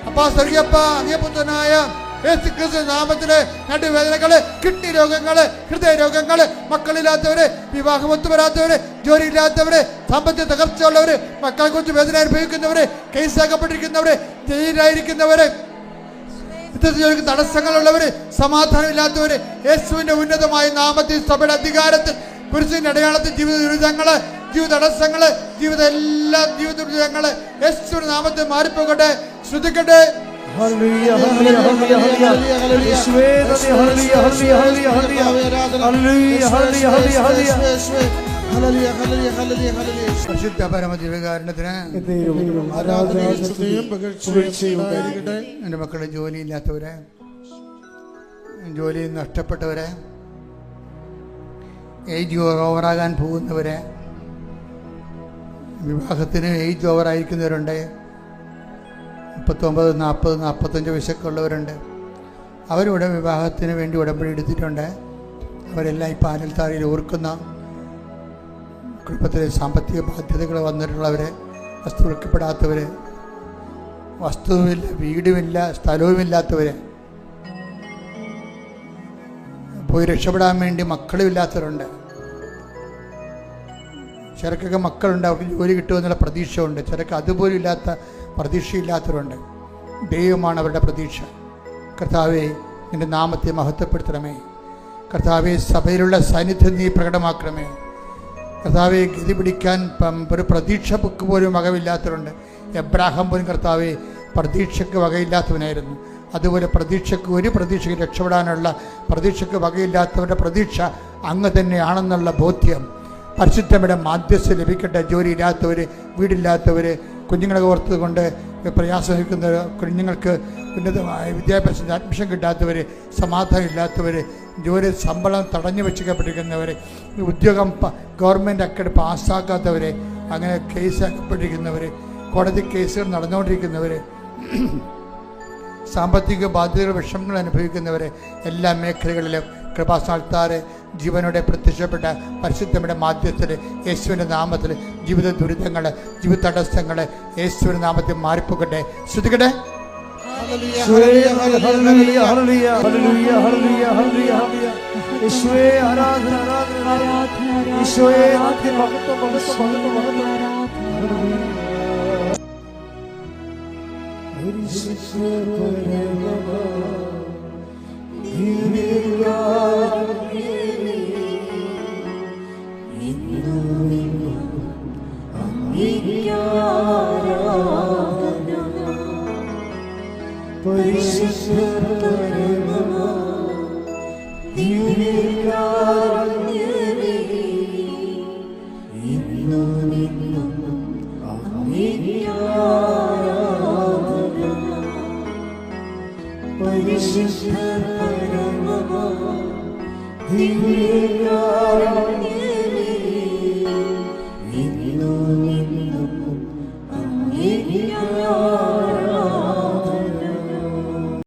അപ്പാ സ്വർഗീയപ്പാ അങ്ങേപ്പുത്രനായ യേശു ക്രിസ്തു നാമത്തില് നടുവേദനകള്, കിഡ്നി രോഗങ്ങള്, ഹൃദയ രോഗങ്ങള്, മക്കളില്ലാത്തവര്, വിവാഹം ഒത്തുവരാത്തവര്, ജോലി ഇല്ലാത്തവര്, സാമ്പത്തിക തകർച്ചയുള്ളവര്, മക്കളെ കുറിച്ച് വേദന അനുഭവിക്കുന്നവര്, കേസാക്കപ്പെട്ടിരിക്കുന്നവര്, ജയിലിലായിരിക്കുന്നവര്, തടസ്സങ്ങളുള്ളവര്, സമാധാനമില്ലാത്തവര്, യേശുവിന്റെ ഉന്നതമായ നാമത്തിൽ സഭയുടെ അധികാരത്തിൽ കുരിശിന്റെ അടയാളത്തിൽ ജീവിത ദുരിതങ്ങള്, ജീവിത തടസ്സങ്ങള്, എല്ലാ ജീവിത ദുരിതങ്ങള് യേശുവിന്റെ നാമത്തിൽ മാറിപ്പോകട്ടെ. ശ്രദ്ധിക്കട്ടെ. എൻ്റെ മക്കളെ ജോലിയില്ലാത്തവരെ, ജോലി നഷ്ടപ്പെട്ടവരെ, ഏജ് ഓവറാകാൻ പോകുന്നവരെ, വിവാഹത്തിന് ഏജ് ഓവറായിരിക്കുന്നവരുണ്ട്, 39, 40, 45 വയസ്സൊക്കെ ഉള്ളവരുണ്ട്. അവരിവിടെ വിവാഹത്തിന് വേണ്ടി ഉടമ്പടി എടുത്തിട്ടുണ്ട്. അവരെല്ലാം ഈ പാനൽത്താരയിൽ ഓർക്കുന്ന കുടുംബത്തിലെ സാമ്പത്തിക ബാധ്യതകൾ വന്നിട്ടുള്ളവർ, വസ്തു വിൽക്കപ്പെടാത്തവർ, വസ്തുവുമില്ല, വീടുമില്ല, സ്ഥലവുമില്ലാത്തവർ, പോയി രക്ഷപ്പെടാൻ വേണ്ടി മക്കളുമില്ലാത്തവരുണ്ട്. ചിലക്കൊക്കെ മക്കളുണ്ട്, അവർക്ക് ജോലി കിട്ടുമെന്നുള്ള പ്രതീക്ഷയുണ്ട്. ചിലർക്ക് അതുപോലും ഇല്ലാത്ത പ്രതീക്ഷയില്ലാത്തവരുണ്ട്. ദൈവമാണ് അവരുടെ പ്രതീക്ഷ. കർത്താവെ നിൻ്റെ നാമത്തെ മഹത്വപ്പെടുത്തണമേ. കർത്താവെ സഭയിലുള്ള സാന്നിധ്യം നീ പ്രകടമാക്കണമേ. കർത്താവെ ഗതി പിടിക്കാൻ ഒരു പ്രതീക്ഷ ബുക്ക് പോലും വകയില്ലാത്തവരുണ്ട്. എബ്രാഹാം പോലും കർത്താവെ പ്രതീക്ഷയ്ക്ക് വകയില്ലാത്തവനായിരുന്നു. അതുപോലെ ഒരു പ്രതീക്ഷയ്ക്ക് രക്ഷപ്പെടാനുള്ള പ്രതീക്ഷയ്ക്ക് വകയില്ലാത്തവരുടെ പ്രതീക്ഷ അങ്ങ് തന്നെയാണെന്നുള്ള ബോധ്യം പരിശുദ്ധയുടെ മാധ്യസ്ഥ ലഭിക്കട്ടെ. ജോലിയില്ലാത്തവർ, വീടില്ലാത്തവർ, കുഞ്ഞുങ്ങളെ ഓർത്തത് കൊണ്ട് പ്രയാസം നിൽക്കുന്നവർ, കുഞ്ഞുങ്ങൾക്ക് ഉന്നതമായ വിദ്യാഭ്യാസത്തിന് അഡ്മിഷൻ കിട്ടാത്തവർ, സമാധാനം ഇല്ലാത്തവർ, ജോലി ശമ്പളം തടഞ്ഞു വെച്ചിരിക്കുന്നവർ, ഉദ്യോഗം ഗവൺമെൻറ് അക്കൗണ്ട് പാസ്സാക്കാത്തവർ, അങ്ങനെ കേസാക്കപ്പെട്ടിരിക്കുന്നവർ, കോടതി കേസുകൾ നടന്നുകൊണ്ടിരിക്കുന്നവർ, സാമ്പത്തിക ബാധ്യതകൾ വിഷമങ്ങൾ അനുഭവിക്കുന്നവർ, എല്ലാ മേഖലകളിലും കൃപാസ്ഥാനത്താറ് ജീവനോടെ പ്രത്യക്ഷപ്പെട്ട പരിശുദ്ധയുടെ മാധ്യത്തിൽ യേശുവിൻ്റെ നാമത്തിൽ ജീവിത ദുരിതങ്ങൾ, ജീവിത തടസ്സങ്ങൾ യേശുവിൻ്റെ നാമത്തിൽ മാറിപ്പോകട്ടെ. ശ്രദ്ധിക്കട്ടെ. Hallelujah.